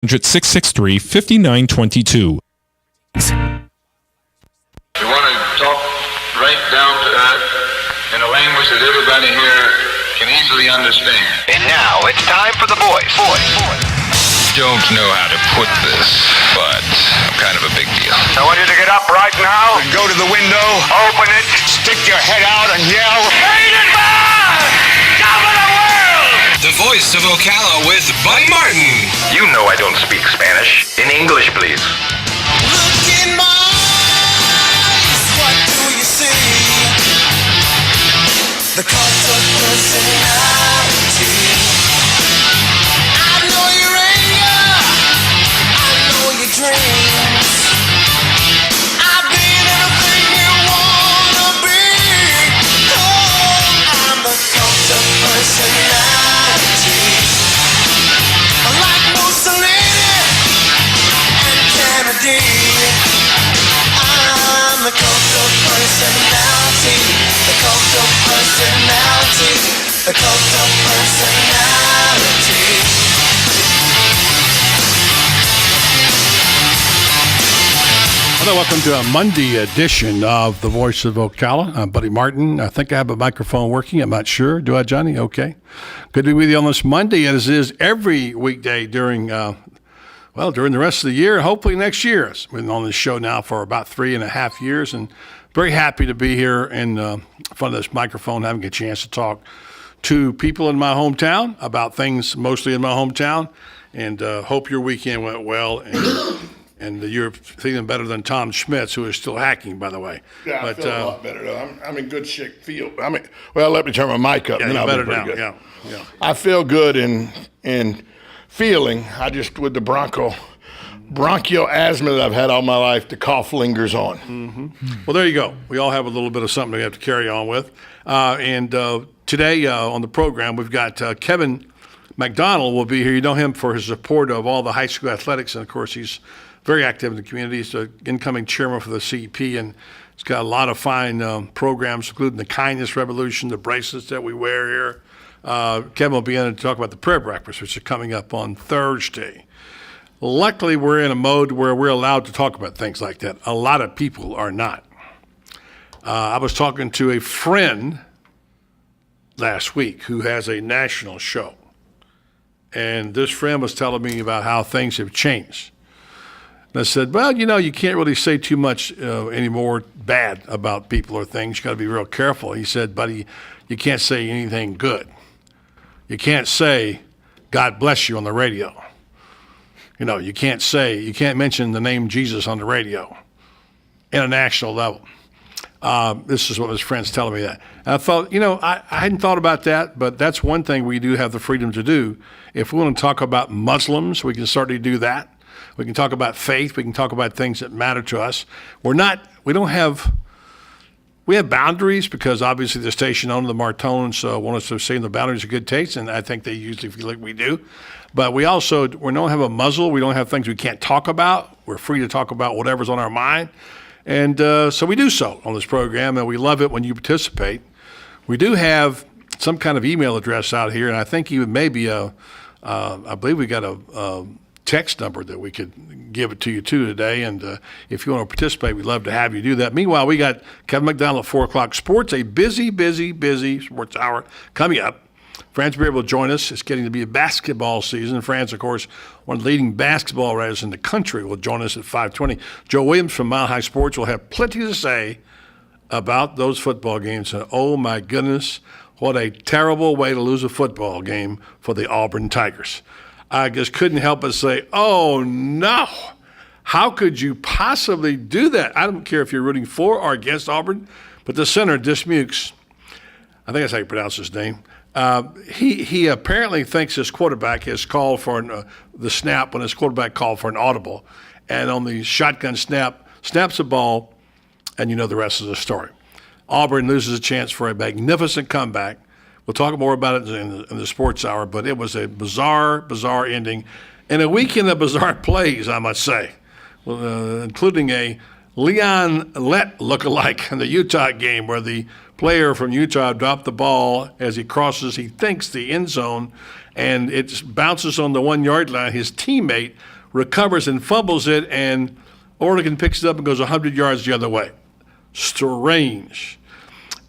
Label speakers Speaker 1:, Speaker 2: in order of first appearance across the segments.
Speaker 1: 663-5922.
Speaker 2: We want to talk right down to earth in a language that everybody here can easily understand.
Speaker 3: And now it's time for the voice.
Speaker 2: Don't know how to put this, but I'm kind of a big deal.
Speaker 3: I want you to get up right now.
Speaker 2: Go to the window,
Speaker 3: Open it.
Speaker 2: stick your head out and yell.
Speaker 3: Hated man! Top of the world!
Speaker 4: The voice of Ocala with Buddy Martin.
Speaker 3: You know I don't speak Spanish. In English, please.
Speaker 5: Look in my eyes, what do you see? The cult of personality. I know your anger, I know your dreams. I've been anything you wanna be. Oh, I'm the cult of personality. Like Mussolini and Kennedy, I'm the cult of personality, the cult of personality, the cult of personality.
Speaker 6: Hello, welcome to a Monday edition of The Voice of Ocala. I'm Buddy Martin. I think I have a microphone working. I'm not sure. Do I, Johnny? Okay. Good to be with you on this Monday, as is every weekday during the rest of the year, hopefully next year. I've been on this show now for about 3.5 years, and very happy to be here in front of this microphone, having a chance to talk to people in my hometown about things mostly in my hometown, and hope your weekend went well. And you're feeling better than Tom Schmitz, who is still hacking, by the way.
Speaker 7: Yeah, I feel a lot better, though. I'm in good shape. Let me turn my mic up.
Speaker 6: Yeah,
Speaker 7: then
Speaker 6: you're
Speaker 7: I'll
Speaker 6: better
Speaker 7: be pretty
Speaker 6: now.
Speaker 7: good.
Speaker 6: Yeah.
Speaker 7: I feel good in feeling. I just, with the bronchial asthma that I've had all my life, the cough lingers on.
Speaker 6: Mm-hmm. Well, there you go. We all have a little bit of something we have to carry on with. Today on the program, we've got Kevin McDonald will be here. You know him for his support of all the high school athletics, and of course he's very active in the community. He's the incoming chairman for the CEP, and he's got a lot of fine programs, including the Kindness Revolution, the bracelets that we wear here. Kevin will be in to talk about the prayer breakfast, which is coming up on Thursday. Luckily, we're in a mode where we're allowed to talk about things like that. A lot of people are not. I was talking to a friend last week who has a national show, and this friend was telling me about how things have changed. And I said, well, you can't really say too much anymore bad about people or things. You got to be real careful. He said, buddy, you can't say anything good. You can't say, God bless you on the radio. You can't mention the name Jesus on the radio in a national level. This is what his friend's telling me that. And I thought, I hadn't thought about that, but that's one thing we do have the freedom to do. If we want to talk about Muslims, we can certainly do that. We can talk about faith. We can talk about things that matter to us. We have boundaries because obviously the station owner, the Martones, want us to say the boundaries of good taste, and I think they usually feel like we do. But we don't have a muzzle. We don't have things we can't talk about. We're free to talk about whatever's on our mind. And so we do so on this program, and we love it when you participate. We do have some kind of email address out here, and I think even maybe I believe we got a text number that we could give it to you today, and if you want to participate, we'd love to have you do that. Meanwhile, we got Kevin McDonald at 4 o'clock sports, a busy sports hour coming up. Franz Beer will join us. It's getting to be a basketball season. Franz, of course, one of the leading basketball writers in the country, will join us at 5:20. Joe Williams from Mile High Sports will have plenty to say about those football games. And oh my goodness, what a terrible way to lose a football game for the Auburn Tigers. I just couldn't help but say, oh no, how could you possibly do that? I don't care if you're rooting for or against Auburn, but the center, Dismukes, I think that's how you pronounce his name, he apparently thinks his quarterback has called for the snap when his quarterback called for an audible. And on the shotgun snap, snaps the ball, and you know the rest of the story. Auburn loses a chance for a magnificent comeback. We'll talk more about it in the sports hour, but it was a bizarre ending and a weekend of bizarre plays, I must say, including a Leon Lett lookalike in the Utah game where the player from Utah dropped the ball as he crosses, he thinks, the end zone, and it bounces on the 1 yard line. His teammate recovers and fumbles it, and Oregon picks it up and goes 100 yards the other way. Strange.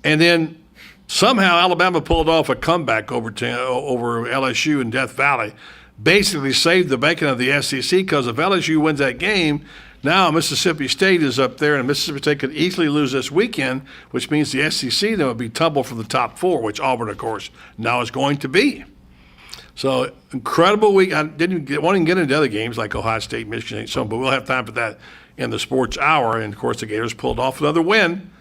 Speaker 6: And then somehow Alabama pulled off a comeback over LSU in Death Valley, basically saved the bacon of the SEC, because if LSU wins that game, now Mississippi State is up there, and Mississippi State could easily lose this weekend, which means the SEC then would be tumbled from the top 4, which Auburn, of course, now is going to be. So incredible week. I didn't want to get into other games like Ohio State, Michigan State, but we'll have time for that in the sports hour. And of course, the Gators pulled off another win.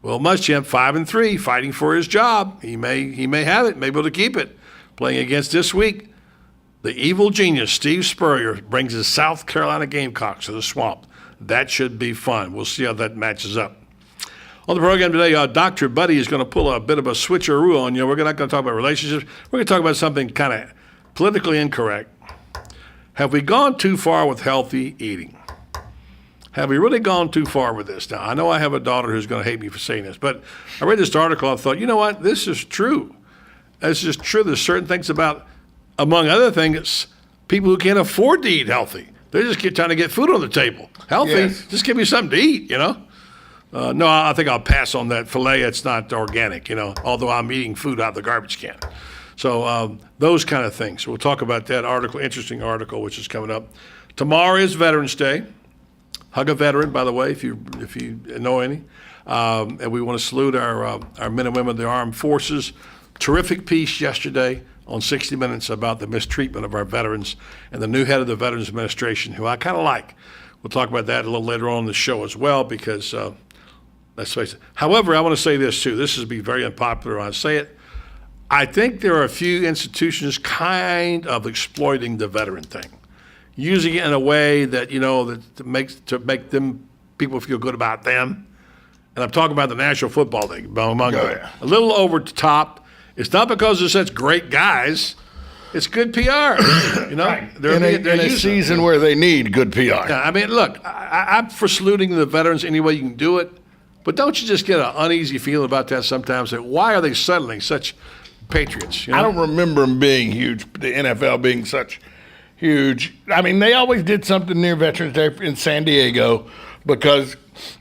Speaker 6: Will Muschamp 5-3, fighting for his job. He may have it, may be able to keep it. Playing against this week, the evil genius Steve Spurrier brings his South Carolina Gamecocks to the Swamp. That should be fun. We'll see how that matches up. On the program today, Dr. Buddy is going to pull a bit of a switcheroo on you. We're not going to talk about relationships. We're going to talk about something kind of politically incorrect. Have we gone too far with healthy eating? Have we really gone too far with this? Now, I know I have a daughter who's going to hate me for saying this, but I read this article. I thought, you know what? This is true. This is true. There's certain things about, among other things, people who can't afford to eat healthy. They just trying to get food on the table. Healthy,
Speaker 7: Yes.
Speaker 6: Just give me something to eat, you know? No, I think I'll pass on that filet. It's not organic, although I'm eating food out of the garbage can. So those kind of things. We'll talk about that article, interesting article, which is coming up. Tomorrow is Veterans Day. Hug a veteran, by the way, if you know any. And we want to salute our men and women of the armed forces. Terrific piece yesterday on 60 Minutes about the mistreatment of our veterans and the new head of the Veterans Administration, who I kind of like. We'll talk about that a little later on in the show as well, because let's face it. However, I want to say this too. This is be very unpopular when I say it. I think there are a few institutions kind of exploiting the veteran thing, using it in a way that that to make them people feel good about them. And I'm talking about the National Football League among them. A little over the top. It's not because they're such great guys. It's good PR.
Speaker 7: Right. In a season where they need good PR.
Speaker 6: Yeah, I mean, look, I'm for saluting the veterans any way you can do it, but don't you just get an uneasy feeling about that sometimes? That why are they suddenly such patriots?
Speaker 7: I don't remember them being huge, the NFL being such huge. I mean, they always did something near Veterans Day in San Diego because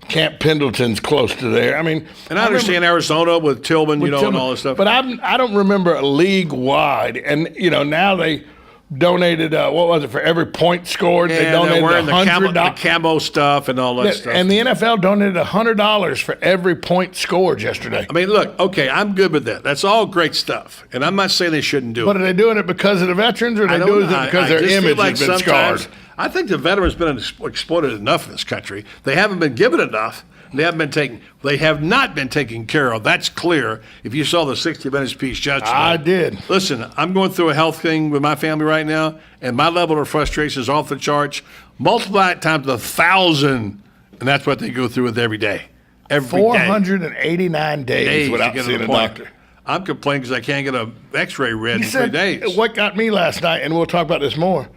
Speaker 7: Camp Pendleton's close to there. I mean,
Speaker 6: and I understand Arizona with Tillman, and all this stuff.
Speaker 7: But I don't remember a league wide. And now they donated what was it for every point scored?
Speaker 6: Yeah,
Speaker 7: they donated
Speaker 6: wearing
Speaker 7: $100.
Speaker 6: the camo stuff and all that stuff.
Speaker 7: And the NFL donated $100 for every point scored yesterday.
Speaker 6: I mean, look, okay, I'm good with that. That's all great stuff, and I'm not saying they shouldn't do it.
Speaker 7: But are they doing it because of the veterans, or are they doing it because their image has been scarred?
Speaker 6: I think the veterans been exploited enough in this country. They haven't been given enough. They have not been taken care of. That's clear. If you saw the 60 Minutes piece yesterday.
Speaker 7: I did.
Speaker 6: Listen, I'm going through a health thing with my family right now, and my level of frustration is off the charts. Multiply it times 1,000, and that's what they go through with every day. Every
Speaker 7: 489 days without seeing a doctor.
Speaker 6: I'm complaining because I can't get an X-ray read in 3 days.
Speaker 7: What got me last night, and we'll talk about this more,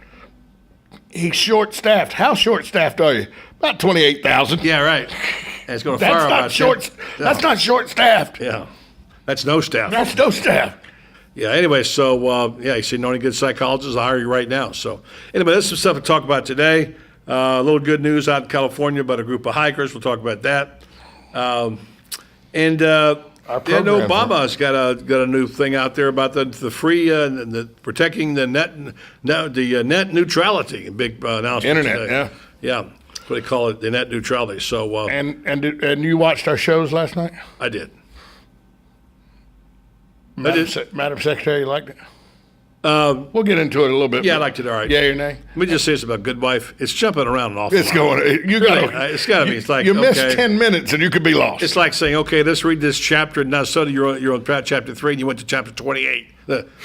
Speaker 7: he's short-staffed. How short-staffed are you? About 28,000.
Speaker 6: Yeah, right. And it's going to fire about
Speaker 7: That's not short-staffed.
Speaker 6: Yeah. That's no staff.
Speaker 7: That's no staff.
Speaker 6: Yeah, anyway, so, you see, know any good psychologists? I'll hire you right now. So, anyway, there's some stuff to talk about today. A little good news out in California about a group of hikers. We'll talk about that. Obama's got a new thing out there about the free and the protecting the net neutrality. Big announcement.
Speaker 7: Internet,
Speaker 6: today. Yeah. That's what they call it, the net neutrality. So.
Speaker 7: And you watched our shows last night?
Speaker 6: I did.
Speaker 7: Madam Secretary, you liked it? We'll get into it a little bit.
Speaker 6: Yeah, I liked it. All right.
Speaker 7: Yeah or nay?
Speaker 6: Let me just say this about Good Wife. It's jumping around an awful lot.
Speaker 7: It's going.
Speaker 6: It's got to be. It's like
Speaker 7: you missed 10 minutes and you could be lost.
Speaker 6: It's like saying, okay, let's read this chapter. Now, suddenly you're on chapter 3 and you went to chapter 28.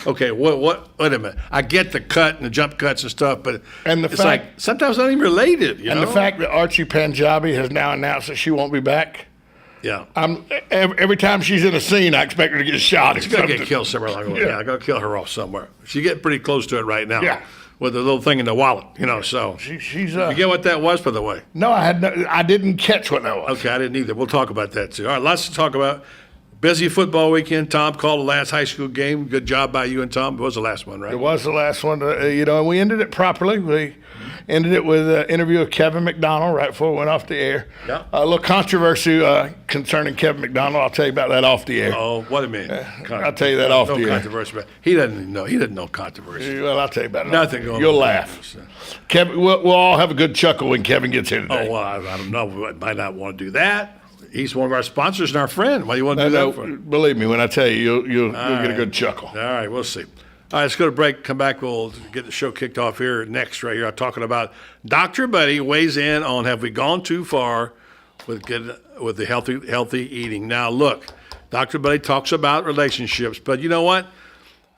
Speaker 6: Okay, what? Wait a minute. I get the cut and the jump cuts and stuff, but it's like sometimes not even related. You know?
Speaker 7: The fact that Archie Panjabi has now announced that she won't be back.
Speaker 6: Yeah.
Speaker 7: Every time she's in a scene, I expect her to get shot.
Speaker 6: She's going to get killed somewhere along the way. Yeah, I'm going to kill her off somewhere. She's getting pretty close to it right now.
Speaker 7: Yeah.
Speaker 6: with the little thing in the wallet, so.
Speaker 7: She's
Speaker 6: You get what that was, by the way?
Speaker 7: no, I didn't catch what that was.
Speaker 6: Okay, I didn't either. We'll talk about that, too. All right, lots to talk about. Busy football weekend. Tom called the last high school game. Good job by you and Tom. It was the last one, right?
Speaker 7: It was the last one, and we ended it properly. We ended it with an interview with Kevin McDonald right before it went off the air.
Speaker 6: Yeah.
Speaker 7: A little controversy concerning Kevin McDonald. I'll tell you about that off the air.
Speaker 6: Oh, what a minute.
Speaker 7: I'll tell you that off
Speaker 6: no
Speaker 7: the air.
Speaker 6: controversy. But he didn't know controversy.
Speaker 7: Well, I'll tell you about it.
Speaker 6: Nothing going on.
Speaker 7: You'll laugh. Kevin, we'll all have a good chuckle when Kevin gets here today.
Speaker 6: Oh, well, I don't know. We might not want to do that. He's one of our sponsors and our friend. Why do you want to do that for?
Speaker 7: Believe me, when I tell you, you'll get a good chuckle.
Speaker 6: All right, we'll see. All right, let's go to break. Come back. We'll get the show kicked off here next, right here. I'm talking about Dr. Buddy weighs in on have we gone too far with the healthy eating. Now, look, Dr. Buddy talks about relationships, but you know what?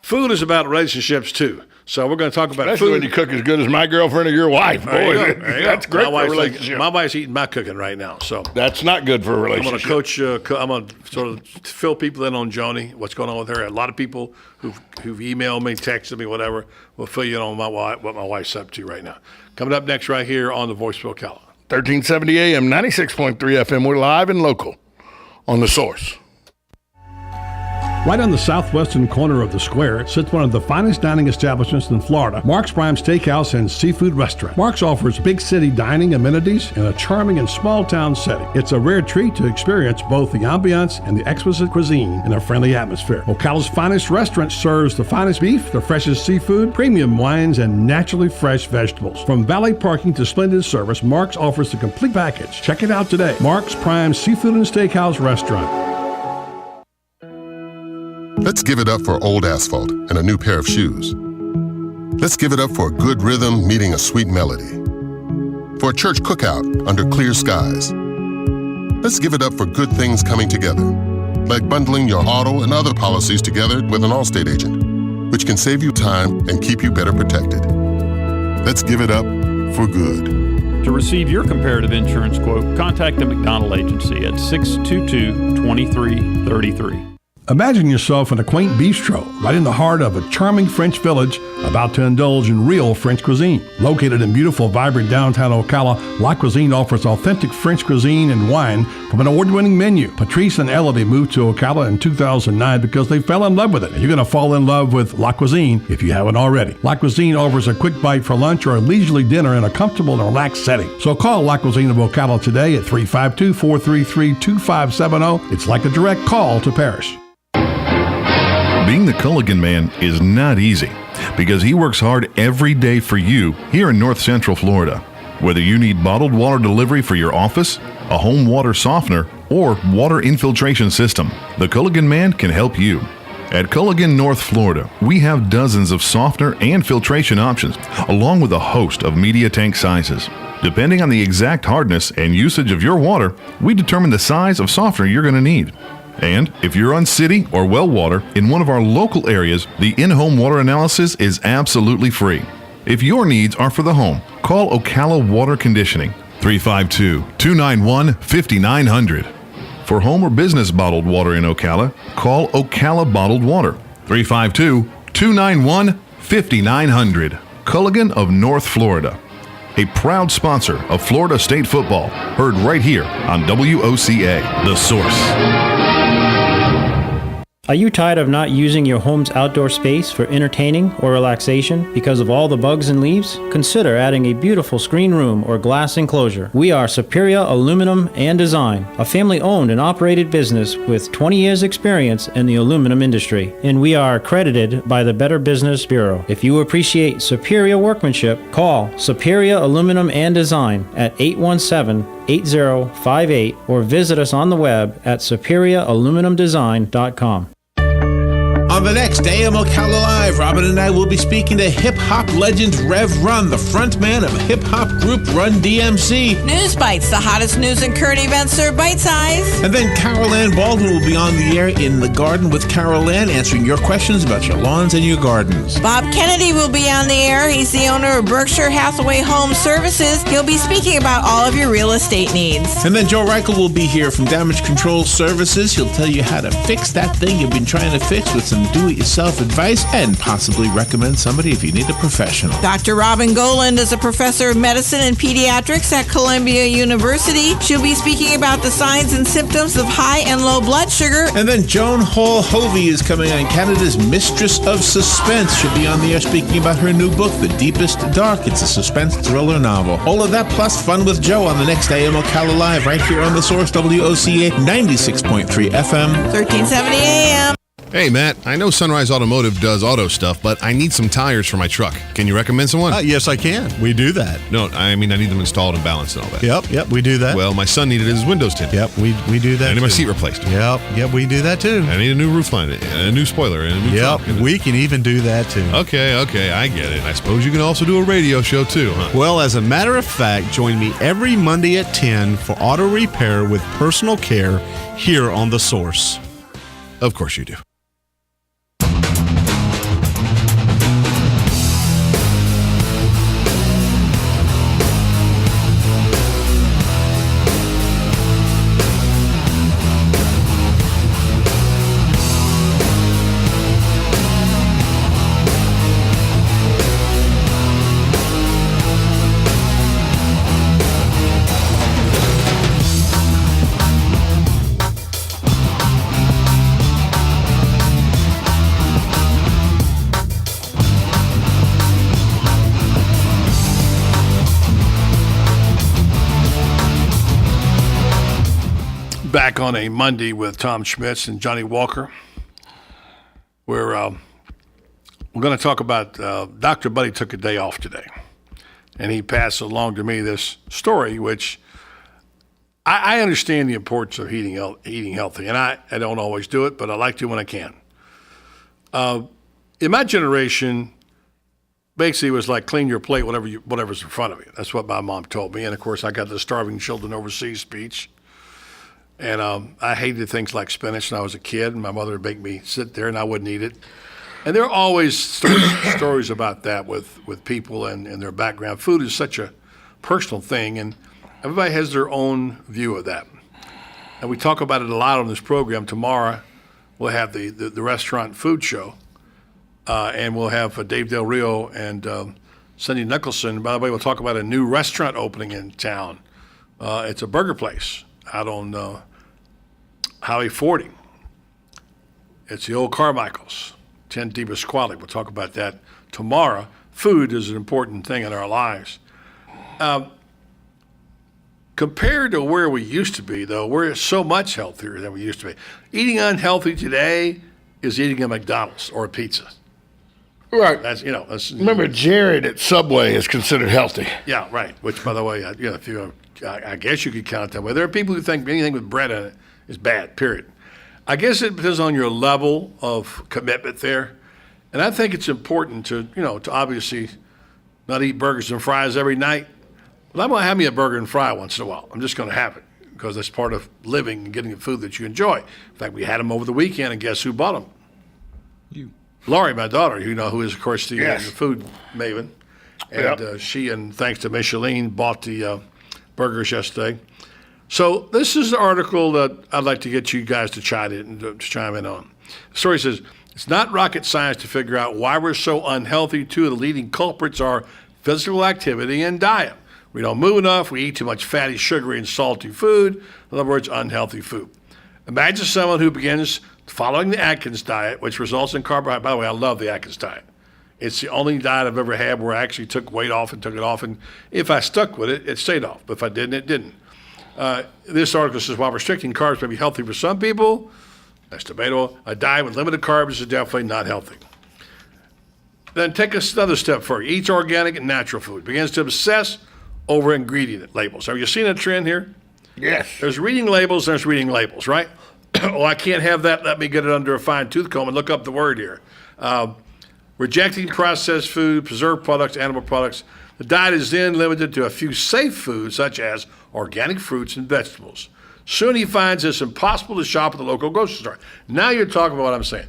Speaker 6: Food is about relationships too. So we're going to talk about
Speaker 7: Especially
Speaker 6: food.
Speaker 7: when you cook as good as my girlfiend or your wife.
Speaker 6: There you
Speaker 7: Boy,
Speaker 6: go. There you
Speaker 7: that's
Speaker 6: go.
Speaker 7: great for a relationship.
Speaker 6: My wife's eating my cooking right now, so.
Speaker 7: That's not good for a
Speaker 6: I'm
Speaker 7: relationship.
Speaker 6: going to coach. I'm going to sort of fill people in on Joni, what's going on with her. A lot of people who've emailed me, texted me, whatever, will fill you in on what my wife's up to right now. Coming up next right here on the Voice of Ocala.
Speaker 7: 1370 AM, 96.3 FM. We're live and local on The Source.
Speaker 6: Right on the southwestern corner of the square sits one of the finest dining establishments in Florida, Mark's Prime Steakhouse and Seafood Restaurant. Mark's offers big city dining amenities in a charming and small town setting. It's a rare treat to experience both the ambiance and the exquisite cuisine in a friendly atmosphere. Ocala's finest restaurant serves the finest beef, the freshest seafood, premium wines, and naturally fresh vegetables. From valet parking to splendid service, Mark's offers the complete package. Check it out today. Mark's Prime Seafood and Steakhouse Restaurant.
Speaker 1: Let's give it up for old asphalt and a new pair of shoes. Let's give it up for a good rhythm meeting a sweet melody. For a church cookout under clear skies. Let's give it up for good things coming together, like bundling your auto and other policies together with an Allstate agent, which can save you time and keep you better protected. Let's give it up for good.
Speaker 8: To receive your comparative insurance quote, contact the McDonald Agency at 622-2333.
Speaker 6: Imagine yourself in a quaint bistro right in the heart of a charming French village about to indulge in real French cuisine. Located in beautiful, vibrant downtown Ocala, La Cuisine offers authentic French cuisine and wine from an award-winning menu. Patrice and Elodie moved to Ocala in 2009 because they fell in love with it. And you're going to fall in love with La Cuisine if you haven't already. La Cuisine offers a quick bite for lunch or a leisurely dinner in a comfortable and relaxed setting. So call La Cuisine of Ocala today at 352-433-2570. It's like a direct call to Paris.
Speaker 9: Being the Culligan man is not easy because he works hard every day for you here in North Central Florida. Whether you need bottled water delivery for your office, a home water softener, or water infiltration system, the Culligan man can help you. At Culligan, North Florida, we have dozens of softener and filtration options, along with a host of media tank sizes. Depending on the exact hardness and usage of your water, we determine the size of softener you're going to need. And if you're on city or well water in one of our local areas, the in-home water analysis is absolutely free. If your needs are for the home, call Ocala Water Conditioning, 352-291-5900. For home or business bottled water in Ocala, call Ocala Bottled Water, 352-291-5900. Culligan of North Florida, a proud sponsor of Florida State football, heard right here on WOCA, The Source.
Speaker 10: Are you tired of not using your home's outdoor space for entertaining or relaxation because of all the bugs and leaves? Consider adding a beautiful screen room or glass enclosure. We are Superior Aluminum and Design, a family-owned and operated business with 20 years experience in the aluminum industry, and we are accredited by the Better Business Bureau. If you appreciate superior workmanship, call Superior Aluminum and Design at 817-8058 or visit us on the web at superiораluminumdesign.com.
Speaker 11: On the next AM Ocala Live, Robin and I will be speaking to hip-hop legend Rev Run, the frontman of hip-hop group Run DMC.
Speaker 12: News Bites, the hottest news and current events served bite-size.
Speaker 11: And then Carol Ann Baldwin will be on the air in the garden with Carol Ann, answering your questions about your lawns and your gardens.
Speaker 12: Bob Kennedy will be on the air. He's the owner of Berkshire Hathaway Home Services. He'll be speaking about all of your real estate needs.
Speaker 11: And then Joe Reichel will be here from Damage Control Services. He'll tell you how to fix that thing you've been trying to fix with some do-it-yourself advice and possibly recommend somebody if you need a professional.
Speaker 12: Dr. Robin Goland is a professor of medicine and pediatrics at Columbia University. She'll be speaking about the signs and symptoms of high and low blood sugar.
Speaker 11: And then Joan Hall Hovey is coming on, Canada's Mistress of Suspense. She'll be on the air speaking about her new book, The Deepest Dark. It's a suspense thriller novel. All of that plus fun with Joe on the next AM Ocala Live right here on The Source, WOCA 96.3 FM.
Speaker 12: 1370 AM.
Speaker 13: Hey, Matt, I know Sunrise Automotive does auto stuff, but I need some tires for my truck. Can you recommend someone?
Speaker 14: Yes, I can. We do that.
Speaker 13: No, I mean I need them installed and balanced and all that.
Speaker 14: Yep, we do that.
Speaker 13: Well, my son needed his windows tinted.
Speaker 14: Yep, we do that.
Speaker 13: I need my
Speaker 14: too.
Speaker 13: seat replaced.
Speaker 14: Yep, we do that too.
Speaker 13: I need a new roof line, and a new spoiler, and a new trunk.
Speaker 14: We can even do that too.
Speaker 13: Okay, I get it. I suppose you can also do a radio show too, huh?
Speaker 14: Well, as a matter of fact, join me every Monday at 10 for auto repair with personal care here on The Source.
Speaker 13: Of course you do.
Speaker 6: Back on a Monday with Tom Schmitz and Johnny Walker. We're going to talk about Dr. Buddy took a day off today, and he passed along to me this story, which I understand the importance of eating healthy, and I don't always do it, but I like to when I can. In my generation, basically it was like clean your plate, whatever's in front of you. That's what my mom told me, and of course I got the Starving Children Overseas speech. And I hated things like spinach when I was a kid, and my mother would make me sit there, and I wouldn't eat it. And there are always stories about that with people and their background. Food is such a personal thing, and everybody has their own view of that. And we talk about it a lot on this program. Tomorrow we'll have the restaurant food show, and we'll have Dave Del Rio and Cindy Nicholson. By the way, we'll talk about a new restaurant opening in town. It's a burger place out on Highway 40. It's the old Carmichael's, 10 Di Pasquale. We'll talk about that tomorrow. Food is an important thing in our lives. Compared to where we used to be, though, we're so much healthier than we used to be. Eating unhealthy today is eating a McDonald's or a pizza.
Speaker 7: Right.
Speaker 6: Remember,
Speaker 7: Jared at Subway is considered healthy.
Speaker 6: Yeah, right. Which, by the way, I guess you could count that way. There are people who think anything with bread in it is bad, period. I guess it depends on your level of commitment there. And I think it's important to obviously not eat burgers and fries every night. But I'm going to have me a burger and fry once in a while. I'm just going to have it because that's part of living and getting the food that you enjoy. In fact, we had them over the weekend, and guess who bought them?
Speaker 14: You.
Speaker 6: Laurie, my daughter, who is, of course, the food maven. And
Speaker 7: Yep.
Speaker 6: she, and thanks to Micheline, bought the burgers yesterday. So this is an article that I'd like to get you guys to chime in on. The story says, it's not rocket science to figure out why we're so unhealthy. Two of the leading culprits are physical activity and diet. We don't move enough. We eat too much fatty, sugary, and salty food. In other words, unhealthy food. Imagine someone who begins following the Atkins diet, which results in carbohydrate. By the way, I love the Atkins diet. It's the only diet I've ever had where I actually took weight off and took it off. And if I stuck with it, it stayed off. But if I didn't, it didn't. This article says, while restricting carbs may be healthy for some people, that's debatable, a diet with limited carbs is definitely not healthy. Then take us another step further. Eats organic and natural food. Begins to obsess over ingredient labels. Have you seen a trend here?
Speaker 7: Yes.
Speaker 6: There's reading labels, there's reading labels, right? Oh, I can't have that. Let me get it under a fine tooth comb and look up the word here. Rejecting processed food, preserved products, animal products. The diet is then limited to a few safe foods, such as organic fruits and vegetables. Soon he finds it's impossible to shop at the local grocery store. Now you're talking about what I'm saying.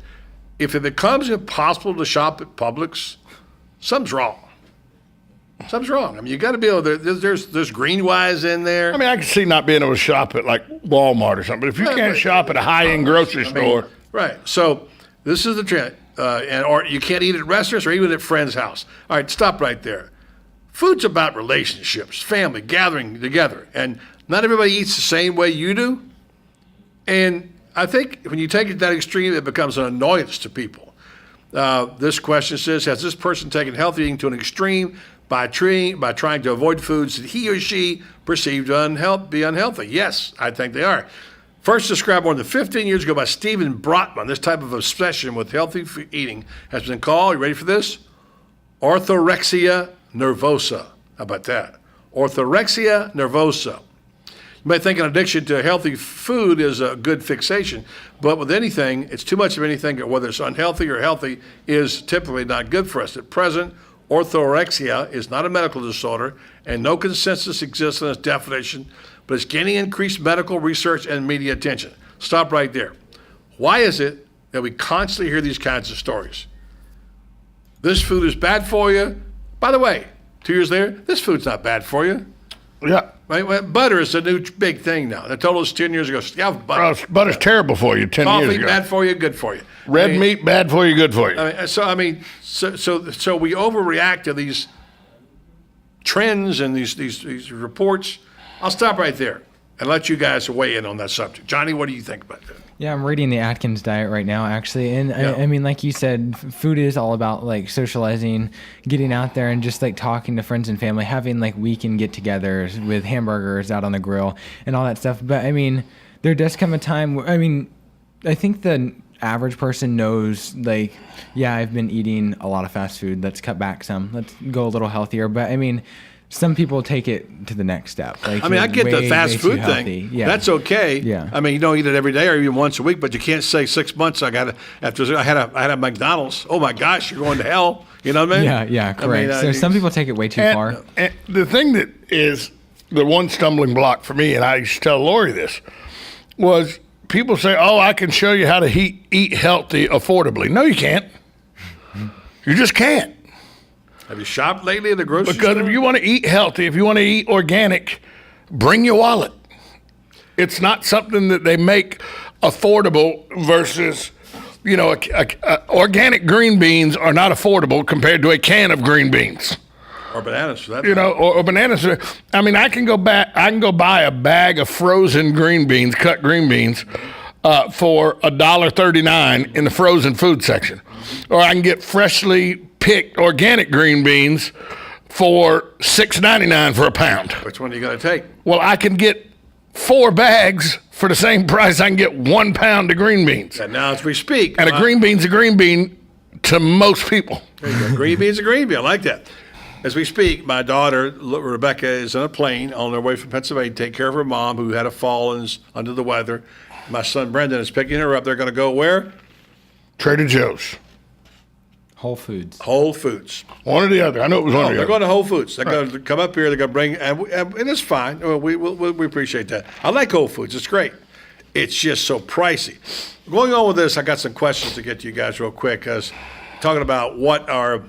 Speaker 6: If it becomes impossible to shop at Publix, something's wrong. Something's wrong. I mean, you got to be able to, there's Greenwise in there.
Speaker 7: I mean, I can see not being able to shop at like Walmart or something, but if you can't shop at a high-end grocery store.
Speaker 6: Right. So This is the trend. Or you can't eat at restaurants or even at friends' house. All right, stop right there. Food's about relationships, family, gathering together. And not everybody eats the same way you do. And I think when you take it to that extreme, it becomes an annoyance to people. This question says, has this person taken healthy eating to an extreme by trying to avoid foods that he or she perceived to be unhealthy? Yes, I think they are. First described more than 15 years ago by Stephen Brotman, this type of obsession with healthy eating has been called, you ready for this? Orthorexia nervosa. How about that? Orthorexia nervosa. You might think an addiction to healthy food is a good fixation, but with anything, it's too much of anything, whether it's unhealthy or healthy, is typically not good for us. At present, orthorexia is not a medical disorder, and no consensus exists on its definition, but it's gaining increased medical research and media attention. Stop right there. Why is it that we constantly hear these kinds of stories? This food is bad for you. By the way, 2 years later, this food's not bad for you.
Speaker 7: Yeah.
Speaker 6: Right? Well, butter is a new big thing now. They told us 10 years ago, have butter.
Speaker 7: Butter's terrible for you 10 years ago.
Speaker 6: Coffee, bad for you, good for you.
Speaker 7: Red meat, bad for you, good for you.
Speaker 6: So we overreact to these trends and these reports. I'll stop right there and let you guys weigh in on that subject. Johnny, what do you think about that?
Speaker 15: Yeah, I'm reading the Atkins diet right now, actually. And I mean, like you said, food is all about like socializing, getting out there and just like talking to friends and family, having like weekend get-togethers with hamburgers out on the grill and all that stuff. But I mean, there does come a time where, I mean, I think the average person knows like, yeah, I've been eating a lot of fast food. Let's cut back some. Let's go a little healthier. But I mean, some people take it to the next step. Like,
Speaker 6: I mean, I get the fast food thing.
Speaker 15: Yeah.
Speaker 6: That's okay.
Speaker 15: Yeah.
Speaker 6: I mean, you don't eat it every day or even once a week, but you can't say 6 months. I had a McDonald's. Oh my gosh, you're going to hell. You know what I mean?
Speaker 15: Yeah, correct. So some people take it way too far.
Speaker 7: And the thing that is the one stumbling block for me, and I used to tell Lori this, was people say, "Oh, I can show you how to eat healthy affordably." No, you can't. You just can't.
Speaker 6: Have you shopped lately at the grocery store?
Speaker 7: Because if you want to eat healthy, if you want to eat organic, bring your wallet. It's not something that they make affordable versus, organic green beans are not affordable compared to a can of green beans.
Speaker 6: Or bananas, for that
Speaker 7: matter. Or bananas. I mean, I can go buy a bag of frozen green beans, cut green beans, for $1.39 in the frozen food section. Or I can get freshly picked organic green beans for $6.99 for a pound.
Speaker 6: Which one are you going to take?
Speaker 7: Well, I can get 4 bags for the same price I can get 1 pound of green beans.
Speaker 6: And now as we speak.
Speaker 7: And a green bean's a green bean to most people.
Speaker 6: There you go. Green bean's a green bean. I like that. As we speak, my daughter, Rebecca, is on a plane on her way from Pennsylvania to take care of her mom who had a fall and is under the weather. My son Brendan is picking her up. They're going to go where?
Speaker 7: Trader Joe's.
Speaker 15: Whole Foods.
Speaker 6: Whole Foods.
Speaker 7: One or the other. I know it was one or the
Speaker 6: They're
Speaker 7: other.
Speaker 6: going to Whole Foods. They're going to come up here. They're going to bring, and it's fine. We appreciate that. I like Whole Foods. It's great. It's just so pricey. Going on with this, I got some questions to get to you guys real quick, because talking about whether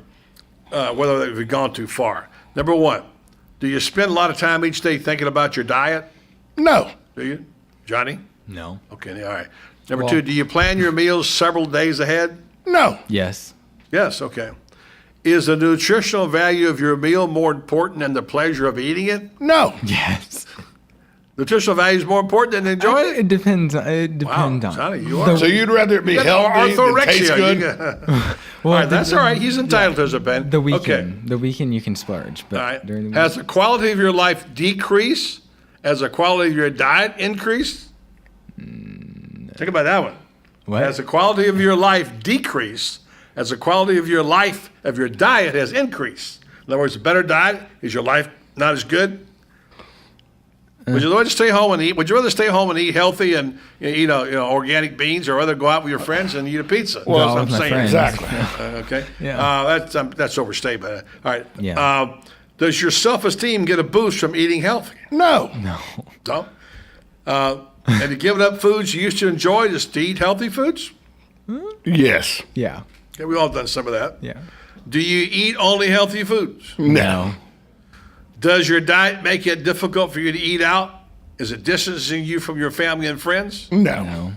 Speaker 6: we've gone too far. Number one, do you spend a lot of time each day thinking about your diet?
Speaker 7: No.
Speaker 6: Do you, Johnny?
Speaker 15: No.
Speaker 6: Okay, all right. Number two, do you plan your meals several days ahead?
Speaker 7: No.
Speaker 15: Yes.
Speaker 6: Yes, okay. Is the nutritional value of your meal more important than the pleasure of eating it?
Speaker 7: No.
Speaker 15: Yes.
Speaker 6: Nutritional value is more important than enjoying it?
Speaker 15: It depends. It depends on.
Speaker 6: Johnny, you are.
Speaker 7: So you'd rather it be healthy than taste good?
Speaker 6: All right, that's all right. He's entitled to his opinion.
Speaker 15: The weekend you can splurge. But
Speaker 6: all right.
Speaker 15: during the
Speaker 6: Has the quality of your life decreased as the quality of your diet increased? Think about that one.
Speaker 15: What?
Speaker 6: Has the quality of your life decreased as the quality of your life, of your diet has increased? In other words, a better diet, is your life not as good? Would you rather stay home and eat? Would you rather stay home and eat healthy and eat organic beans, or rather go out with your friends and eat a pizza?
Speaker 7: Well,
Speaker 6: that's what I'm saying.
Speaker 7: Exactly.
Speaker 6: Okay.
Speaker 7: Yeah.
Speaker 6: That's overstatement. All right.
Speaker 15: Yeah.
Speaker 6: Does your self-esteem get a boost from eating healthy?
Speaker 7: No.
Speaker 6: No. Have you given up foods you used to enjoy just to eat healthy foods?
Speaker 7: Yes.
Speaker 15: Yeah.
Speaker 6: Okay, we've all done some of that.
Speaker 15: Yeah.
Speaker 6: Do you eat only healthy foods?
Speaker 7: No.
Speaker 6: Does your diet make it difficult for you to eat out? Is it distancing you from your family and friends?
Speaker 7: No.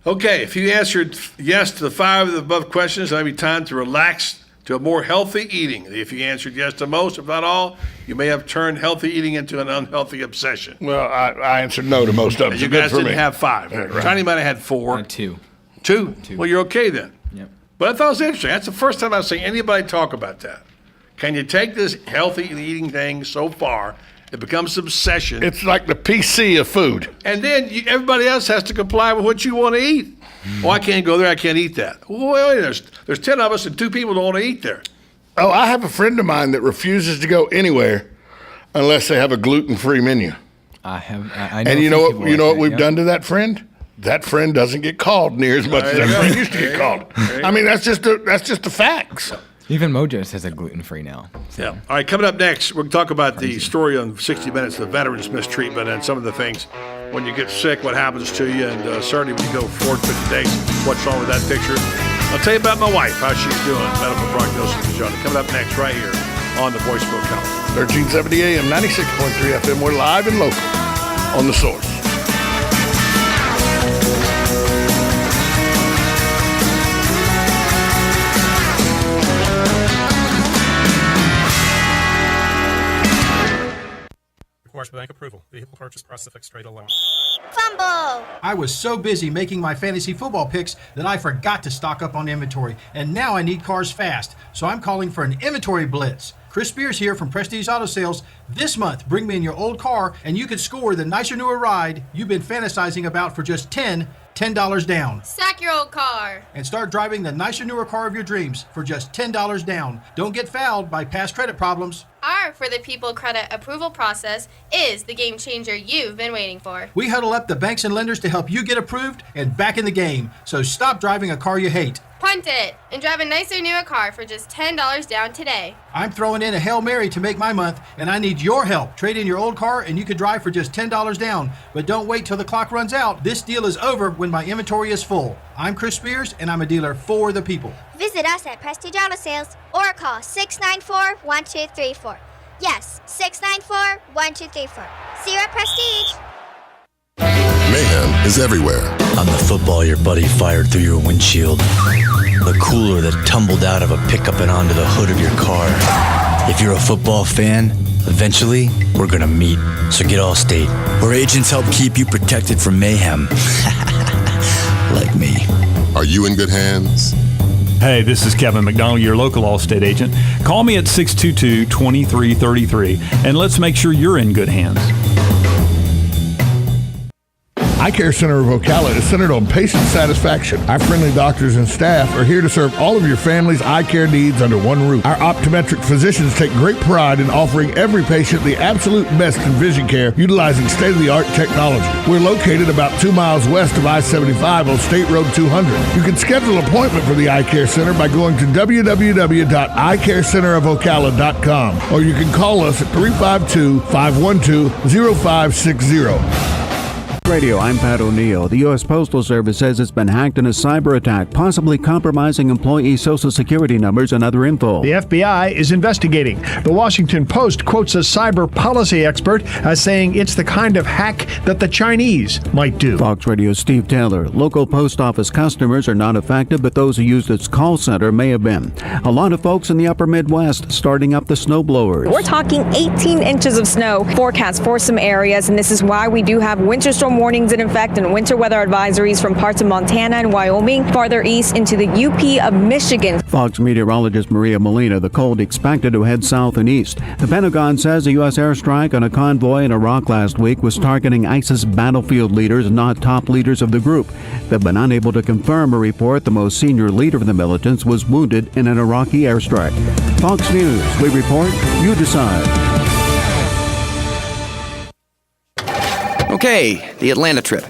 Speaker 6: Okay, if you answered yes to the 5 of the above questions, that'll be time to relax to a more healthy eating. If you answered yes to most, if not all, you may have turned healthy eating into an unhealthy obsession.
Speaker 7: Well, I answered no to most of them.
Speaker 6: And you
Speaker 7: so good
Speaker 6: guys
Speaker 7: for
Speaker 6: didn't
Speaker 7: me.
Speaker 6: have 5.
Speaker 7: Yeah, right.
Speaker 6: Johnny might have had 4.
Speaker 15: 2.
Speaker 6: 2? Well, you're okay then.
Speaker 15: Yep.
Speaker 6: But I thought it was interesting. That's the first time I've seen anybody talk about that. Can you take this healthy eating thing so far, it becomes an obsession,
Speaker 7: It's like the PC of food.
Speaker 6: and then everybody else has to comply with what you want to eat? Oh, I can't go there. I can't eat that. Well, there's 10 of us and 2 people don't want to eat there.
Speaker 7: Oh, I have a friend of mine that refuses to go anywhere unless they have a gluten-free menu.
Speaker 15: I know.
Speaker 7: And you know what we've done to that friend? That friend doesn't get called near as much as that friend used to get called. I mean, that's just the facts.
Speaker 15: Even Mojo's has a gluten-free now.
Speaker 6: Yeah. All right, coming up next, we'll talk about the story on 60 Minutes, the veterans mistreatment, and some of the things when you get sick, what happens to you, and certainly when you go 450 days, what's wrong with that picture. I'll tell you about my wife, how she's doing, medical prognosis with Johnny. Coming up next right here on the Voice of Ocala.
Speaker 7: 1370 AM, 96.3 FM. We're live and local on The Source.
Speaker 16: Requires bank approval. Vehicle purchase price fixed rate alone.
Speaker 17: Fumble! I was so busy making my fantasy football picks that I forgot to stock up on inventory, and now I need cars fast, so I'm calling for an inventory blitz. Chris Spears here from Prestige Auto Sales. This month, bring me in your old car, and you could score the nicer, newer ride you've been fantasizing about for just $10 down.
Speaker 18: Sack your old car.
Speaker 17: And start driving the nicer, newer car of your dreams for just $10 down. Don't get fouled by past credit problems.
Speaker 18: Our For the People credit approval process is the game changer you've been waiting for.
Speaker 17: We huddle up the banks and lenders to help you get approved and back in the game. So stop driving a car you hate.
Speaker 18: Punt it and drive a nicer, newer car for just $10 down today.
Speaker 17: I'm throwing in a Hail Mary to make my month, and I need your help. Trade in your old car, and you could drive for just $10 down. But don't wait till the clock runs out. This deal is over when my inventory is full. I'm Chris Spears, and I'm a dealer for the people.
Speaker 19: Visit us at Prestige Auto Sales or call 694-1234. Yes, 694-1234. See you at Prestige.
Speaker 1: Mayhem is everywhere.
Speaker 20: On the football your buddy fired through your windshield. The cooler that tumbled out of a pickup and onto the hood of your car. If you're a football fan, eventually we're gonna meet. So get Allstate, where agents help keep you protected from mayhem. Like me.
Speaker 1: Are you in good hands?
Speaker 8: Hey, this is Kevin McDonald, your local Allstate agent. Call me at 622-2333 and let's make sure you're in good hands.
Speaker 7: Eye Care Center of Ocala is centered on patient satisfaction. Our friendly doctors and staff are here to serve all of your family's eye care needs under one roof. Our optometric physicians take great pride in offering every patient the absolute best in vision care, utilizing state-of-the-art technology. We're located about 2 miles west of I-75 on State Road 200. You can schedule an appointment for the Eye Care Center by going to www.eyecarecenterofocala.com, or you can call us at 352-512-0560.
Speaker 21: Radio, I'm Pat O'Neill. The U.S. Postal Service says it's been hacked in a cyber attack, possibly compromising employee Social Security numbers and other info.
Speaker 22: The FBI is investigating. The Washington Post quotes a cyber policy expert as saying it's the kind of hack that the Chinese might do.
Speaker 21: Fox Radio's Steve Taylor. Local post office customers are not affected, but those who used its call center may have been. A lot of folks in the upper Midwest starting up the snowblowers.
Speaker 23: We're talking 18 inches of snow forecast for some areas, and this is why we do have winter storm warnings in effect and winter weather advisories from parts of Montana and Wyoming, farther east into the UP of Michigan.
Speaker 21: Fox meteorologist Maria Molina. The cold expected to head south and east. The Pentagon says a U.S. airstrike on a convoy in Iraq last week was targeting ISIS battlefield leaders, not top leaders of the group. They've been unable to confirm a report the most senior leader of the militants was wounded in an Iraqi airstrike. Fox News, we report, you decide.
Speaker 24: Okay, the Atlanta trip.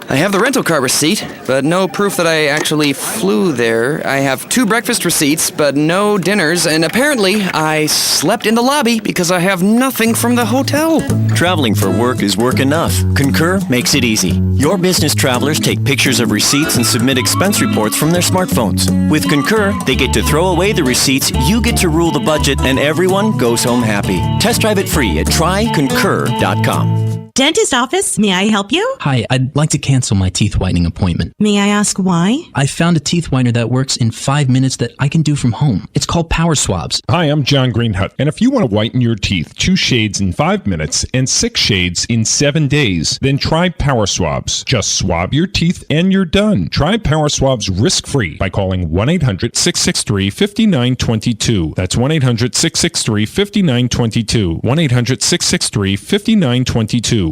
Speaker 24: I have the rental car receipt, but no proof that I actually flew there. I have 2 breakfast receipts, but no dinners, and apparently I slept in the lobby because I have nothing from the hotel.
Speaker 25: Traveling for work is work enough. Concur makes it easy. Your business travelers take pictures of receipts and submit expense reports from their smartphones. With Concur, they get to throw away the receipts, you get to rule the budget, and everyone goes home happy. Test drive it free at tryconcur.com.
Speaker 2: Dentist office, may I help you?
Speaker 3: Hi, I'd like to cancel my teeth whitening appointment.
Speaker 2: May I ask why?
Speaker 3: I found a teeth whitener that works in 5 minutes that I can do from home. It's called Power Swabs.
Speaker 4: Hi, I'm John Greenhut, and if you want to whiten your teeth 2 shades in 5 minutes and 6 shades in 7 days, then try Power Swabs. Just swab your teeth and you're done. Try Power Swabs risk-free by calling 1-800-663-5922. That's 1-800-663-5922. 1-800-663-5922.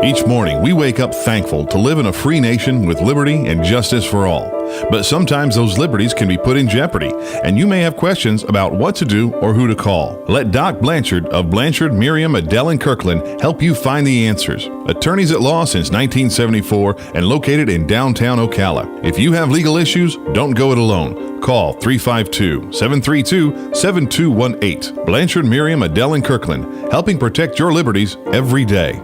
Speaker 5: Each morning, we wake up thankful to live in a free nation with liberty and justice for all. But sometimes those liberties can be put in jeopardy, and you may have questions about what to do or who to call. Let Doc Blanchard of Blanchard, Miriam, Adele, and Kirkland help you find the answers. Attorneys at law since 1974 and located in downtown Ocala. If you have legal issues, don't go it alone. Call 352-732-7218. Blanchard, Miriam, Adele, and Kirkland, helping protect your liberties every day.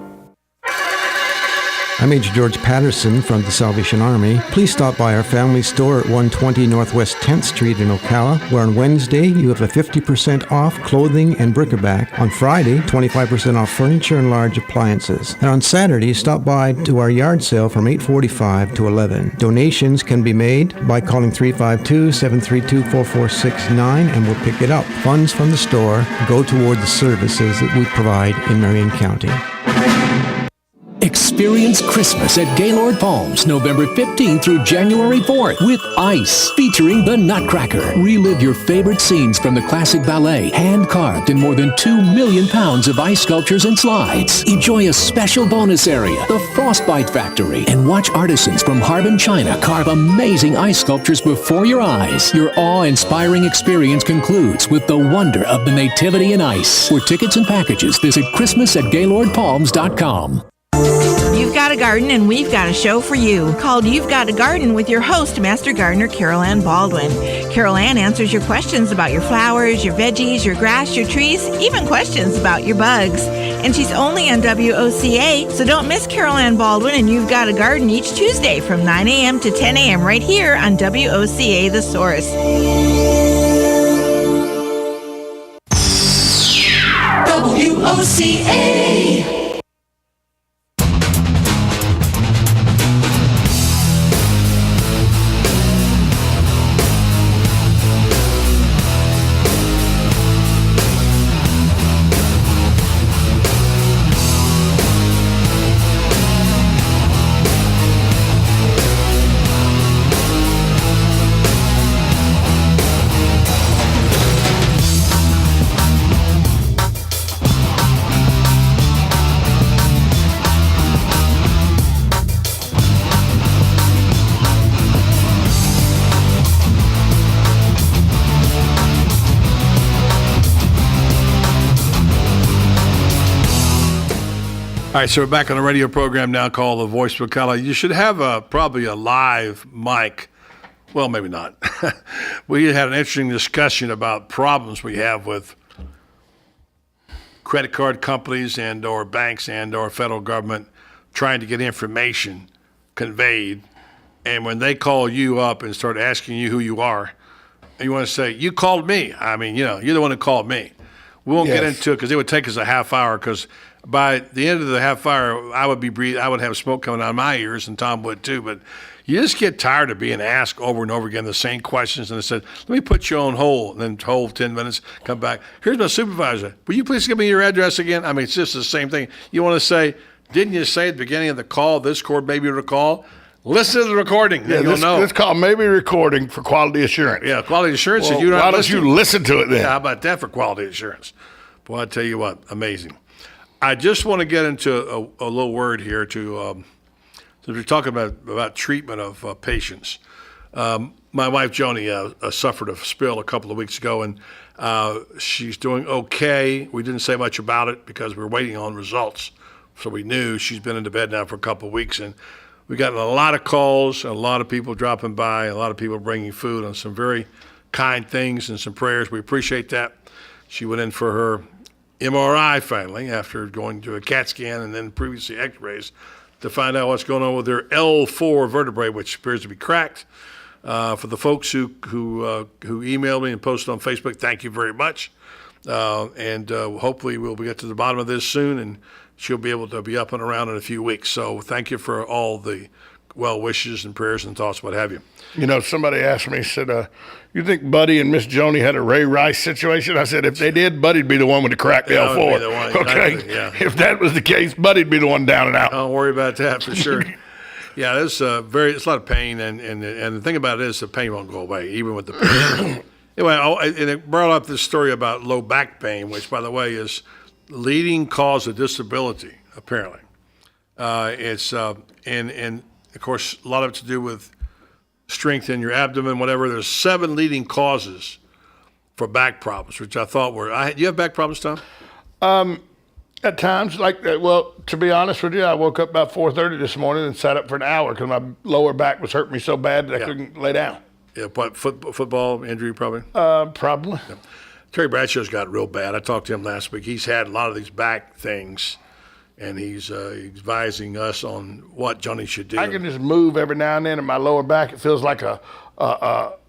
Speaker 9: I'm Major George Patterson from the Salvation Army. Please stop by our family store at 120 Northwest 10th Street in Ocala, where on Wednesday you have a 50% off clothing and bric-a-brac. On Friday, 25% off furniture and large appliances. And on Saturday, stop by to our yard sale from 8:45 to 11. Donations can be made by calling 352-732-4469 and we'll pick it up. Funds from the store go toward the services that we provide in Marion County.
Speaker 26: Experience Christmas at Gaylord Palms, November 15th through January 4th with Ice, featuring the Nutcracker. Relive your favorite scenes from the classic ballet, hand-carved in more than 2 million pounds of ice sculptures and slides. Enjoy a special bonus area, the Frostbite Factory, and watch artisans from Harbin, China carve amazing ice sculptures before your eyes. Your awe-inspiring experience concludes with the wonder of the Nativity in Ice. For tickets and packages, visit christmas@gaylordpalms.com.
Speaker 12: You've got a garden and we've got a show for you called You've Got a Garden with your host, Master Gardener Carol Ann Baldwin. Carol Ann answers your questions about your flowers, your veggies, your grass, your trees, even questions about your bugs. And she's only on WOCA, so don't miss Carol Ann Baldwin and You've Got a Garden each Tuesday from 9 a.m. to 10 a.m. right here on WOCA The Source.
Speaker 27: WOCA.
Speaker 6: All right, so we're back on the radio program now called The Voice of Ocala. You should have probably a live mic. Well, maybe not. We had an interesting discussion about problems we have with credit card companies and or banks and or federal government trying to get information conveyed. And when they call you up and start asking you who you are, and you want to say, you called me. I mean, you're the one who called me. We won't get into it because it would take us a half hour because by the end of the half hour, I would have smoke coming out of my ears, and Tom would too. But you just get tired of being asked over and over again the same questions. And they said, let me put you on hold. And then hold 10 minutes, come back. Here's my supervisor. Will you please give me your address again? I mean, it's just the same thing. You want to say, didn't you say at the beginning of the call, this cord may be recalled? Listen to the recording. Then you'll know.
Speaker 7: This call may be recording for quality assurance.
Speaker 6: Yeah, quality assurance.
Speaker 7: Well,
Speaker 6: and
Speaker 7: why don't you listen to it then?
Speaker 6: Yeah, how about that for quality assurance? Boy, I tell you what, amazing. I just want to get into a little word here to, since we're talking about treatment of patients. My wife, Joni, suffered a spill a couple of weeks ago, and she's doing okay. We didn't say much about it because we were waiting on results. So we knew she's been into bed now for a couple of weeks, and we got a lot of calls, a lot of people dropping by, a lot of people bringing food and some very kind things and some prayers. We appreciate that. She went in for her MRI finally after going to a CAT scan and then previously x-rays to find out what's going on with her L4 vertebrae, which appears to be cracked. For the folks who emailed me and posted on Facebook, thank you very much. and hopefully we'll get to the bottom of this soon, and she'll be able to be up and around in a few weeks. So thank you for all the well wishes and prayers and thoughts, what have you.
Speaker 7: You know, somebody asked me, said, you think Buddy and Miss Joni had a Ray Rice situation? I said, if they did, Buddy'd be the one with the cracked L4. Okay?
Speaker 6: Exactly, yeah.
Speaker 7: If that was the case, Buddy'd be the one down and out.
Speaker 6: Don't worry about that for sure. Yeah, it's it's a lot of pain, and the thing about it is the pain won't go away, even with the pain. Anyway, and it brought up this story about low back pain, which, by the way, is the leading cause of disability, apparently. It's and of course, a lot of it to do with strength in your abdomen, whatever. There's 7 leading causes for back problems, which I thought were. Do you have back problems, Tom?
Speaker 7: At times, like that. Well, to be honest with you, I woke up about 4:30 this morning and sat up for an hour because my lower back was hurting me so bad that I couldn't lay down.
Speaker 6: Yeah, what, football injury probably?
Speaker 7: Probably.
Speaker 6: Yeah. Terry Bradshaw's got real bad. I talked to him last week. He's had a lot of these back things, and he's advising us on what Johnny should do.
Speaker 7: I can just move every now and then in my lower back. It feels like a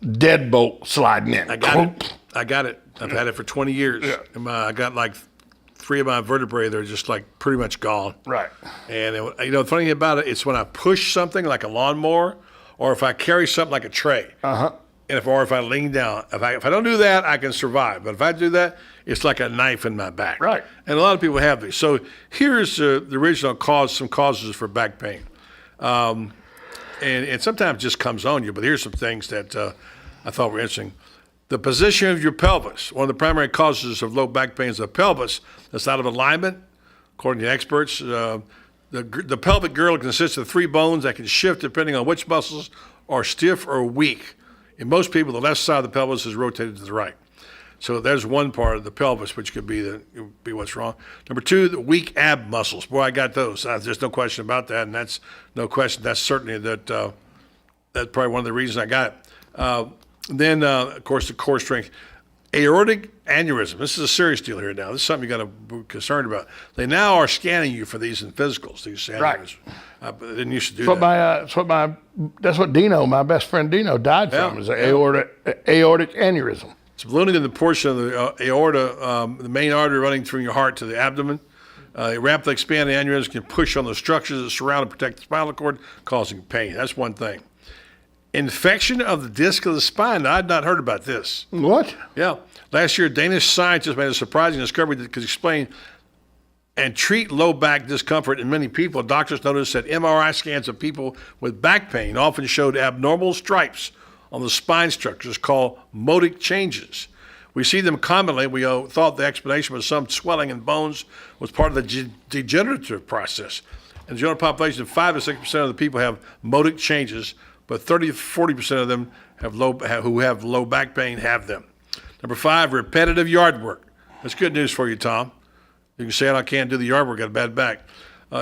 Speaker 7: deadbolt sliding in.
Speaker 6: I got it. I've had it for 20 years.
Speaker 7: Yeah.
Speaker 6: And I got like 3 of my vertebrae. They're just like pretty much gone.
Speaker 7: Right.
Speaker 6: And the funny thing about it, it's when I push something like a lawnmower, or if I carry something like a tray.
Speaker 7: Uh-huh.
Speaker 6: And if I lean down, if I don't do that, I can survive. But if I do that, it's like a knife in my back.
Speaker 7: Right.
Speaker 6: And a lot of people have these. So here's the original cause, some causes for back pain. And sometimes it just comes on you. But here's some things that I thought were interesting. The position of your pelvis. One of the primary causes of low back pain is the pelvis that's out of alignment, according to experts. The pelvic girdle consists of 3 bones that can shift depending on which muscles are stiff or weak. In most people, the left side of the pelvis is rotated to the right. So there's one part of the pelvis which could be what's wrong. Number 2, the weak ab muscles. Boy, I got those. There's no question about that, and that's no question. That's certainly that's probably one of the reasons I got it. Then, of course, the core strength. Aortic aneurysm. This is a serious deal here now. This is something you got to be concerned about. They now are scanning you for these in physicals, these aneurysms.
Speaker 7: Right.
Speaker 6: They didn't used to do that.
Speaker 7: That's what Dino, my best friend Dino, died from, is an aortic aneurysm.
Speaker 6: It's ballooning in the portion of the aorta, the main artery running from your heart to the abdomen. Rapidly expanding aneurysms can push on the structures that surround and protect the spinal cord, causing pain. That's one thing. Infection of the disc of the spine. Now, I'd not heard about this.
Speaker 7: What?
Speaker 6: Yeah. Last year, Danish scientists made a surprising discovery that could explain and treat low back discomfort in many people. Doctors noticed that MRI scans of people with back pain often showed abnormal stripes on the spine structures called modic changes. We see them commonly. We thought the explanation was some swelling in bones was part of the degenerative process. In the general population, 5 to 6% of the people have modic changes, but 30 to 40% of them who have low back pain have them. Number 5, repetitive yard work. That's good news for you, Tom. You can say, I can't do the yard work, got a bad back.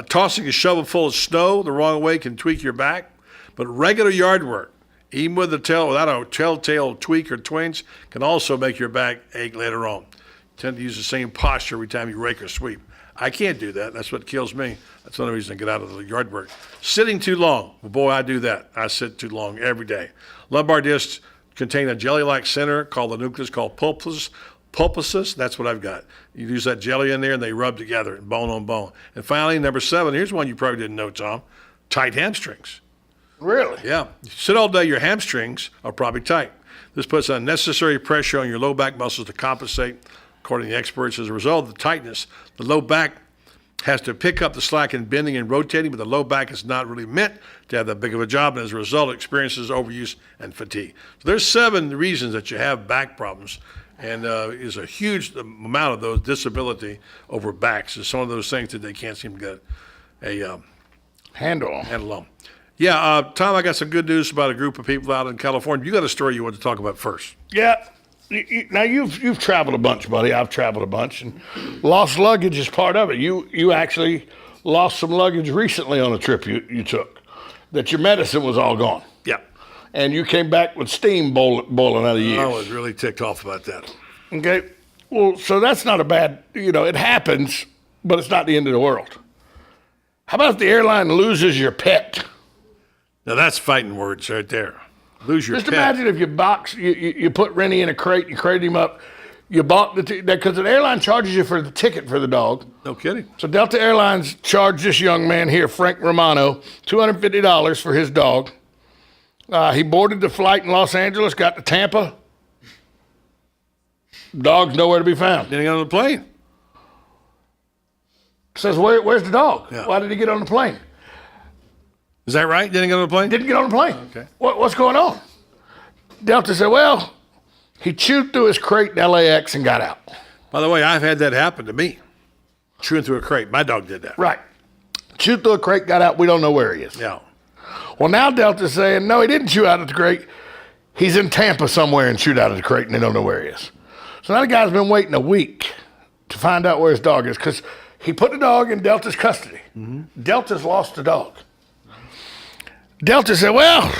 Speaker 6: Tossing a shovel full of snow the wrong way can tweak your back, but regular yard work, even without a telltale tweak or twinge, can also make your back ache later on. You tend to use the same posture every time you rake or sweep. I can't do that. That's what kills me. That's one reason I get out of the yard work. Sitting too long. Well, boy, I do that. I sit too long every day. Lumbar discs contain a jelly-like center called the nucleus, called pulposus. That's what I've got. You use that jelly in there, and they rub together, bone on bone. And finally, number 7, here's one you probably didn't know, Tom, tight hamstrings.
Speaker 7: Really?
Speaker 6: Yeah. You sit all day, your hamstrings are probably tight. This puts unnecessary pressure on your low back muscles to compensate. According to the experts, as a result of the tightness, the low back has to pick up the slack in bending and rotating, but the low back is not really meant to have that big of a job, and as a result, it experiences overuse and fatigue. So there's 7 reasons that you have back problems, and is a huge amount of those disability over backs. Is some of those things that they can't seem to get a
Speaker 7: handle on.
Speaker 6: Yeah, Tom, I got some good news about a group of people out in California. You got a story you want to talk about first.
Speaker 7: Yeah. Now you've traveled a bunch, buddy. I've traveled a bunch, and lost luggage is part of it. You actually lost some luggage recently on a trip you took, that your medicine was all gone.
Speaker 6: Yeah.
Speaker 7: And you came back with steam boiling out of you.
Speaker 6: I was really ticked off about that.
Speaker 7: Okay. Well, so that's not a bad, it happens, but it's not the end of the world. How about if the airline loses your pet?
Speaker 6: Now that's fighting words right there. Lose your
Speaker 7: Just
Speaker 6: pet.
Speaker 7: imagine if you put Rennie in a crate, you crate him up, You bought because an airline charges you for the ticket for the dog.
Speaker 6: No kidding.
Speaker 7: So Delta Airlines charged this young man here, Frank Romano, $250 for his dog. He boarded the flight in Los Angeles, got to Tampa. Dog's nowhere to be found.
Speaker 6: Didn't get on the plane.
Speaker 7: Says, where's the dog?
Speaker 6: Yeah.
Speaker 7: Why did he get on the plane?
Speaker 6: Is that right? Didn't get on the plane?
Speaker 7: Didn't get on the plane.
Speaker 6: Okay.
Speaker 7: What's going on? Delta said, well, he chewed through his crate in LAX and got out.
Speaker 6: By the way, I've had that happen to me. Chewing through a crate. My dog did that.
Speaker 7: Right. Chewed through a crate, got out. We don't know where he is.
Speaker 6: Yeah.
Speaker 7: Well, now Delta's saying, no, he didn't chew out of the crate. He's in Tampa somewhere and chewed out of the crate, and they don't know where he is. So now the guy's been waiting a week to find out where his dog is because he put the dog in Delta's custody. Mm-hmm. Delta's lost the dog. Delta said, well,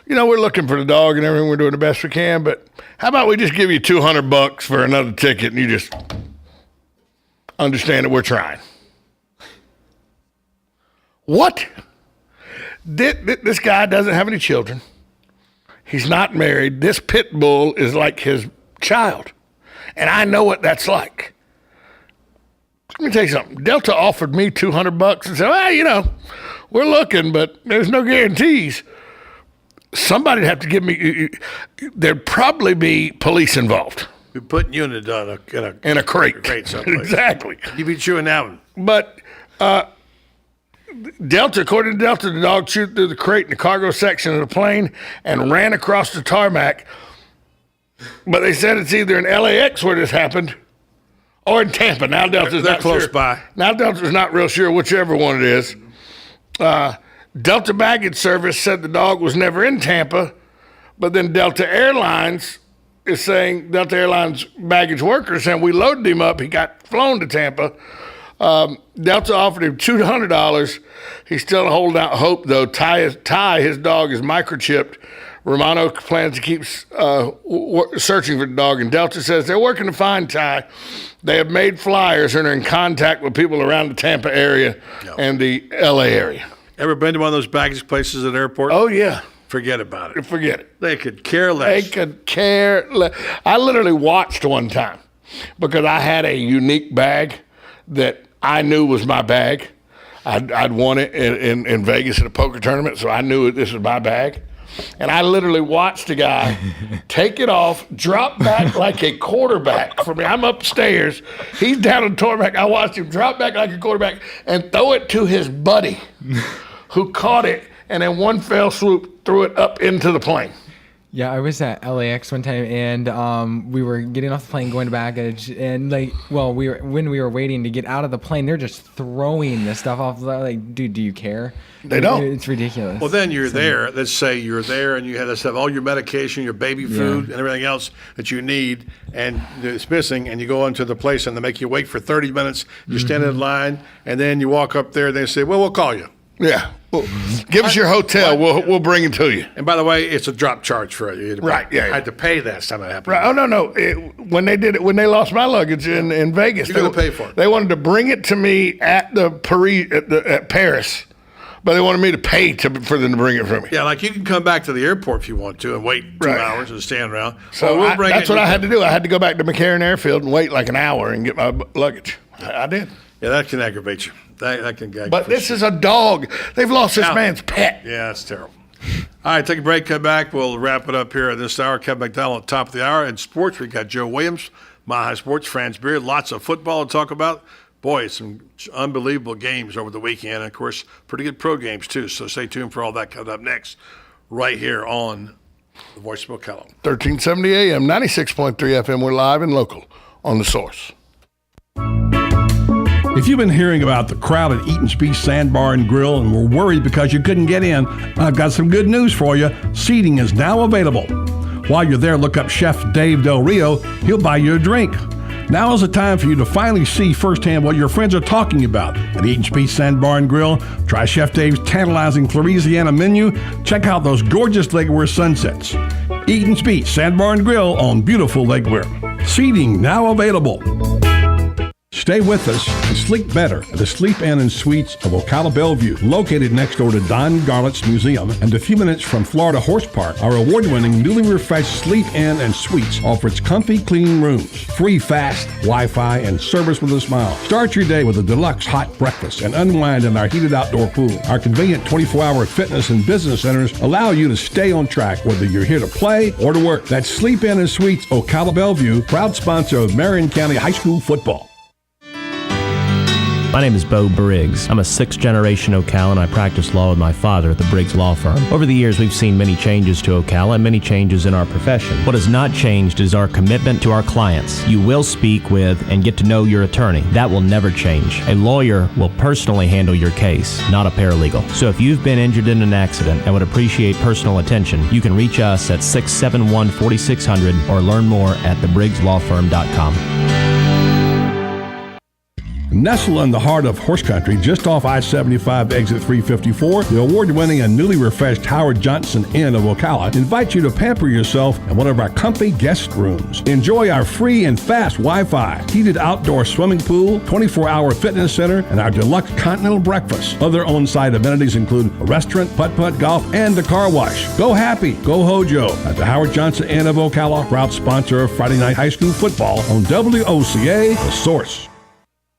Speaker 7: we're looking for the dog and everything. We're doing the best we can, but how about we just give you $200 for another ticket and you just understand that we're trying? What? This guy doesn't have any children. He's not married. This pit bull is like his child. And I know what that's like. Let me tell you something. Delta offered me $200 and said, well, we're looking, but there's no guarantees. Somebody'd have to give me, there'd probably be police involved.
Speaker 6: We're putting you in
Speaker 7: a crate.
Speaker 6: Someplace.
Speaker 7: Exactly.
Speaker 6: You'd be chewing that one.
Speaker 7: But Delta, according to Delta, the dog chewed through the crate in the cargo section of the plane and ran across the tarmac. But they said it's either in LAX where this happened or in Tampa. Now Delta's
Speaker 6: They're
Speaker 7: not
Speaker 6: close
Speaker 7: sure.
Speaker 6: by.
Speaker 7: Now Delta's not real sure whichever one it is. Delta Baggage Service said the dog was never in Tampa, but then Delta Airlines is saying, Delta Airlines baggage workers saying we loaded him up. He got flown to Tampa. Delta offered him $200. He's still holding out hope, though. Ty, his dog, is microchipped. Romano plans to keep searching for the dog, and Delta says they're working to find Ty. They have made flyers and are in contact with people around the Tampa area and the LA area.
Speaker 6: Ever been to one of those baggage places at the airport?
Speaker 7: Oh, yeah.
Speaker 6: Forget about it.
Speaker 7: Forget it.
Speaker 6: They could care less.
Speaker 7: They could care less. I literally watched one time because I had a unique bag that I knew was my bag. I'd won it in Vegas at a poker tournament, so I knew this was my bag. And I literally watched a guy take it off, drop back like a quarterback for me. I'm upstairs. He's down on the tarmac. I watched him drop back like a quarterback and throw it to his buddy who caught it and in one fell swoop threw it up into the plane.
Speaker 10: Yeah, I was at LAX one time, and we were getting off the plane, going to baggage, and when we were waiting to get out of the plane, they're just throwing this stuff off. Like, dude, do you care?
Speaker 7: They don't.
Speaker 10: It's ridiculous.
Speaker 6: Well, then you're there. Let's say you're there, and you had to have all your medication, your baby food, and everything else that you need, and it's missing. And you go into the place, and they make you wait for 30 minutes. You stand in line, and then you walk up there. They say, "Well, we'll call you."
Speaker 7: Yeah. Well, give us your hotel. We'll bring it to you.
Speaker 6: And by the way, it's a drop charge for you.
Speaker 7: Right. Yeah.
Speaker 6: I had to pay that time it happened.
Speaker 7: Right. Oh no. When they lost my luggage in Vegas,
Speaker 6: you're going to pay for it.
Speaker 7: They wanted to bring it to me at Paris, but they wanted me to pay for them to bring it for me.
Speaker 6: Yeah, like you can come back to the airport if you want to and wait 2 hours and stand around.
Speaker 7: So that's what I had to do. I had to go back to McCarran Airfield and wait like an hour and get my luggage. I did.
Speaker 6: Yeah, that can aggravate you. That can aggravate.
Speaker 7: But this is a dog. They've lost this man's pet.
Speaker 6: Yeah, that's terrible. All right, take a break, come back. We'll wrap it up here at this hour. Kevin McDonald at the top of the hour. In sports, we got Joe Williams, Mile High Sports, Franz Beard. Lots of football to talk about. Boy, some unbelievable games over the weekend. And, of course, pretty good pro games, too. So stay tuned for all that coming up next right here on the Voice of Ocala.
Speaker 7: 1370 AM, 96.3 FM. We're live and local on The Source.
Speaker 11: If you've been hearing about the crowd at Eaton's Beach Sandbar and Grill and were worried because you couldn't get in, I've got some good news for you. Seating is now available. While you're there, look up Chef Dave Del Rio. He'll buy you a drink. Now is the time for you to finally see firsthand what your friends are talking about at Eaton's Beach Sandbar and Grill. Try Chef Dave's tantalizing Louisiana menu. Check out those gorgeous Lake Weir sunsets. Eaton's Beach Sandbar and Grill on beautiful Lake Weir. Seating now available. Stay with us and sleep better at the Sleep Inn and Suites of Ocala Bellevue, located next door to Don Garlett's Museum and a few minutes from Florida Horse Park. Our award-winning, newly refreshed Sleep Inn and Suites offers comfy, clean rooms, free fast Wi-Fi, and service with a smile. Start your day with a deluxe hot breakfast and unwind in our heated outdoor pool. Our convenient 24-hour fitness and business centers allow you to stay on track whether you're here to play or to work. That's Sleep Inn and Suites Ocala Bellevue, proud sponsor of Marion County High School football.
Speaker 13: My name is Bo Briggs. I'm a sixth-generation Ocala, and I practice law with my father at the Briggs Law Firm. Over the years, we've seen many changes to Ocala and many changes in our profession. What has not changed is our commitment to our clients. You will speak with and get to know your attorney. That will never change. A lawyer will personally handle your case, not a paralegal. So if you've been injured in an accident and would appreciate personal attention, you can reach us at 671-4600 or learn more at thebriggslawfirm.com.
Speaker 11: Nestled in the heart of horse country, just off I-75 exit 354, the award-winning and newly refreshed Howard Johnson Inn of Ocala invites you to pamper yourself in one of our comfy guest rooms. Enjoy our free and fast Wi-Fi, heated outdoor swimming pool, 24-hour fitness center, and our deluxe continental breakfast. Other on-site amenities include a restaurant, putt-putt golf, and a car wash. Go happy, go Hojo at the Howard Johnson Inn of Ocala, proud sponsor of Friday Night High School football on WOCA, The Source.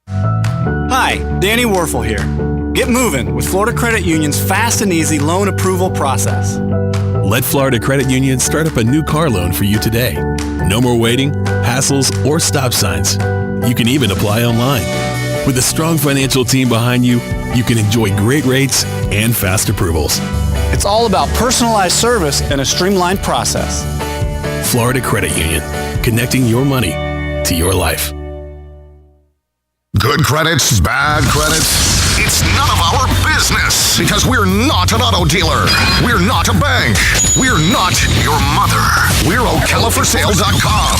Speaker 14: Hi, Danny Warfel here. Get moving with Florida Credit Union's fast and easy loan approval process.
Speaker 15: Let Florida Credit Union start up a new car loan for you today. No more waiting, hassles, or stop signs. You can even apply online. With a strong financial team behind you, you can enjoy great rates and fast approvals.
Speaker 14: It's all about personalized service and a streamlined process.
Speaker 15: Florida Credit Union, connecting your money to your life.
Speaker 16: Good credits, bad credits. It's none of our business because we're not an auto dealer. We're not a bank. We're not your mother. We're OcalaForSale.com.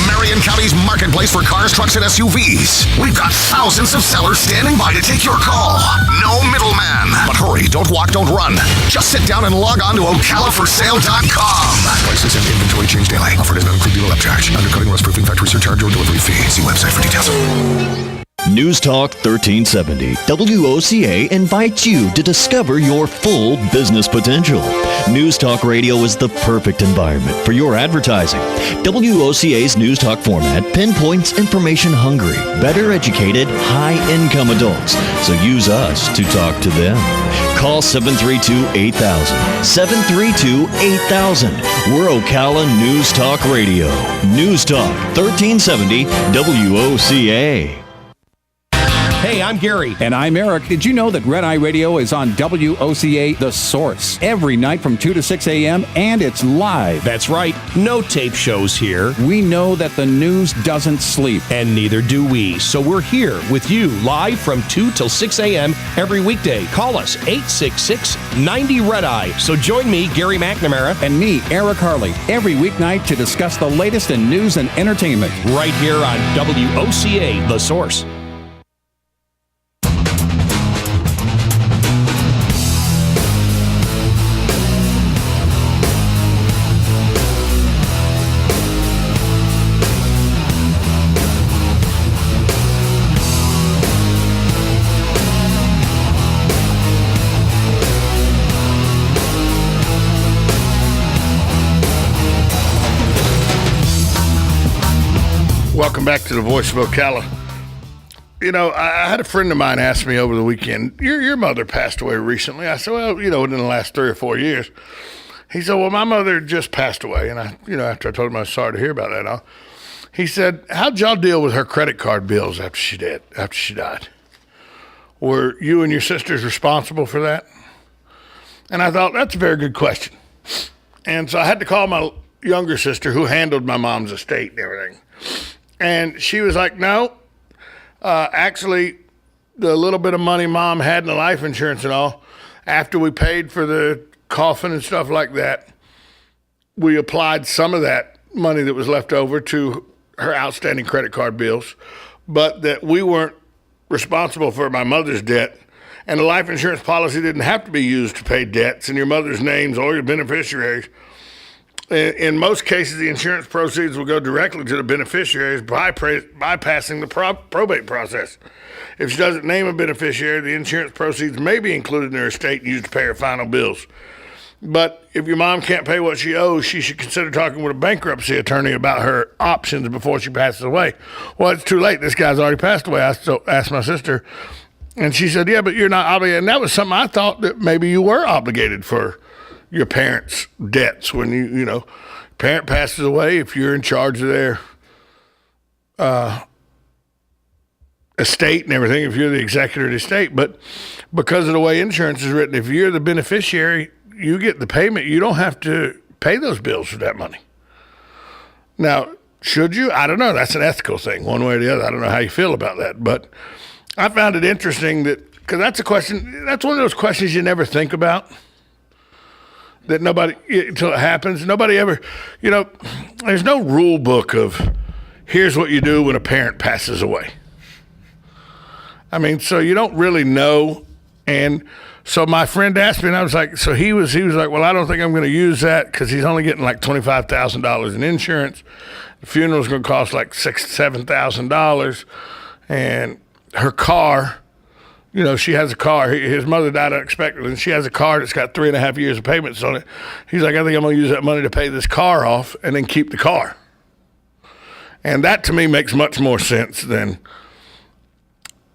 Speaker 16: Marion County's marketplace for cars, trucks, and SUVs. We've got thousands of sellers standing by to take your call. No middleman. But hurry, don't walk, don't run. Just sit down and log on to OcalaForSale.com. Prices and inventory change daily. Offer does not include dealer upcharge. Undercutting, rust proofing, factory surcharge, or delivery fee. See website for details.
Speaker 17: News Talk 1370 WOCA invites you to discover your full business potential. News Talk Radio is the perfect environment for your advertising. WOCA's News Talk format pinpoints information-hungry, better educated, high-income adults, so use us to talk to them. Call 732-8000. 732-8000. We're Ocala News Talk Radio. News Talk 1370 WOCA.
Speaker 18: Hey, I'm Gary. And I'm Eric. Did you know that Red Eye Radio is on WOCA The Source every night from 2 to 6 a.m. and it's live?
Speaker 27: That's right. No tape shows here.
Speaker 18: We know that the news doesn't sleep.
Speaker 27: And neither do we. So we're here with you live from 2 till 6 a.m. every weekday. Call us 866-90-RED-EYE. So join me, Gary McNamara.
Speaker 18: And me, Eric Harley, every weeknight to discuss the latest in news and entertainment.
Speaker 27: Right here on WOCA The Source.
Speaker 7: Welcome back to the Voice of Ocala. You know, I had a friend of mine ask me over the weekend, your mother passed away recently. I said, well, within the last 3 or 4 years. He said, well, my mother just passed away. And after I told him I was sorry to hear about that, he said, how'd y'all deal with her credit card bills after she died? Were you and your sisters responsible for that? And I thought, that's a very good question. And so I had to call my younger sister who handled my mom's estate and everything. And she was like, no, actually, the little bit of money Mom had in the life insurance and all, after we paid for the coffin and stuff like that, we applied some of that money that was left over to her outstanding credit card bills, but that we weren't responsible for my mother's debt. And the life insurance policy didn't have to be used to pay debts in your mother's names or your beneficiaries. In most cases, the insurance proceeds will go directly to the beneficiaries bypassing the probate process. If she doesn't name a beneficiary, the insurance proceeds may be included in her estate and used to pay her final bills. But if your mom can't pay what she owes, she should consider talking with a bankruptcy attorney about her options before she passes away. Well, it's too late. This guy's already passed away. I still asked my sister, and she said, yeah, but you're not obligated. And that was something I thought that maybe you were obligated for your parents' debts when parent passes away, if you're in charge of their estate and everything, if you're the executor of the estate. But because of the way insurance is written, if you're the beneficiary, you get the payment. You don't have to pay those bills with that money. Now, should you? I don't know. That's an ethical thing, one way or the other. I don't know how you feel about that. But I found it interesting because that's a question, that's one of those questions you never think about. That nobody, until it happens, nobody ever, there's no rule book of here's what you do when a parent passes away. I mean, so you don't really know. And so my friend asked me, and I was like, so he was like, well, I don't think I'm going to use that because he's only getting like $25,000 in insurance. The funeral's going to cost like $6,000 to $7,000. And her car, she has a car. His mother died unexpectedly, and she has a car that's got 3.5 years of payments on it. He's like, I think I'm going to use that money to pay this car off and then keep the car. And that to me makes much more sense than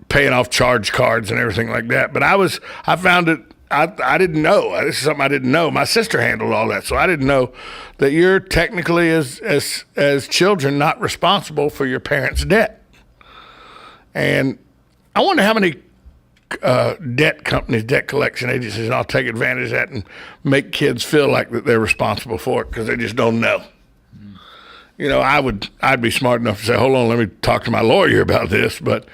Speaker 7: paying off charge cards and everything like that. But I found it, I didn't know. This is something I didn't know. My sister handled all that, so I didn't know that you're technically as children not responsible for your parents' debt. And I wonder how many debt companies, debt collection agencies, and I'll take advantage of that and make kids feel like that they're responsible for it because they just don't know. I'd be smart enough to say, hold on, let me talk to my lawyer about this. But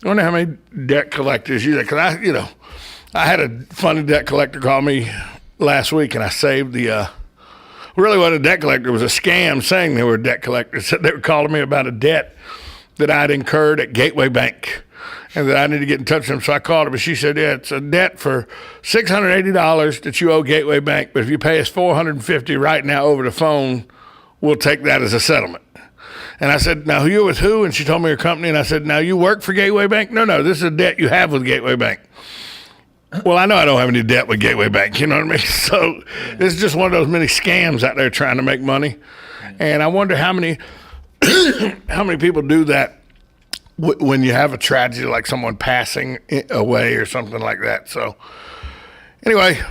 Speaker 7: I wonder how many debt collectors use it. Because I had a funny debt collector call me last week, and I saved really wasn't a debt collector. It was a scam saying they were a debt collector. Said they were calling me about a debt that I'd incurred at Gateway Bank, and that I need to get in touch with them. So I called her, but she said, yeah, it's a debt for $680 that you owe Gateway Bank, but if you pay us $450 right now over the phone, we'll take that as a settlement. And I said, now you're with who? And she told me her company, and I said, now you work for Gateway Bank? No, this is a debt you have with Gateway Bank. Well, I know I don't have any debt with Gateway Bank, you know what I mean? So it's just one of those many scams out there trying to make money. And I wonder how many people do that when you have a tragedy like someone passing away or something like that. So anyway,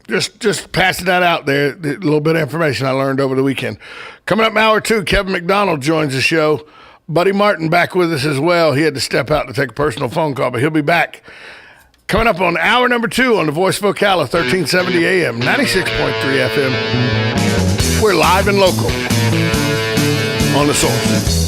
Speaker 7: just passing that out there, a little bit of information I learned over the weekend. Coming up in hour 2, Kevin McDonald joins the show. Buddy Martin back with us as well. He had to step out to take a personal phone call, but he'll be back. Coming up on hour number 2 on the Voice of Ocala, 1370 AM, 96.3 FM. We're live and local on The Source.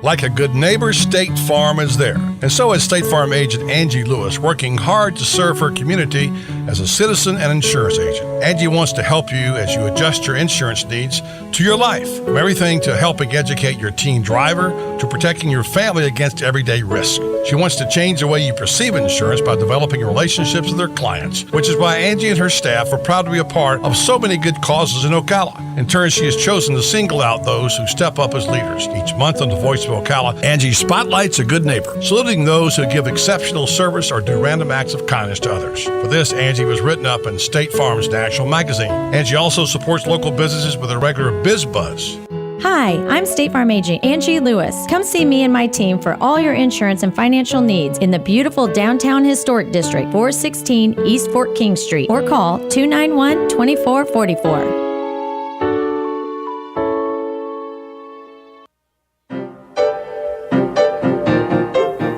Speaker 11: Like a good neighbor, State Farm is there. And so is State Farm agent Angie Lewis, working hard to serve her community as a citizen and insurance agent. Angie wants to help you as you adjust your insurance needs to your life. From everything to helping educate your teen driver to protecting your family against everyday risk. She wants to change the way you perceive insurance by developing relationships with her clients, which is why Angie and her staff are proud to be a part of so many good causes in Ocala. In turn, she has chosen to single out those who step up as leaders. Each month on the Voice of Ocala, Angie spotlights a good neighbor, saluting those who give exceptional service or do random acts of kindness to others. For this, Angie was written up in State Farm's National Magazine. Angie also supports local businesses with a regular Biz Buzz.
Speaker 1: Hi, I'm State Farm agent Angie Lewis. Come see me and my team for all your insurance and financial needs in the beautiful downtown historic district, 416 East Fort King Street, or call 291-2444.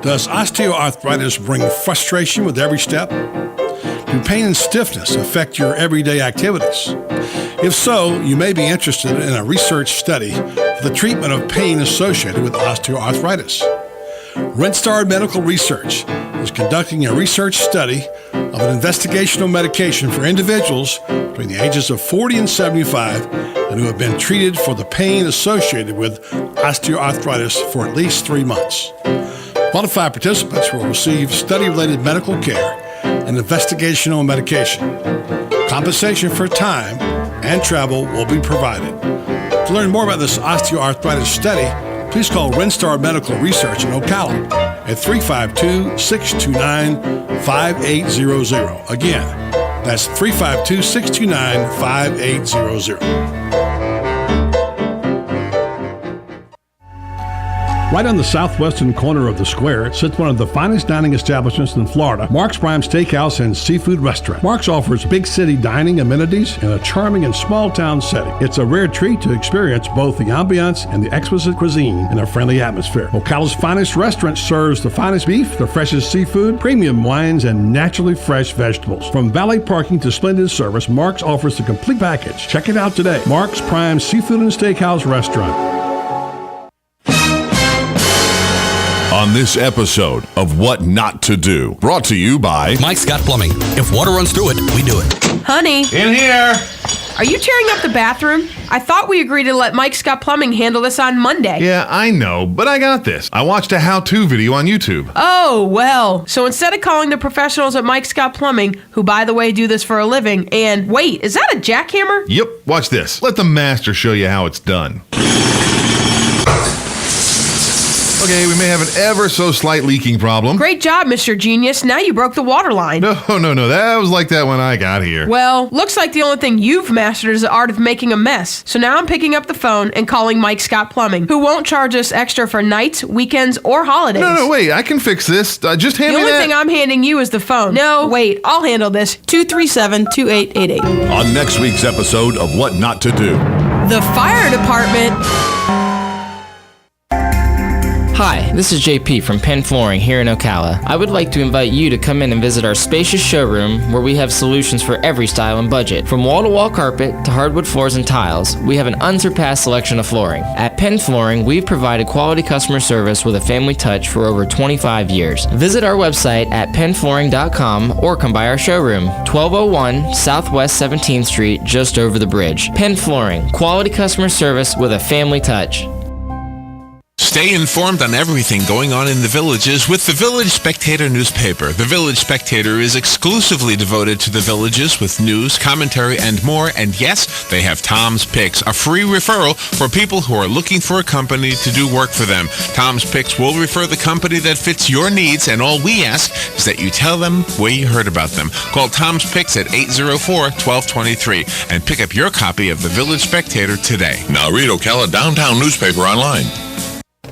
Speaker 11: Does osteoarthritis bring frustration with every step? Do pain and stiffness affect your everyday activities? If so, you may be interested in a research study for the treatment of pain associated with osteoarthritis. Rinstar Medical Research is conducting a research study of an investigational medication for individuals between the ages of 40 and 75 and who have been treated for the pain associated with osteoarthritis for at least 3 months. Qualified participants will receive study-related medical care and investigational medication. Compensation for time and travel will be provided. To learn more about this osteoarthritis study, please call Rinstar Medical Research in Ocala at 352-629-5800. Again, that's 352-629-5800. Right on the southwestern corner of the square sits one of the finest dining establishments in Florida, Mark's Prime Steakhouse and Seafood Restaurant. Mark's offers big city dining amenities in a charming and small town setting. It's a rare treat to experience both the ambiance and the exquisite cuisine in a friendly atmosphere. Ocala's finest restaurant serves the finest beef, the freshest seafood, premium wines, and naturally fresh vegetables. From valet parking to splendid service, Mark's offers the complete package. Check it out today. Mark's Prime Seafood and Steakhouse Restaurant.
Speaker 5: On this episode of What Not to Do, brought to you by
Speaker 8: Mike's Got Plumbing. If water runs through it, we do it.
Speaker 19: Honey.
Speaker 5: In here.
Speaker 19: Are you tearing up the bathroom? I thought we agreed to let Mike's Got Plumbing handle this on Monday.
Speaker 5: Yeah, I know, but I got this. I watched a how-to video on YouTube.
Speaker 19: Oh, well. So instead of calling the professionals at Mike's Got Plumbing, who, by the way, do this for a living, and wait, is that a jackhammer?
Speaker 5: Yep, watch this. Let the master show you how it's done. Okay, we may have an ever so slight leaking problem.
Speaker 19: Great job, Mr. Genius. Now you broke the water line.
Speaker 5: No, that was like that when I got here.
Speaker 19: Well, looks like the only thing you've mastered is the art of making a mess. So now I'm picking up the phone and calling Mike's Got Plumbing, who won't charge us extra for nights, weekends, or holidays.
Speaker 5: No, wait, I can fix this. Just hand me that.
Speaker 19: The only thing I'm handing you is the phone. No, wait, I'll handle this. 237-2888.
Speaker 5: On next week's episode of What Not to Do.
Speaker 19: The fire department.
Speaker 20: Hi, this is JP from Penn Flooring here in Ocala. I would like to invite you to come in and visit our spacious showroom where we have solutions for every style and budget. From wall-to-wall carpet to hardwood floors and tiles, we have an unsurpassed selection of flooring. At Penn Flooring, we've provided quality customer service with a family touch for over 25 years. Visit our website at pennflooring.com or come by our showroom, 1201 Southwest 17th Street, just over the bridge. Penn Flooring, quality customer service with a family touch.
Speaker 21: Stay informed on everything going on in the Villages with the Village Spectator newspaper. The Village Spectator is exclusively devoted to the Villages with news, commentary, and more. And yes, they have Tom's Picks, a free referral for people who are looking for a company to do work for them. Tom's Picks will refer the company that fits your needs, and all we ask is that you tell them where you heard about them. Call Tom's Picks at 804-1223 and pick up your copy of the Village Spectator today.
Speaker 16: Now read Ocala Downtown newspaper online.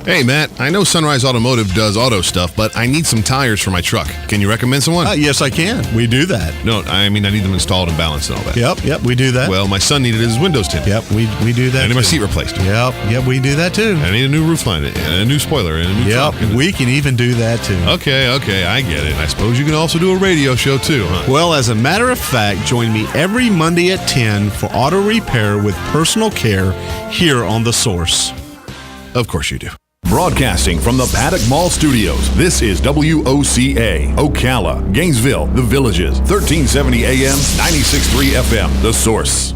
Speaker 16: Hey, Matt, I know Sunrise Automotive does auto stuff, but I need some tires for my truck. Can you recommend someone?
Speaker 22: Yes, I can. We do that.
Speaker 16: No, I mean I need them installed and balanced and all that.
Speaker 22: Yep, we do that.
Speaker 16: Well, my son needed his windows tinted.
Speaker 22: Yep, we do that.
Speaker 16: I need my seat replaced.
Speaker 22: Yep, we do that too.
Speaker 16: I need a new roof line and a new spoiler and a new trunk.
Speaker 22: We can even do that too.
Speaker 16: Okay, I get it. I suppose you can also do a radio show too, huh?
Speaker 22: Well, as a matter of fact, join me every Monday at 10 for auto repair with personal care here on The Source.
Speaker 16: Of course you do. Broadcasting from the Paddock Mall Studios, this is WOCA, Ocala, Gainesville, The Villages, 1370 AM, 96.3 FM, The Source.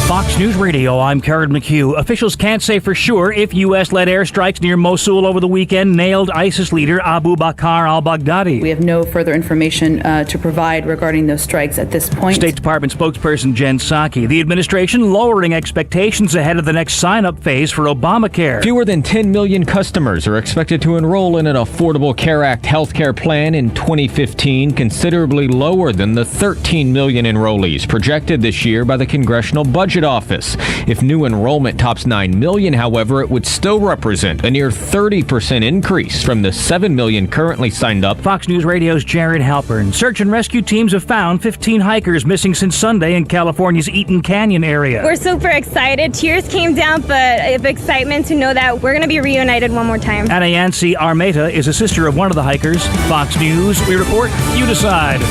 Speaker 23: Fox News Radio, I'm Karen McHugh. Officials can't say for sure if U.S.-led airstrikes near Mosul over the weekend nailed ISIS leader Abu Bakr al-Baghdadi.
Speaker 24: We have no further information to provide regarding those strikes at this point.
Speaker 23: State Department spokesperson Jen Psaki. The administration lowering expectations ahead of the next sign-up phase for Obamacare.
Speaker 28: Fewer than 10 million customers are expected to enroll in an Affordable Care Act healthcare plan in 2015, considerably lower than the 13 million enrollees projected this year by the Congressional Budget Office. If new enrollment tops 9 million, however, it would still represent a near 30% increase from the 7 million currently signed up.
Speaker 23: Fox News Radio's Jared Halpern. Search and rescue teams have found 15 hikers missing since Sunday in California's Eaton Canyon area.
Speaker 29: We're super excited. Tears came down, but of excitement to know that we're going to be reunited one more time.
Speaker 23: Anayansi Armeta is a sister of one of the hikers. Fox News, we report, you decide.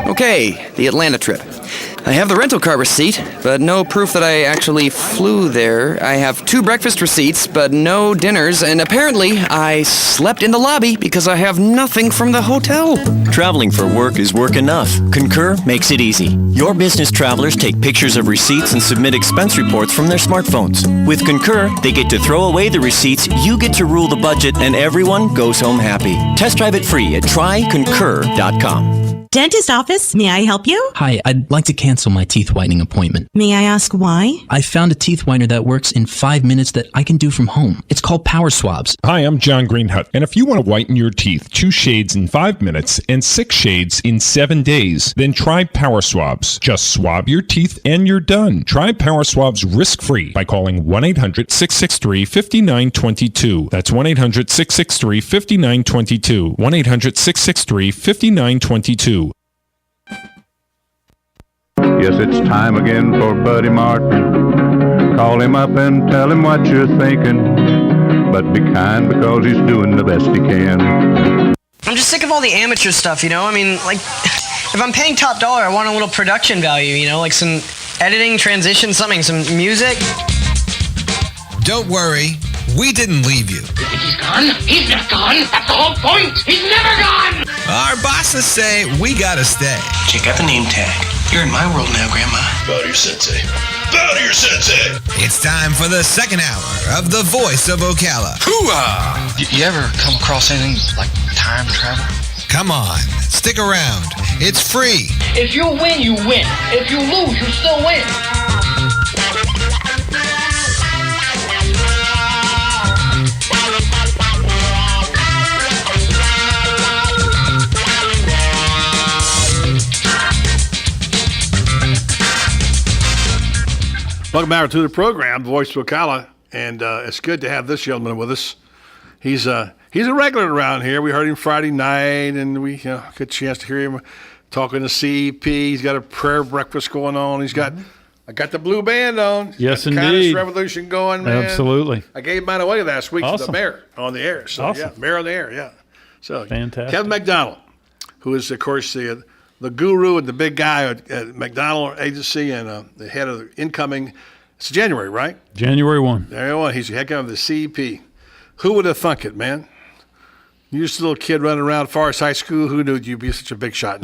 Speaker 30: Okay, the Atlanta trip.
Speaker 2: I have the rental car receipt, but no proof that I actually flew there. I have 2 breakfast receipts, but no dinners, and apparently I slept in the lobby because I have nothing from the hotel.
Speaker 17: Traveling for work is work enough. Concur makes it easy. Your business travelers take pictures of receipts and submit expense reports from their smartphones. With Concur, they get to throw away the receipts, you get to rule the budget, and everyone goes home happy. Test drive it free at tryconcur.com.
Speaker 3: Dentist office, may I help you?
Speaker 4: Hi, I'd like to cancel my teeth whitening appointment.
Speaker 3: May I ask why?
Speaker 4: I found a teeth whitener that works in 5 minutes that I can do from home. It's called Power Swabs.
Speaker 6: Hi, I'm John Greenhut, and if you want to whiten your teeth 2 shades in 5 minutes and 6 shades in 7 days, then try Power Swabs. Just swab your teeth and you're done. Try Power Swabs risk-free by calling 1-800-663-5922. That's 1-800-663-5922. 1-800-663-5922.
Speaker 9: Yes, it's time again for Buddy Martin. Call him up and tell him what you're thinking. But be kind because he's doing the best he can.
Speaker 10: I'm just sick of all the amateur stuff, you know? I mean, like, if I'm paying top dollar, I want a little production value, you know? Like some editing, transition, something, some music.
Speaker 12: Don't worry, we didn't leave you.
Speaker 25: He's gone? He's not gone. That's the whole point. He's never gone.
Speaker 12: Our bosses say we gotta stay.
Speaker 25: Check out the name tag. You're in my world now, Grandma.
Speaker 12: Bow to your sensei. Bow to your sensei. It's time for the second hour of The Voice of Ocala. Hoo-ah!
Speaker 25: You ever come across anything like time travel?
Speaker 12: Come on, stick around. It's free.
Speaker 25: If you win, you win. If you lose, you still win.
Speaker 7: Welcome back to the program, Voice of Ocala, and it's good to have this gentleman with us. He's a regular around here. We heard him Friday night, and we get a chance to hear him talking to CEP. He's got a prayer breakfast going on. He's got I got the blue band on.
Speaker 26: Yes,
Speaker 7: indeed.
Speaker 26: indeed.
Speaker 7: Revolution going, man.
Speaker 26: Absolutely.
Speaker 7: I gave mine away last week to the
Speaker 26: Awesome.
Speaker 7: mayor on the air. So
Speaker 26: Awesome.
Speaker 7: yeah, mayor on the air. Yeah. So
Speaker 26: Fantastic.
Speaker 7: Kevin McDonald, who is of course the guru and the big guy at McDonald Agency and the head of the incoming. It's January, right?
Speaker 26: January 1.
Speaker 7: There you go. He's the head of the CEP. Who would have thunk it, man? You just a little kid running around Forest High School. Who knew you'd be such a big shot?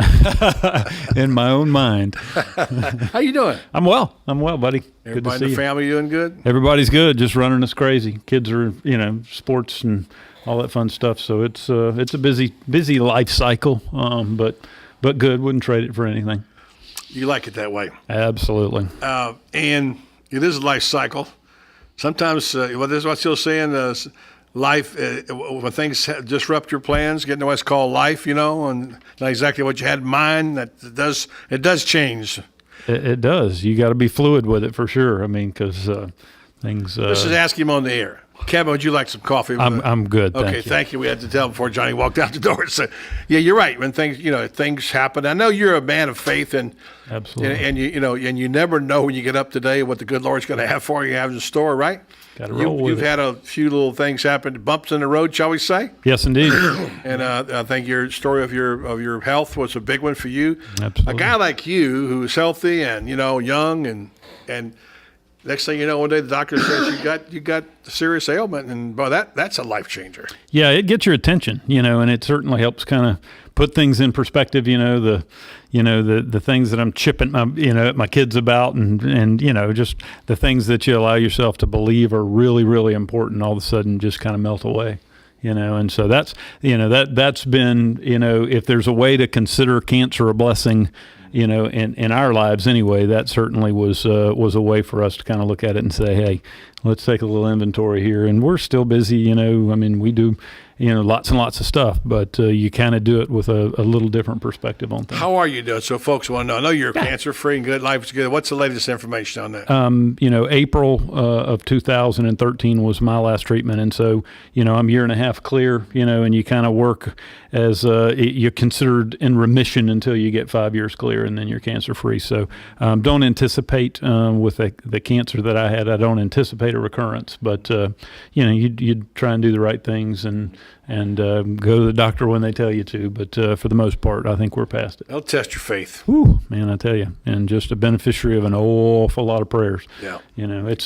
Speaker 26: In my own mind.
Speaker 7: How you doing?
Speaker 26: I'm well, buddy.
Speaker 7: Everybody
Speaker 26: good to
Speaker 7: in
Speaker 26: see
Speaker 7: the
Speaker 26: you.
Speaker 7: family doing good?
Speaker 26: Everybody's good, just running us crazy. Kids are, sports and all that fun stuff. So it's a busy life cycle, but good. Wouldn't trade it for anything.
Speaker 7: You like it that way?
Speaker 26: Absolutely.
Speaker 7: And it is a life cycle. Sometimes, this is what you're saying, life, when things disrupt your plans, getting to what's called life, and not exactly what you had in mind, it does change.
Speaker 26: It does. You got to be fluid with it for sure. I mean, because things.
Speaker 7: Let's just ask him on the air. Kevin, would you like some coffee?
Speaker 26: I'm good.
Speaker 7: Okay, thank you. We had to tell him before Johnny walked out the door. So, yeah, you're right. When things happen, I know you're a man of faith, and
Speaker 26: absolutely,
Speaker 7: and you never know when you get up today what the good Lord's going to have for you, have in store, right?
Speaker 26: Got to roll with
Speaker 7: You've
Speaker 26: it.
Speaker 7: had a few little things happen, bumps in the road, shall we say?
Speaker 26: Yes, indeed.
Speaker 7: And I think your story of your health was a big one for you.
Speaker 26: Absolutely.
Speaker 7: A guy like you who's healthy and young and. Next thing you know, one day the doctor says you got a serious ailment, and boy, that's a life changer.
Speaker 26: Yeah, it gets your attention, and it certainly helps kind of put things in perspective. The things that I'm chipping my kids about, and just the things that you allow yourself to believe are really, really important. All of a sudden, just kind of melt away. And so that's that's been if there's a way to consider cancer a blessing. In our lives anyway, that certainly was a way for us to kind of look at it and say, hey, let's take a little inventory here. And we're still busy, I mean, we do, lots and lots of stuff, but you kind of do it with a little different perspective on things.
Speaker 7: How are you doing? So folks want to know. I know you're cancer-free and good. Life is good. What's the latest information on that?
Speaker 26: April of 2013 was my last treatment. And so, I'm a year and a half clear, and you kind of work as you're considered in remission until you get 5 years clear, and then you're cancer-free. So don't anticipate with the cancer that I had, I don't anticipate a recurrence. But, you'd try and do the right things and go to the doctor when they tell you to. But for the most part, I think we're past it.
Speaker 1: They'll test your faith.
Speaker 26: Whew, man, I tell you, and just a beneficiary of an awful lot of prayers.
Speaker 1: Yeah.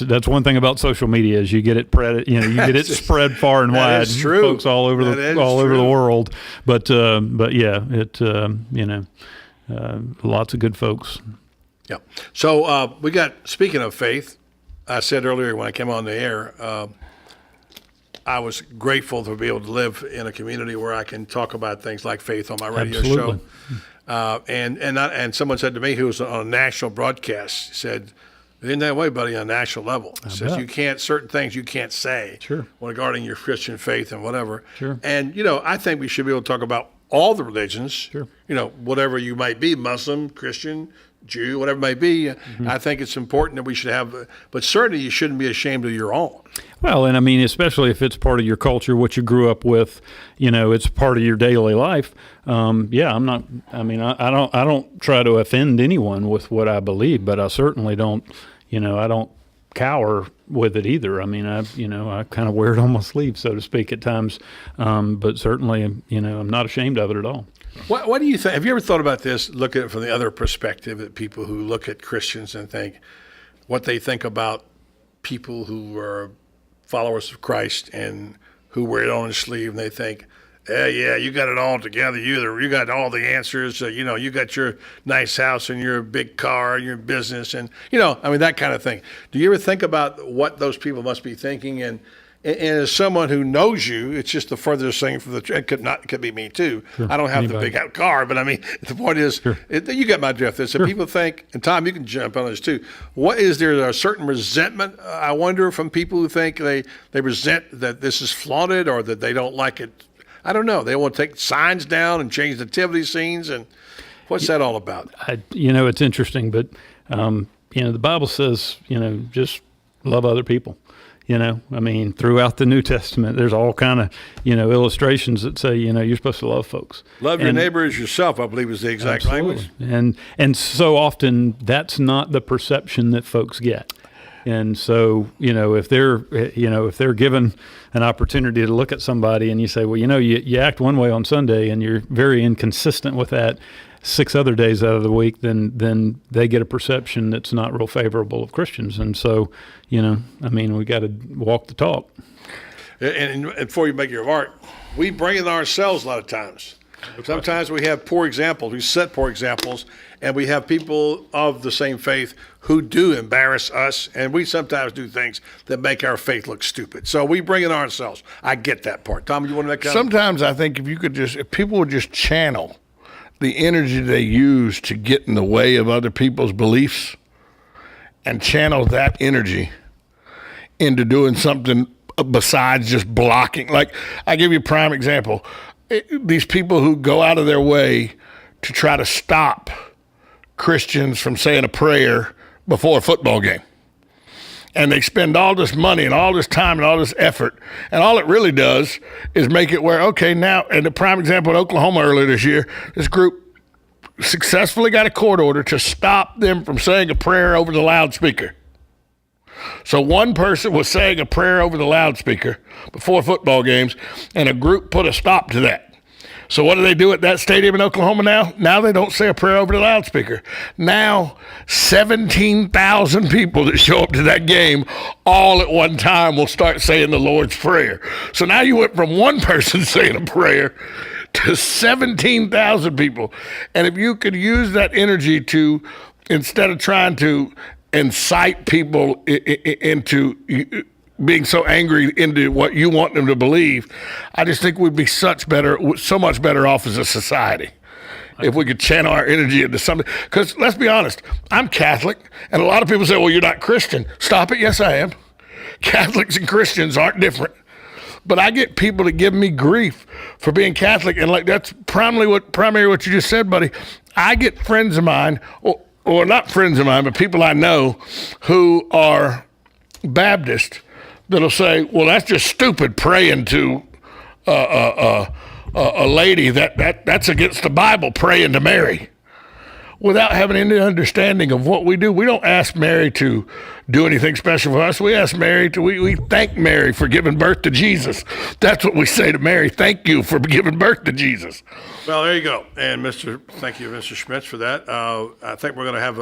Speaker 26: That's one thing about social media is you get it spread far and wide.
Speaker 1: That is true.
Speaker 26: Folks all over over the world. But yeah, lots of good folks.
Speaker 1: Yeah. So we got, speaking of faith, I said earlier when I came on the air, I was grateful to be able to live in a community where I can talk about things like faith on my radio
Speaker 26: Absolutely.
Speaker 1: show. And someone said to me who was on a national broadcast, said, "It isn't that way, buddy, on a national level." It says
Speaker 26: bet.
Speaker 1: certain things you can't say regarding your Christian faith and whatever.
Speaker 26: Sure.
Speaker 1: And, I think we should be able to talk about all the religions,
Speaker 26: Sure.
Speaker 1: Whatever you might be, Muslim, Christian, Jew, whatever it may be.
Speaker 26: Mm-hmm.
Speaker 1: I think it's important that we should have, but certainly you shouldn't be ashamed of your own.
Speaker 26: Well, and I mean, especially if it's part of your culture, what you grew up with, it's part of your daily life. I'm not. I mean, I don't try to offend anyone with what I believe, but I certainly don't. I don't cower with it either. I mean, I kind of wear it on my sleeve, so to speak, at times. But certainly, I'm not ashamed of it at all.
Speaker 1: What do you think? Have you ever thought about this? Look at it from the other perspective, at people who look at Christians and think what they think about people who are followers of Christ and who wear it on their sleeve, and they think, yeah, you got it all together. You got all the answers. You got your nice house and your big car and your business, and that kind of thing. Do you ever think about what those people must be thinking? And as someone who knows you, it's just the furthest thing from the. It could be me too.
Speaker 26: Sure.
Speaker 1: I don't have
Speaker 26: Anybody.
Speaker 1: the big car, but I mean, the point is, you get my drift. So people think, and Tom, you can jump on this too. What is there a certain resentment? I wonder, from people who think they resent that this is flaunted or that they don't like it. I don't know. They want to take signs down and change nativity scenes, and what's that all about?
Speaker 26: It's interesting, but the Bible says, just love other people. I mean, throughout the New Testament, there's all kind of, illustrations that say, you're supposed to love folks.
Speaker 1: Love your neighbor as yourself, I believe is the exact language.
Speaker 26: And so often that's not the perception that folks get. And so, if they're given an opportunity to look at somebody and you say, well, you act one way on Sunday and you're very inconsistent with that 6 other days out of the week, then they get a perception that's not real favorable of Christians. And so, we got to walk the talk.
Speaker 1: And before you make your remark, we bring it ourselves a lot of times. Sometimes we have poor examples. We set poor examples, and we have people of the same faith who do embarrass us, and we sometimes do things that make our faith look stupid. So we bring it ourselves. I get that part. Tom, you want to make that?
Speaker 7: Sometimes I think if people would just channel the energy they use to get in the way of other people's beliefs and channel that energy into doing something besides just blocking. Like, I give you a prime example. These people who go out of their way to try to stop Christians from saying a prayer before a football game. And they spend all this money and all this time and all this effort. And all it really does is make it where, okay, now, and the prime example in Oklahoma earlier this year, this group successfully got a court order to stop them from saying a prayer over the loudspeaker. So one person was saying a prayer over the loudspeaker before football games, and a group put a stop to that. So what do they do at that stadium in Oklahoma now? Now they don't say a prayer over the loudspeaker. Now 17,000 people that show up to that game all at one time will start saying the Lord's Prayer. So now you went from one person saying a prayer to 17,000 people. And if you could use that energy to, instead of trying to incite people into being so angry into what you want them to believe, I just think we'd be so much better off as a society if we could channel our energy into something. Because let's be honest, I'm Catholic, and a lot of people say, well, you're not Christian. Stop it. Yes, I am. Catholics and Christians aren't different. But I get people that give me grief for being Catholic, and like that's primarily what you just said, buddy. I get friends of mine, or not friends of mine, but people I know who are Baptist that'll say, well, that's just stupid praying to a lady. That's against the Bible, praying to Mary. without having any understanding of what we do. We don't ask Mary to do anything special for us. We ask Mary we thank Mary for giving birth to Jesus. That's what we say to Mary. Thank you for giving birth to Jesus.
Speaker 1: Well, there you go. And thank you, Mr. Schmitz, for that. I think we're going to have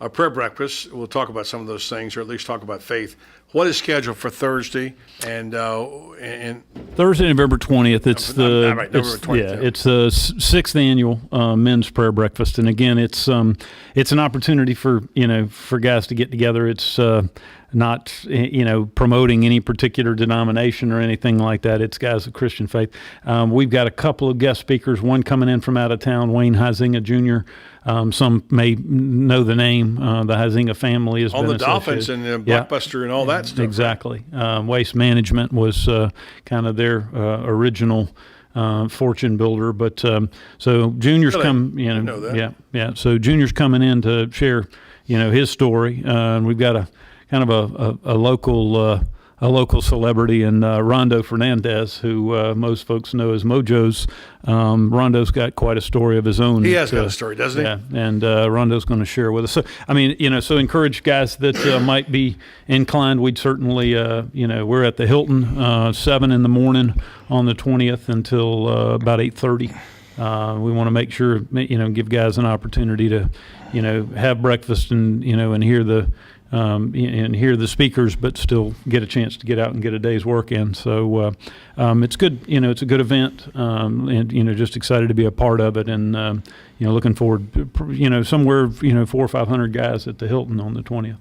Speaker 1: a prayer breakfast. We'll talk about some of those things, or at least talk about faith. What is scheduled for Thursday and
Speaker 26: Thursday, November 20th? It's
Speaker 1: November 20th.
Speaker 26: It's the 6th annual men's prayer breakfast, and again, it's an opportunity for guys to get together. It's not promoting any particular denomination or anything like that. It's guys of Christian faith. We've got a couple of guest speakers. One coming in from out of town, Wayne Huizinga Jr. Some may know the name. The Huizinga family has been
Speaker 1: the
Speaker 26: associated.
Speaker 1: Dolphins and the Blockbuster and all that stuff.
Speaker 26: Exactly. Waste Management was kind of their original fortune builder. But so Junior's
Speaker 1: that.
Speaker 26: Yeah. So Junior's coming in to share, his story. We've got a kind of a local celebrity in Rondo Fernandez, who most folks know as Mojo's. Rondo's got quite a story of his own.
Speaker 1: He has got a story, doesn't he?
Speaker 26: Yeah, and Rondo's going to share with us. So, so encourage guys that might be inclined. We'd certainly, we're at the Hilton, 7 in the morning on the 20th until about 8:30. We want to make sure, give guys an opportunity to, have breakfast and, and hear the speakers, but still get a chance to get out and get a day's work in. So it's good. It's a good event, and just excited to be a part of it, and looking forward. Somewhere 400 or 500 guys at the Hilton on the 20th.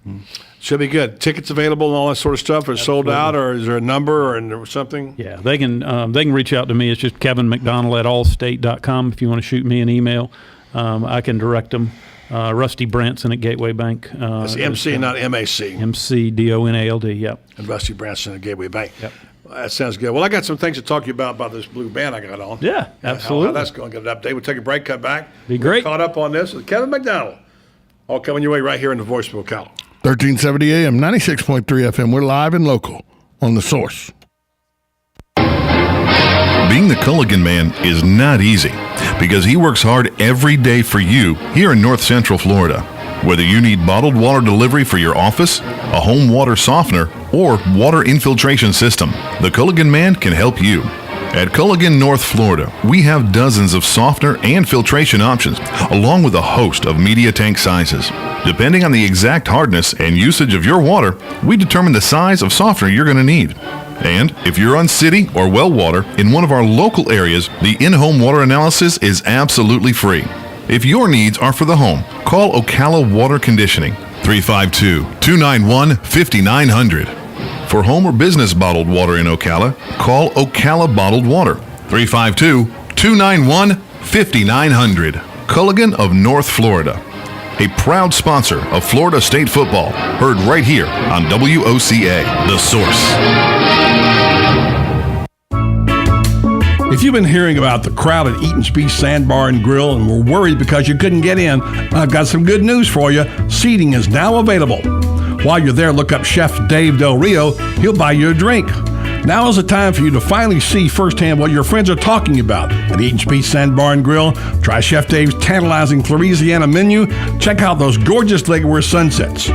Speaker 1: Should be good. Tickets available and all that sort of stuff. Are sold out, or is there a number or something?
Speaker 26: Yeah, they can reach out to me. It's just Kevin McDonald at allstate.com. If you want to shoot me an email, I can direct them. Rusty Branson at Gateway Bank.
Speaker 1: It's MC, not MAC.
Speaker 26: MC Donald. Yep.
Speaker 1: And Rusty Branson at Gateway Bank.
Speaker 26: Yep.
Speaker 1: Well, that sounds good. Well, I got some things to talk to you about this blue band I got on.
Speaker 26: Yeah, absolutely.
Speaker 1: How that's going to get an update. We'll take a break, cut back.
Speaker 26: Be great.
Speaker 1: We're caught up on this with Kevin McDonald. All coming your way right here in the Voice of Ocala.
Speaker 7: 1370 AM, 96.3 FM. We're live and local on The Source.
Speaker 5: Being the Culligan Man is not easy because he works hard every day for you here in North Central Florida. Whether you need bottled water delivery for your office, a home water softener, or water infiltration system, the Culligan Man can help you. At Culligan, North Florida, we have dozens of softener and filtration options, along with a host of media tank sizes. Depending on the exact hardness and usage of your water, we determine the size of softener you're going to need. And if you're on city or well water in one of our local areas, the in-home water analysis is absolutely free. If your needs are for the home, call Ocala Water Conditioning, 352-291-5900. For home or business bottled water in Ocala, call Ocala Bottled Water, 352-291-5900. Culligan of North Florida, a proud sponsor of Florida State football, heard right here on WOCA, The Source.
Speaker 1: If you've been hearing about the crowd at Eaton's Beach Sandbar and Grill and were worried because you couldn't get in, I've got some good news for you. Seating is now available. While you're there, look up Chef Dave Del Rio. He'll buy you a drink. Now is the time for you to finally see firsthand what your friends are talking about at Eaton's Beach Sandbar and Grill. Try Chef Dave's tantalizing Louisiana menu. Check out those gorgeous Lake Weir sunsets.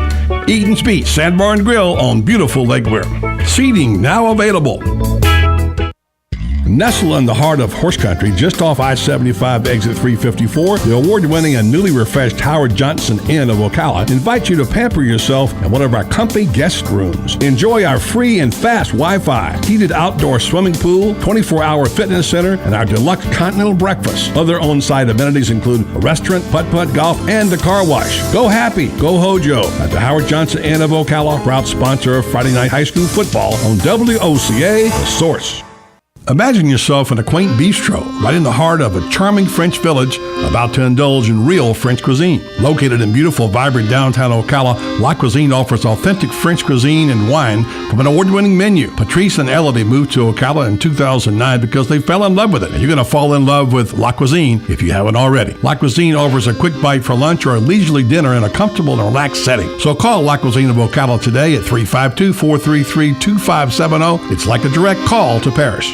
Speaker 1: Eaton's Beach Sandbar and Grill on beautiful Lake Weir. Seating now available. Nestled in the heart of horse country, just off I-75 exit 354, the award-winning and newly refreshed Howard Johnson Inn of Ocala invites you to pamper yourself in one of our comfy guest rooms. Enjoy our free and fast Wi-Fi, heated outdoor swimming pool, 24-hour fitness center, and our deluxe continental breakfast. Other on-site amenities include a restaurant, putt-putt golf, and a car wash. Go happy, go Hojo at the Howard Johnson Inn of Ocala, proud sponsor of Friday Night High School football on WOCA, The Source. Imagine yourself in a quaint bistro right in the heart of a charming French village about to indulge in real French cuisine. Located in beautiful, vibrant downtown Ocala, La Cuisine offers authentic French cuisine and wine from an award-winning menu. Patrice and Elodie moved to Ocala in 2009 because they fell in love with it. And you're going to fall in love with La Cuisine if you haven't already. La Cuisine offers a quick bite for lunch or a leisurely dinner in a comfortable and relaxed setting. So call La Cuisine of Ocala today at 352-433-2570. It's like a direct call to Paris.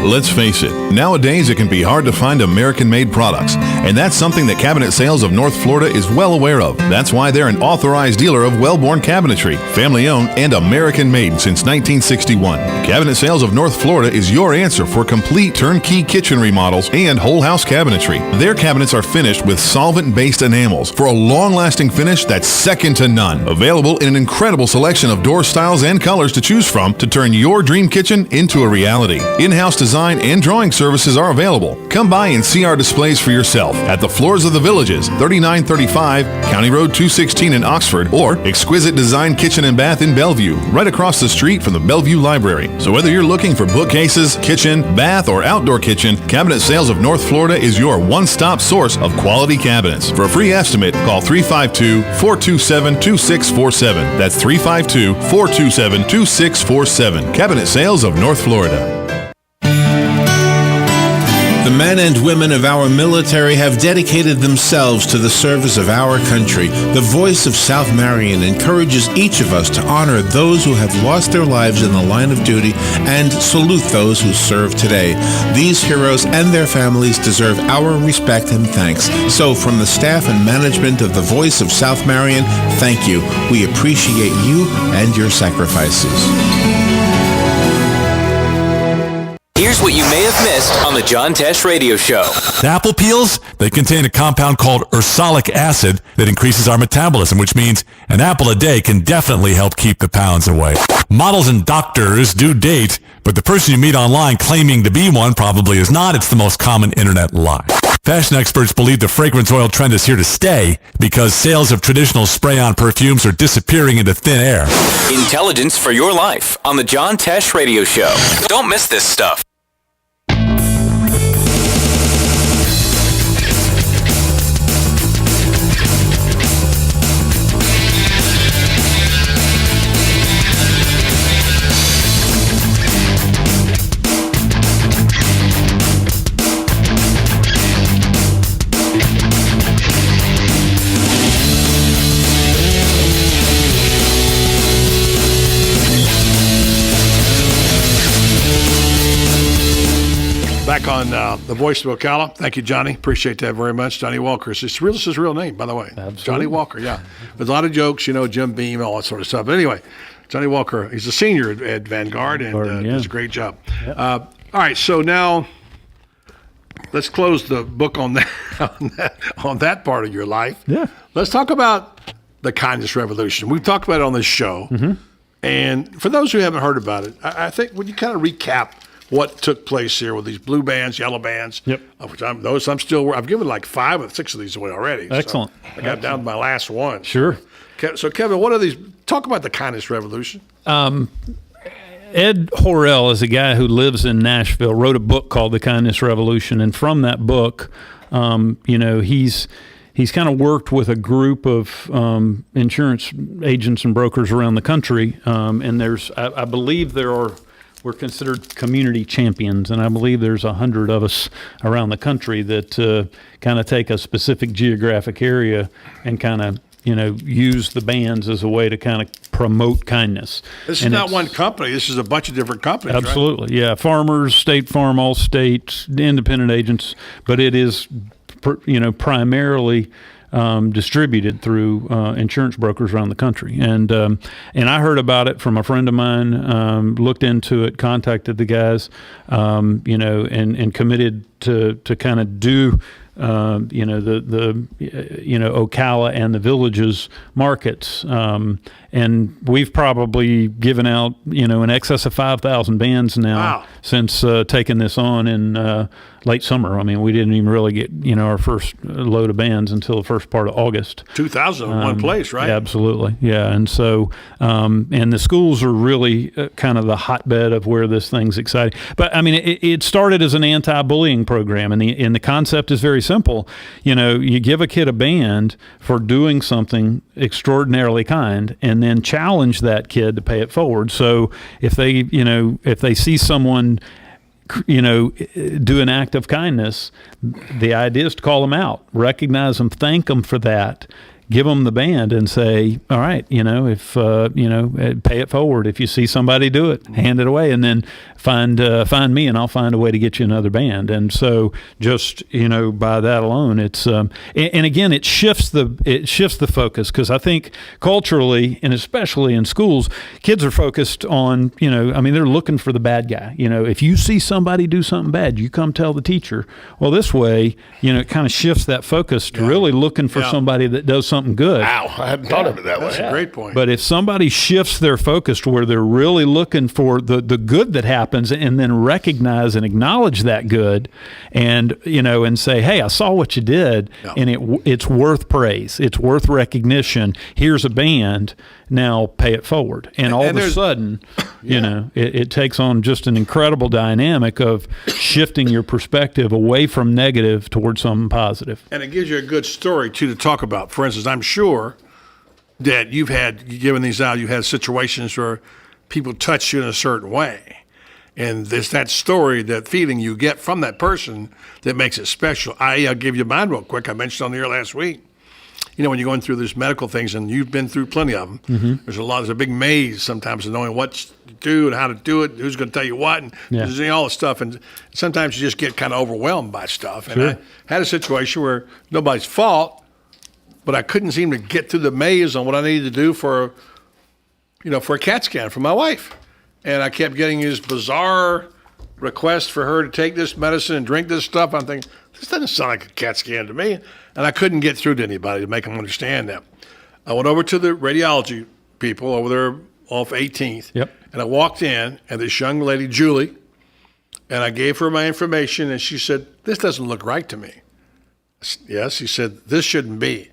Speaker 5: Let's face it, nowadays it can be hard to find American-made products, and that's something that Cabinet Sales of North Florida is well aware of. That's why they're an authorized dealer of Wellborn Cabinetry, family-owned and American-made since 1961. Cabinet Sales of North Florida is your answer for complete turnkey kitchen remodels and whole house cabinetry. Their cabinets are finished with solvent-based enamels for a long-lasting finish that's second to none. Available in an incredible selection of door styles and colors to choose from to turn your dream kitchen into a reality. In-house design and drawing services are available. Come by and see our displays for yourself at the Floors of the Villages, 3935 County Road 216 in Oxford, or Exquisite Design Kitchen and Bath in Bellevue, right across the street from the Bellevue Library. So whether you're looking for bookcases, kitchen, bath, or outdoor kitchen, Cabinet Sales of North Florida is your one-stop source of quality cabinets. For a free estimate, call 352-427-2647. That's 352-427-2647. Cabinet Sales of North Florida.
Speaker 21: The men and women of our military have dedicated themselves to the service of our country. The Voice of South Marion encourages each of us to honor those who have lost their lives in the line of duty and salute those who serve today. These heroes and their families deserve our respect and thanks. So from the staff and management of the Voice of South Marion, thank you. We appreciate you and your sacrifices.
Speaker 8: Here's what you may have missed on the John Tesh Radio Show.
Speaker 11: The apple peels, they contain a compound called ursolic acid that increases our metabolism, which means an apple a day can definitely help keep the pounds away. Models and doctors do date, but the person you meet online claiming to be one probably is not. It's the most common internet lie. Fashion experts believe the fragrance oil trend is here to stay because sales of traditional spray-on perfumes are disappearing into thin air.
Speaker 8: Intelligence for your life on the John Tesh Radio Show. Don't miss this stuff.
Speaker 1: Back on The Voice of Ocala. Thank you, Johnny. Appreciate that very much. Johnny Walker. This is his real name, by the way.
Speaker 26: Absolutely.
Speaker 1: Johnny Walker, yeah. There's a lot of jokes, Jim Beam, all that sort of stuff. But anyway, Johnny Walker, he's a senior at Vanguard and does a great job. Yep. All right, so now let's close the book on that part of your life.
Speaker 26: Yeah.
Speaker 1: Let's talk about the kindness revolution. We've talked about it on this show.
Speaker 26: Mm-hmm.
Speaker 1: And for those who haven't heard about it, I think, would you kind of recap what took place here with these blue bands, yellow bands?
Speaker 26: Yep.
Speaker 1: Which I've given like 5 or 6 of these away already.
Speaker 26: Excellent.
Speaker 1: So I got down to my last one.
Speaker 26: Sure.
Speaker 1: So Kevin, what are these? Talk about the kindness revolution.
Speaker 26: Ed Horrell is a guy who lives in Nashville, wrote a book called The Kindness Revolution. And from that book, he's kind of worked with a group of insurance agents and brokers around the country. And I believe we're considered community champions, and I believe there's 100 of us around the country that kind of take a specific geographic area and kind of use the bands as a way to kind of promote kindness.
Speaker 1: This is not one company. This is a bunch of different companies,
Speaker 26: absolutely,
Speaker 1: right?
Speaker 26: Yeah. Farmers, State Farm, Allstate, independent agents, but it is, primarily distributed through insurance brokers around the country. And I heard about it from a friend of mine, looked into it, contacted the guys, and committed to kind of do Ocala and the Villages markets. And we've probably given out, in excess of 5,000 bands now since taking this on in late summer. I mean, we didn't even really get, our first load of bands until the first part of August.
Speaker 1: 2,000 in one place, right?
Speaker 26: Absolutely. Yeah. And so, and the schools are really kind of the hotbed of where this thing's exciting. But I mean, it started as an anti-bullying program, and the concept is very simple. You give a kid a band for doing something extraordinarily kind, and then challenge that kid to pay it forward. So if they see someone do an act of kindness, the idea is to call them out, recognize them, thank them for that, give them the band and say, all right, if pay it forward. If you see somebody do it, hand it away, and then find me, and I'll find a way to get you another band. And so just by that alone, it's and again, it shifts the focus, because I think culturally, and especially in schools, kids are focused on they're looking for the bad guy. If you see somebody do something bad, you come tell the teacher. Well, this way, it kind of shifts that focus to really looking for somebody that does something good.
Speaker 7: Wow, I hadn't thought of it that way.
Speaker 1: That's a great point.
Speaker 26: But if somebody shifts their focus to where they're really looking for the good that happens, and then recognize and acknowledge that good, and and say, hey, I saw what you did, and it's worth praise, it's worth recognition. Here's a band. Now pay it forward. And all of a sudden, it takes on just an incredible dynamic of shifting your perspective away from negative towards something positive.
Speaker 1: And it gives you a good story, too, to talk about. For instance, I'm sure that you've had situations where people touch you in a certain way. And there's that story, that feeling you get from that person that makes it special. I'll give you mine real quick. I mentioned on the air last week. When you're going through these medical things, and you've been through plenty of them, there's a big maze sometimes of knowing what to do and how to do it, who's going to tell you what, and there's all this stuff. And sometimes you just get kind of overwhelmed by stuff. And I had a situation where nobody's fault, but I couldn't seem to get through the maze on what I needed to do for a CAT scan for my wife. And I kept getting these bizarre requests for her to take this medicine and drink this stuff. I'm thinking, this doesn't sound like a CAT scan to me. And I couldn't get through to anybody to make them understand that. I went over to the radiology people over there off 18th.
Speaker 26: Yep.
Speaker 1: And I walked in, and this young lady, Julie, and I gave her my information, and she said, this doesn't look right to me. Yes, she said, this shouldn't be.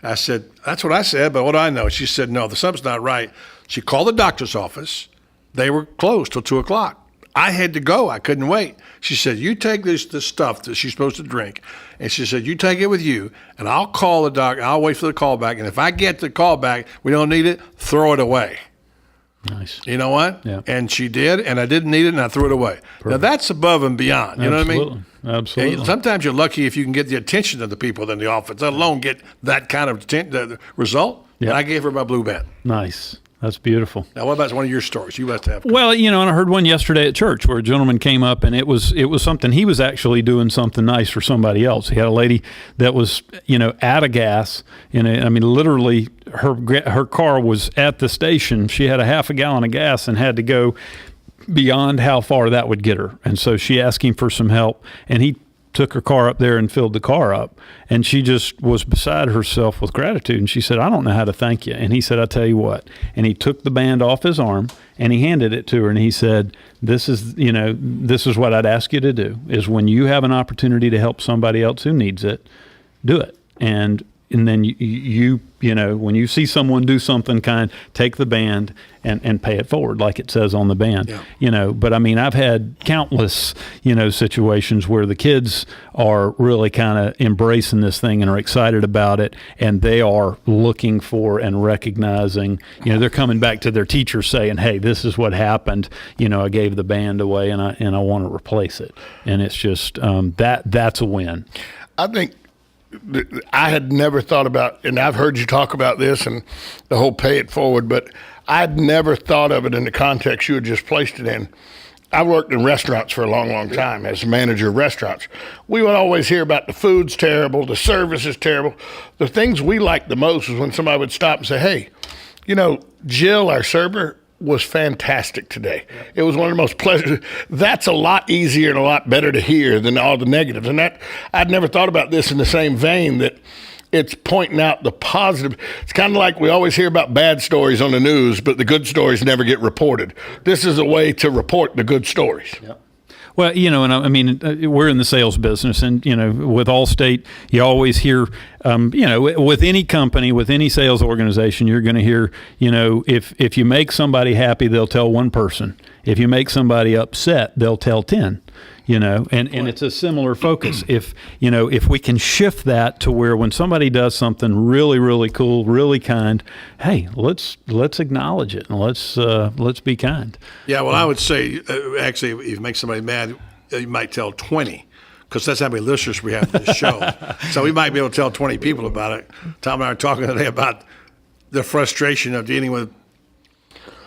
Speaker 1: I said, that's what I said, but what do I know? She said, no, something's not right. She called the doctor's office. They were closed till 2 o'clock. I had to go. I couldn't wait. She said, you take this stuff that she's supposed to drink. And she said, you take it with you, and I'll call the doctor. I'll wait for the call back. And if I get the call back, we don't need it, throw it away.
Speaker 26: Nice.
Speaker 1: You know what?
Speaker 26: Yeah.
Speaker 1: And she did, and I didn't need it, and I threw it away. Perfect. Now, that's above and beyond. You know what I mean?
Speaker 26: Absolutely.
Speaker 1: And sometimes you're lucky if you can get the attention of the people in the office, let alone get that kind of result. Yeah. And I gave her my blue band.
Speaker 26: Nice. That's beautiful.
Speaker 1: Now, what about one of your stories? You must have.
Speaker 26: Well, and I heard one yesterday at church where a gentleman came up, and it was something, he was actually doing something nice for somebody else. He had a lady that was, out of gas. Literally, her car was at the station. She had a half a gallon of gas and had to go beyond how far that would get her. And so she asked him for some help, and he took her car up there and filled the car up. And she just was beside herself with gratitude. And she said, I don't know how to thank you. And he said, I'll tell you what. And he took the band off his arm and he handed it to her. And he said, this is what I'd ask you to do, is when you have an opportunity to help somebody else who needs it, do it. And then you when you see someone do something kind, take the band and pay it forward, like it says on the band. Yeah. But I've had countless, situations where the kids are really kind of embracing this thing and are excited about it, and they are looking for and recognizing, they're coming back to their teacher saying, hey, this is what happened. I gave the band away and I want to replace it. And it's just that's a win.
Speaker 7: I think I had never thought about, and I've heard you talk about this and the whole pay it forward, but I'd never thought of it in the context you had just placed it in. I worked in restaurants for a long, long time as a manager of restaurants. We would always hear about the food's terrible, the service is terrible. The things we liked the most was when somebody would stop and say, hey, Jill, our server, was fantastic today. It was one of the most pleasant. That's a lot easier and a lot better to hear than all the negatives. And that, I'd never thought about this in the same vein, that it's pointing out the positive. It's kind of like we always hear about bad stories on the news, but the good stories never get reported. This is a way to report the good stories.
Speaker 26: Yep. Well, we're in the sales business, and, with Allstate, you always hear, with any company, with any sales organization, you're going to hear, if you make somebody happy, they'll tell one person. If you make somebody upset, they'll tell 10. And it's a similar focus. If we can shift that to where when somebody does something really, really cool, really kind, hey, let's acknowledge it and let's be kind.
Speaker 1: Yeah, well, I would say actually, if you make somebody mad, you might tell 20, because that's how many listeners we have to this show. So we might be able to tell 20 people about it. Tom and I are talking today about the frustration of dealing with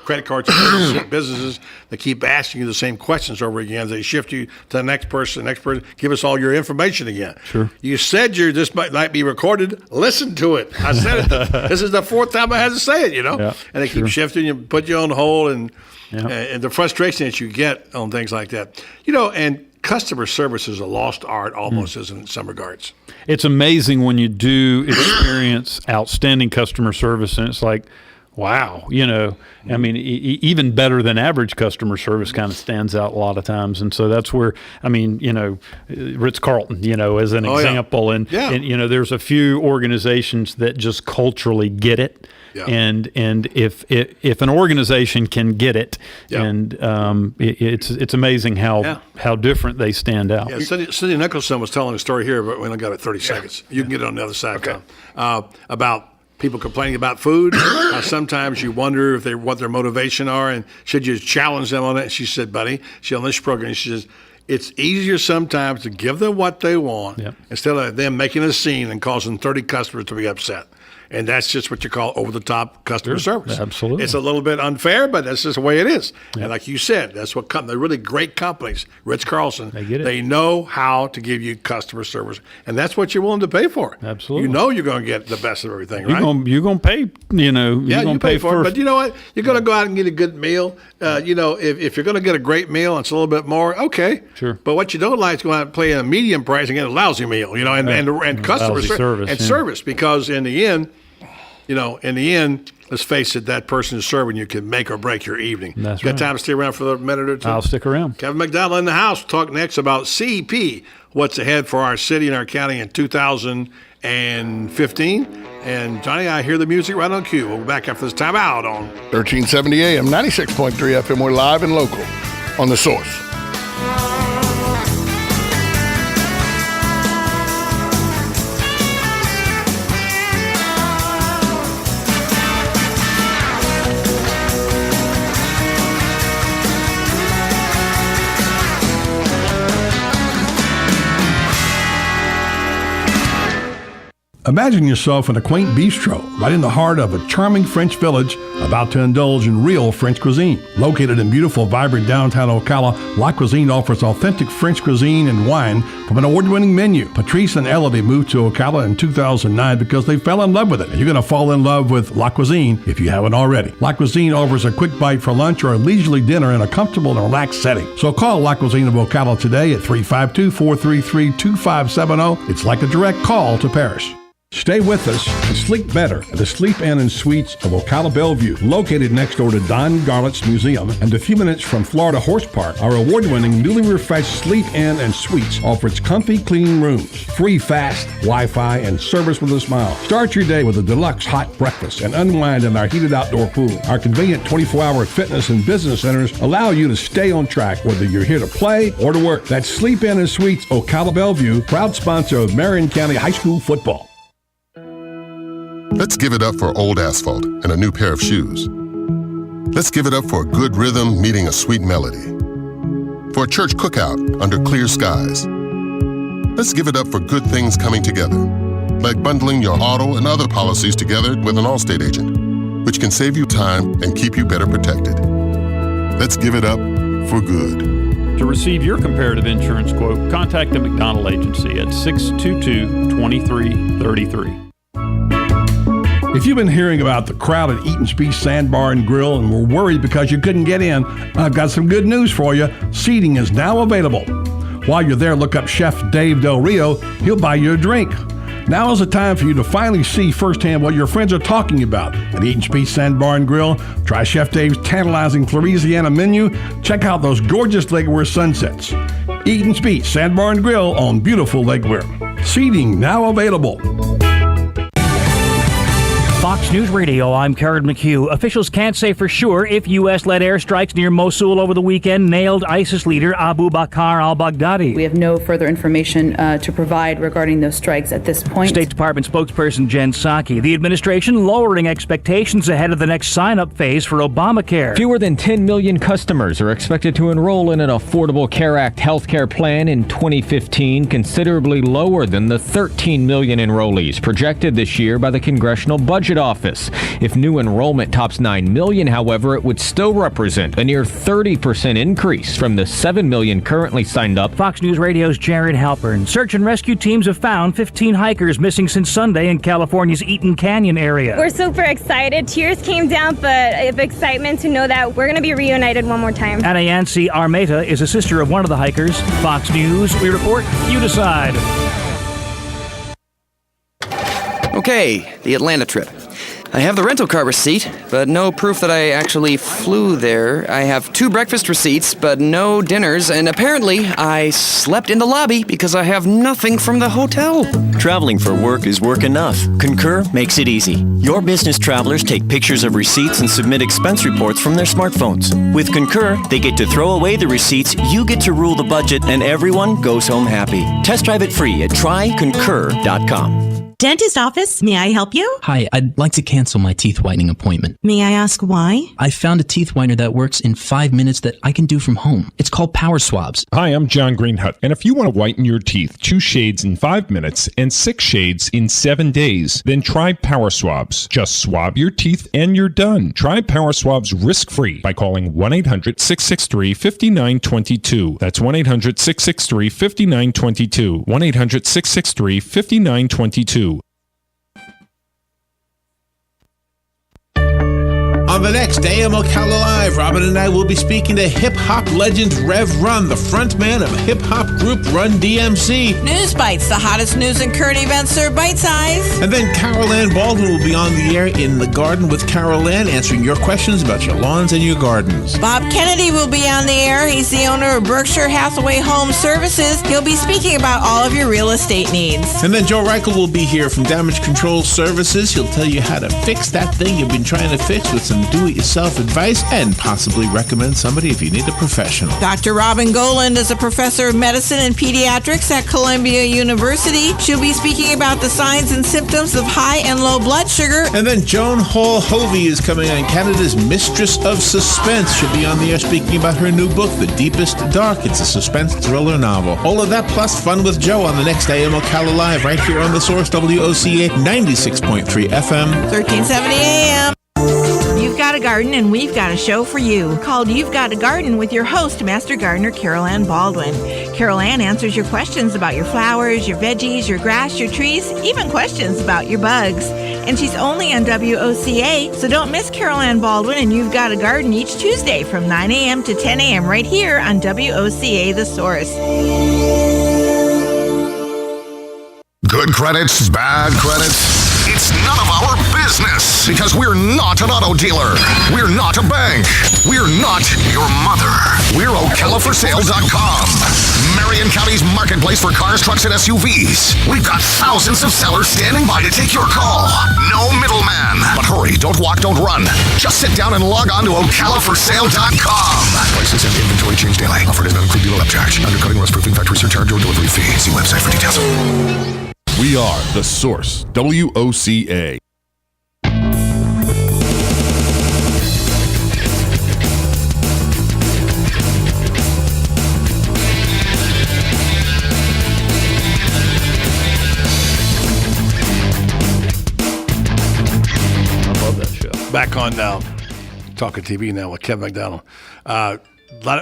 Speaker 1: credit cards and businesses that keep asking you the same questions over again. They shift you to the next person, give us all your information again.
Speaker 26: Sure.
Speaker 1: You said this might be recorded. Listen to it. I said it. This is the fourth time I had to say it, you know?
Speaker 26: Yeah,
Speaker 1: and they keep shifting you, put you on hold, and the frustration that you get on things like that. You know, and customer service is a lost art almost, isn't it, in some regards?
Speaker 26: It's amazing when you do experience outstanding customer service, and it's like, wow, you know, I mean, even better than average customer service kind of stands out a lot of times. And so that's where, I mean, you know, Ritz-Carlton, you know, as an example. And, you know, there's a few organizations that just culturally get it. Yeah. And if an organization can get it, and it's amazing how different they stand out.
Speaker 1: Yeah, Cindy Nicholson was telling a story here, but we only got it 30 seconds. You can get it on the other side, Tom, about people complaining about food. Sometimes you wonder if what their motivation are, and should you challenge them on it? And she said, buddy, on this program, she says, it's easier sometimes to give them what they want instead of them making a scene and causing 30 customers to be upset. And that's just what you call over-the-top customer service.
Speaker 26: Absolutely.
Speaker 1: It's a little bit unfair, but that's just the way it is. Yeah. And like you said, that's what the really great companies, Ritz-Carlton, they get it. They know how to give you customer service. And that's what you're willing to pay for.
Speaker 26: Absolutely.
Speaker 1: You know you're going to get the best of everything, right?
Speaker 26: You're going to pay, you know.
Speaker 1: Yeah, you pay for it. But you know what? You're going to go out and get a good meal. You know, if you're going to get a great meal and it's a little bit more, okay.
Speaker 26: Sure.
Speaker 1: But what you don't like is going out and play a medium price and get a lousy meal, you know, and customer service. And service, because in the end, let's face it, that person is serving you can make or break your evening.
Speaker 26: That's
Speaker 1: Got
Speaker 26: right.
Speaker 1: time to stay around for a minute or two?
Speaker 26: I'll stick around.
Speaker 1: Kevin McDonald in the house. We'll talk next about CP, what's ahead for our city and our county in 2015. And Johnny, I hear the music right on cue. We'll be back after this time out on
Speaker 7: 1370 AM, 96.3 FM. We're live and local on The Source.
Speaker 1: Imagine yourself in a quaint bistro right in the heart of a charming French village about to indulge in real French cuisine. Located in beautiful, vibrant downtown Ocala, La Cuisine offers authentic French cuisine and wine from an award-winning menu. Patrice and Elodie moved to Ocala in 2009 because they fell in love with it. And you're going to fall in love with La Cuisine if you haven't already. La Cuisine offers a quick bite for lunch or a leisurely dinner in a comfortable and relaxed setting. So call La Cuisine of Ocala today at 352-433-2570. It's like a direct call to Paris. Stay with us and sleep better at the Sleep Inn and Suites of Ocala Bellevue, located next door to Don Garlett's Museum and a few minutes from Florida Horse Park. Our award-winning, newly refreshed Sleep Inn and Suites offers comfy, clean rooms, free fast Wi-Fi, and service with a smile. Start your day with a deluxe hot breakfast and unwind in our heated outdoor pool. Our convenient 24-hour fitness and business centers allow you to stay on track whether you're here to play or to work. That's Sleep Inn and Suites Ocala Bellevue, proud sponsor of Marion County High School football.
Speaker 13: Let's give it up for old asphalt and a new pair of shoes. Let's give it up for a good rhythm meeting a sweet melody. For a church cookout under clear skies. Let's give it up for good things coming together, like bundling your auto and other policies together with an Allstate agent, which can save you time and keep you better protected. Let's give it up for good.
Speaker 26: To receive your comparative insurance quote, contact the McDonald Agency at 622-2333.
Speaker 1: If you've been hearing about the crowded Eaton's Beach Sandbar and Grill and were worried because you couldn't get in, I've got some good news for you. Seating is now available. While you're there, look up Chef Dave Del Rio. He'll buy you a drink. Now is the time for you to finally see firsthand what your friends are talking about at Eaton's Beach Sandbar and Grill. Try Chef Dave's tantalizing Louisiana menu. Check out those gorgeous Lake Weir sunsets. Eaton's Beach Sandbar and Grill on beautiful Lake Weir. Seating now available.
Speaker 23: Fox News Radio, I'm Karen McHugh. Officials can't say for sure if U.S.-led airstrikes near Mosul over the weekend nailed ISIS leader Abu Bakr al-Baghdadi.
Speaker 14: We have no further information to provide regarding those strikes at this point.
Speaker 23: State Department spokesperson Jen Psaki. The administration lowering expectations ahead of the next sign-up phase for Obamacare.
Speaker 28: Fewer than 10 million customers are expected to enroll in an Affordable Care Act healthcare plan in 2015, considerably lower than the 13 million enrollees projected this year by the Congressional Budget Office. If new enrollment tops 9 million, however, it would still represent a near 30% increase from the 7 million currently signed up.
Speaker 23: Fox News Radio's Jared Halpern. Search and rescue teams have found 15 hikers missing since Sunday in California's Eaton Canyon area.
Speaker 29: We're super excited. Tears came down, but of excitement to know that we're going to be reunited one more time.
Speaker 23: Anayansi Armeta is a sister of one of the hikers. Fox News, we report, you decide.
Speaker 2: Okay, the Atlanta trip. I have the rental car receipt, but no proof that I actually flew there. I have 2 breakfast receipts, but no dinners, and apparently I slept in the lobby because I have nothing from the hotel.
Speaker 17: Traveling for work is work enough. Concur makes it easy. Your business travelers take pictures of receipts and submit expense reports from their smartphones. With Concur, they get to throw away the receipts, you get to rule the budget, and everyone goes home happy. Test drive it free at tryconcur.com.
Speaker 3: Dentist office, may I help you?
Speaker 4: Hi, I'd like to cancel my teeth whitening appointment.
Speaker 3: May I ask why?
Speaker 4: I found a teeth whitener that works in 5 minutes that I can do from home. It's called Power Swabs.
Speaker 6: Hi, I'm John Greenhut, and if you want to whiten your teeth 2 shades in 5 minutes and 6 shades in 7 days, then try Power Swabs. Just swab your teeth and you're done. Try Power Swabs risk-free by calling 1-800-663-5922. That's 1-800-663-5922. 1-800-663-5922.
Speaker 15: On the next AM Ocala Live, Robin and I will be speaking to hip-hop legend Rev Run, the frontman of hip-hop group Run DMC.
Speaker 16: News Bites, the hottest news and current events served bite-size.
Speaker 15: And then Carol Ann Baldwin will be on the air in the garden with Carol Ann, answering your questions about your lawns and your gardens.
Speaker 16: Bob Kennedy will be on the air. He's the owner of Berkshire Hathaway Home Services. He'll be speaking about all of your real estate needs.
Speaker 15: And then Joe Reichel will be here from Damage Control Services. He'll tell you how to fix that thing you've been trying to fix with some do-it-yourself advice and possibly recommend somebody if you need a professional.
Speaker 16: Dr. Robin Goland is a professor of medicine and pediatrics at Columbia University. She'll be speaking about the signs and symptoms of high and low blood sugar.
Speaker 15: And then Joan Hall Hovey is coming on, Canada's Mistress of Suspense. She'll be on the air speaking about her new book, The Deepest Dark. It's a suspense thriller novel. All of that plus fun with Joe on the next AM Ocala Live right here on The Source, WOCA 96.3 FM.
Speaker 16: 1370 AM.
Speaker 18: You've got a garden and we've got a show for you called You've Got a Garden with your host, Master Gardener Carol Ann Baldwin. Carol Ann answers your questions about your flowers, your veggies, your grass, your trees, even questions about your bugs. And she's only on WOCA, so don't miss Carol Ann Baldwin and You've Got a Garden each Tuesday from 9 a.m. to 10 a.m. right here on WOCA The Source.
Speaker 19: Good credits, bad credits. It's none of our business because we're not an auto dealer. We're not a bank. We're not your mother. We're OcalaForSale.com. Marion County's marketplace for cars, trucks, and SUVs. We've got thousands of sellers standing by to take your call. No middleman. But hurry, don't walk, don't run. Just sit down and log on to OcalaForSale.com. Prices and inventory change daily. Offer does not include dealer upcharge. Undercutting, rust proofing, factory surcharge, or delivery fee. See website for details.
Speaker 5: We are The Source, WOCA.
Speaker 1: Back on now, Talking TV now with Kevin McDonald.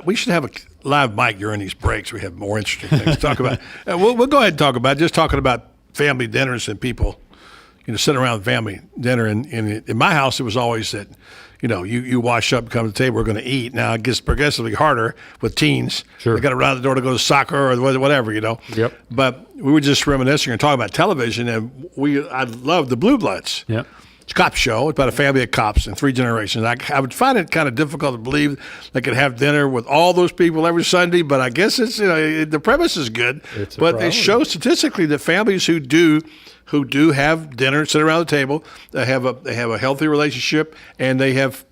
Speaker 1: We should have a live mic during these breaks. We have more interesting things to talk about. We'll go ahead and talk about just talking about family dinners and people, sitting around family dinner. And in my house, it was always that, you wash up, come to the table, we're going to eat. Now it gets progressively harder with teens. Sure. They got to run out the door to go to soccer or whatever, Yep. But we were just reminiscing and talking about television, and I love the Blue Bloods.
Speaker 26: Yep.
Speaker 1: It's a cop show. It's about a family of cops in 3 generations. I would find it kind of difficult to believe they could have dinner with all those people every Sunday, but I guess it's the premise is good. But it shows statistically that families who do have dinner, sit around the table, they have a healthy relationship, and they have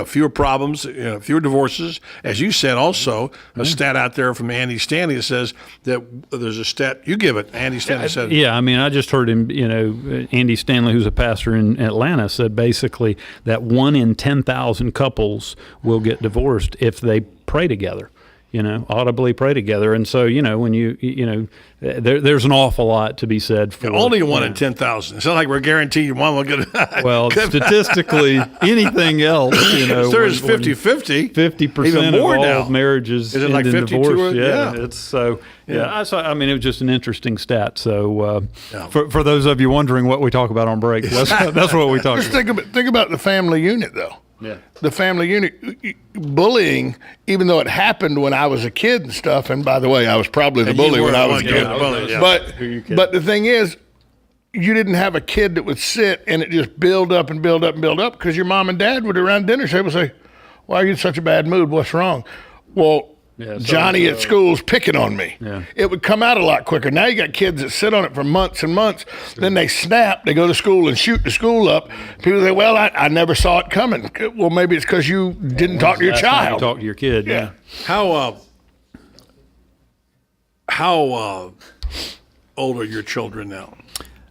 Speaker 1: fewer problems, fewer divorces. As you said, also a stat out there from Andy Stanley that says that there's a stat. You give it. Andy Stanley said.
Speaker 26: Yeah, I mean, I just heard him. Andy Stanley, who's a pastor in Atlanta, said basically that 1 in 10,000 couples will get divorced if they pray together. Audibly pray together. And so, when there's an awful lot to be said for
Speaker 1: only 1 in 10,000. It's not like we're guaranteed one will get.
Speaker 26: Well, statistically, anything else,
Speaker 1: there's 50-50.
Speaker 26: 50% of all
Speaker 1: now.
Speaker 26: Marriages
Speaker 1: is it like 52?
Speaker 26: Divorce. Yeah, it's so. Yeah, I mean, it was just an interesting stat. So, for those of you wondering what we talk about on break, that's what we talk about.
Speaker 7: Just think about the family unit, though.
Speaker 26: Yeah.
Speaker 7: The family unit, bullying, even though it happened when I was a kid and stuff, and by the way, I was probably the bully when I was a kid. But the thing is, you didn't have a kid that would sit and it just build up and build up and build up because your mom and dad would around dinner table say, "Why are you in such a bad mood? What's wrong?" Well, Johnny at school's picking on me.
Speaker 26: Yeah.
Speaker 7: It would come out a lot quicker. Now you got kids that sit on it for months and months. Then they snap. They go to school and shoot the school up. People say, "Well, I never saw it coming." Well, maybe it's because you didn't talk to your child.
Speaker 26: Talk to your kid. Yeah.
Speaker 1: How old are your children now?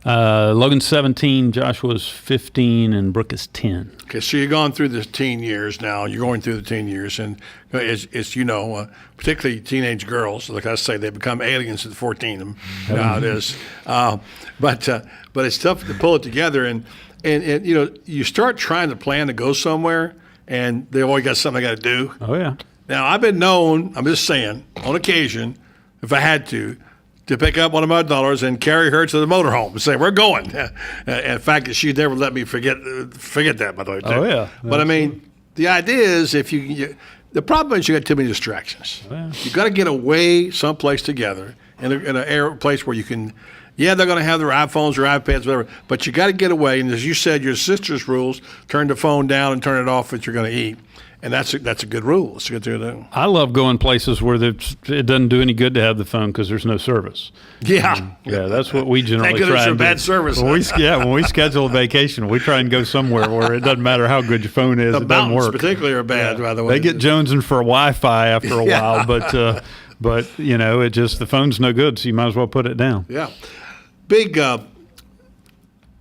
Speaker 26: Logan's 17, Joshua's 15, and Brooke is 10.
Speaker 1: Okay, so you've gone through the teen years now. You're going through the teen years, and it's particularly teenage girls. Like I say, they become aliens at 14. Nowadays, but it's tough to pull it together, and you start trying to plan to go somewhere, and they always got something I got to do.
Speaker 26: Oh yeah.
Speaker 1: Now I've been known. I'm just saying, on occasion, if I had to pick up one of my daughters and carry her to the motorhome and say, "We're going." In fact, she never let me forget that, by the way. Too.
Speaker 26: Oh, yeah.
Speaker 1: But I mean, the idea is the problem is you got too many distractions.
Speaker 26: Oh, yeah.
Speaker 1: You got to get away someplace together in a place where you can. Yeah, they're going to have their iPhones or iPads, whatever. But you got to get away. And as you said, your sister's rules: turn the phone down and turn it off if you're going to eat. And that's a good rule. It's a good thing to do.
Speaker 26: I love going places where it doesn't do any good to have the phone because there's no service.
Speaker 1: Yeah.
Speaker 26: Yeah, that's what we generally
Speaker 1: Thank
Speaker 26: try and do.
Speaker 1: bad service.
Speaker 26: When we schedule a vacation, we try and go somewhere where it doesn't matter how good your phone is.
Speaker 1: The
Speaker 26: it doesn't work.
Speaker 1: particularly are bad, by the way.
Speaker 26: They get jonesing for Wi-Fi after a while, but it just the phone's no good, so you might as well put it down.
Speaker 1: Yeah. Big,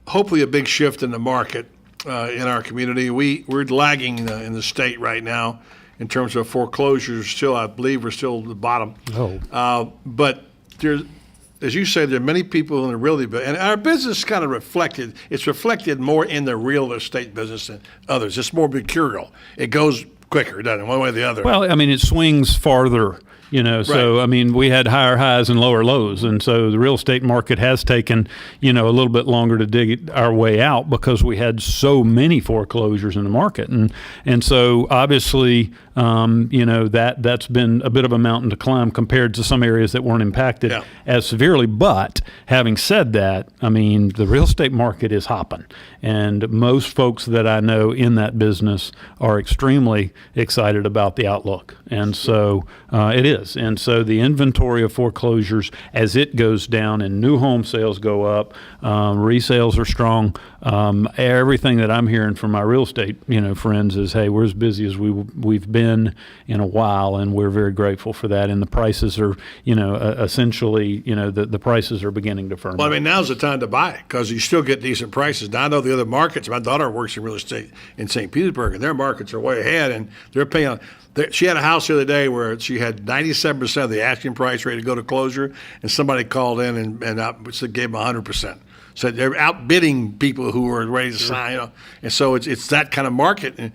Speaker 1: hopefully a big shift in the market. In our community, we're lagging in the state right now in terms of foreclosures. Still, I believe we're still at the bottom. But there's, as you say, there are many people in the real estate, and our business kind of reflected. It's reflected more in the real estate business than others. It's more mercurial. It goes quicker, doesn't it? One way or the other.
Speaker 26: Well, I mean, it swings farther. So, I mean, we had higher highs and lower lows. And so the real estate market has taken, a little bit longer to dig our way out because we had so many foreclosures in the market. And so obviously, that's been a bit of a mountain to climb compared to some areas that weren't impacted as severely. But having said that, I mean, the real estate market is hopping. And most folks that I know in that business are extremely excited about the outlook. And so it is. And so the inventory of foreclosures, as it goes down and new home sales go up, resales are strong. Everything that I'm hearing from my real estate, friends is, hey, we're as busy as we've been in a while, and we're very grateful for that. And the prices are, essentially, the prices are beginning to firm.
Speaker 1: Well, I mean, now's the time to buy because you still get decent prices. Now I know the other markets. My daughter works in real estate in St. Petersburg, and their markets are way ahead, and they're paying. She had a house the other day where she had 97% of the asking price ready to go to closure, and somebody called in and gave them 100%. So they're outbidding people who are ready to sign. And so it's that kind of market. And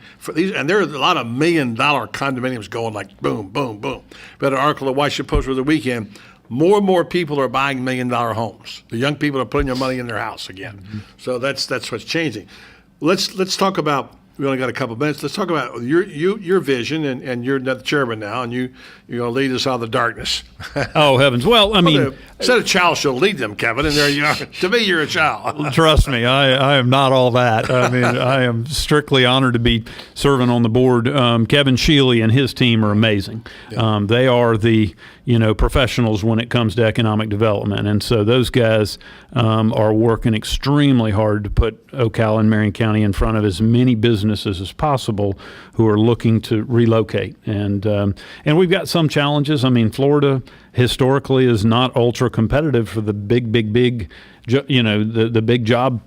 Speaker 1: there are a lot of $1 million condominiums going like boom, boom, boom. We had an article in the Washington Post over the weekend. More and more people are buying $1 million homes. The young people are putting their money in their house again. Mm-hmm. So that's what's changing. Let's talk about. We only got a couple of minutes. Let's talk about your vision, and you're the chairman now, and you're going to lead us out of the darkness.
Speaker 26: Oh, heavens. Well, I mean,
Speaker 1: Instead of child shall lead them, Kevin, and there you are. To me, you're a child.
Speaker 26: Trust me, I am not all that. I mean, I am strictly honored to be serving on the board. Kevin Shealy and his team are amazing. They are the professionals when it comes to economic development, and so those guys are working extremely hard to put Ocala and Marion County in front of as many businesses as possible who are looking to relocate. And we've got some challenges. I mean, Florida historically is not ultra competitive for the big, the big job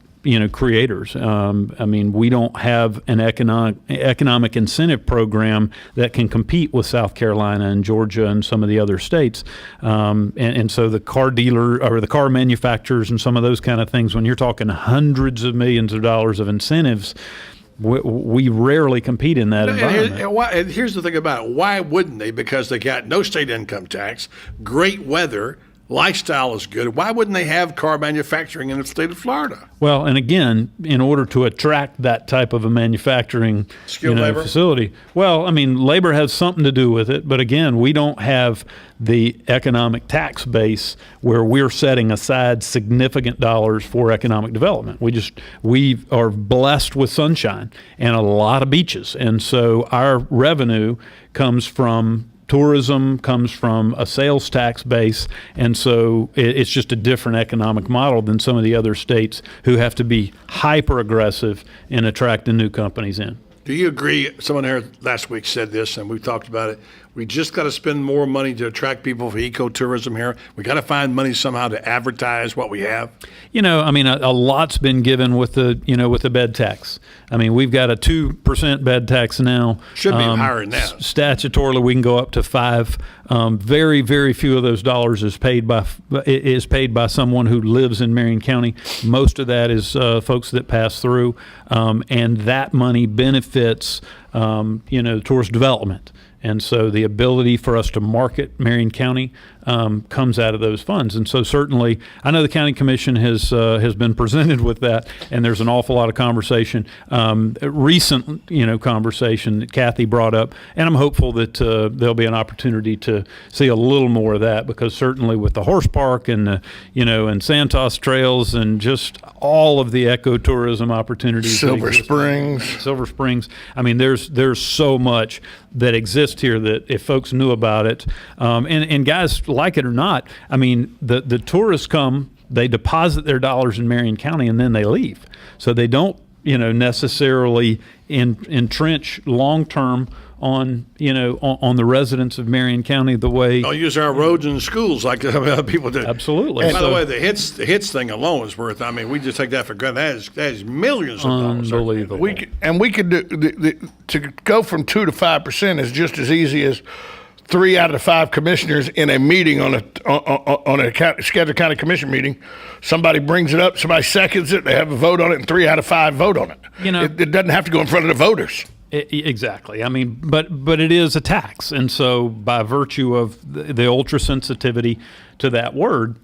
Speaker 26: creators. I mean, we don't have an economic incentive program that can compete with South Carolina and Georgia and some of the other states. And so the car dealer or the car manufacturers and some of those kind of things, when you're talking hundreds of millions of dollars of incentives, we rarely compete in that environment.
Speaker 1: And here's the thing about it. Why wouldn't they? Because they got no state income tax, great weather, lifestyle is good. Why wouldn't they have car manufacturing in the state of Florida?
Speaker 26: Well, and again, in order to attract that type of a manufacturing
Speaker 1: labor
Speaker 26: facility, well, I mean, labor has something to do with it. But again, we don't have the economic tax base where we're setting aside significant dollars for economic development. We are blessed with sunshine and a lot of beaches. And so our revenue comes from tourism, comes from a sales tax base, and so it's just a different economic model than some of the other states who have to be hyper aggressive in attracting new companies in.
Speaker 1: Do you agree? Someone here last week said this, and we talked about it. We just got to spend more money to attract people for ecotourism here. We got to find money somehow to advertise what we have.
Speaker 26: I mean, a lot's been given with the bed tax. I mean, we've got a 2% bed tax now.
Speaker 1: Should be higher than that.
Speaker 26: Statutorily, we can go up to 5%. Very, very few of those dollars is paid by someone who lives in Marion County. Most of that is folks that pass through, and that money benefits tourist development. And so the ability for us to market Marion County comes out of those funds. And so certainly, I know the county commission has been presented with that, and there's an awful lot of conversation, recent conversation that Kathy brought up, and I'm hopeful that there'll be an opportunity to see a little more of that, because certainly with the horse park and and Santos trails and just all of the ecotourism opportunities,
Speaker 7: Silver Springs.
Speaker 26: I mean, there's so much that exists here that if folks knew about it, and guys, like it or not, I mean, the tourists come, they deposit their dollars in Marion County, and then they leave. So they don't, necessarily entrench long term on the residents of Marion County the way.
Speaker 1: Don't use our roads and schools like other people do.
Speaker 26: Absolutely.
Speaker 1: And by the way, the hits thing alone is worth. I mean, we just take that for granted. That is millions of dollars.
Speaker 26: Unbelievable.
Speaker 7: We could do to go from 2 to 5% is just as easy as 3 out of the 5 commissioners in a meeting on a scheduled county commission meeting. Somebody brings it up, somebody seconds it, they have a vote on it, and 3 out of 5 vote on it. It doesn't have to go in front of the voters.
Speaker 26: Exactly. I mean, but it is a tax, and so by virtue of the ultra sensitivity to that word,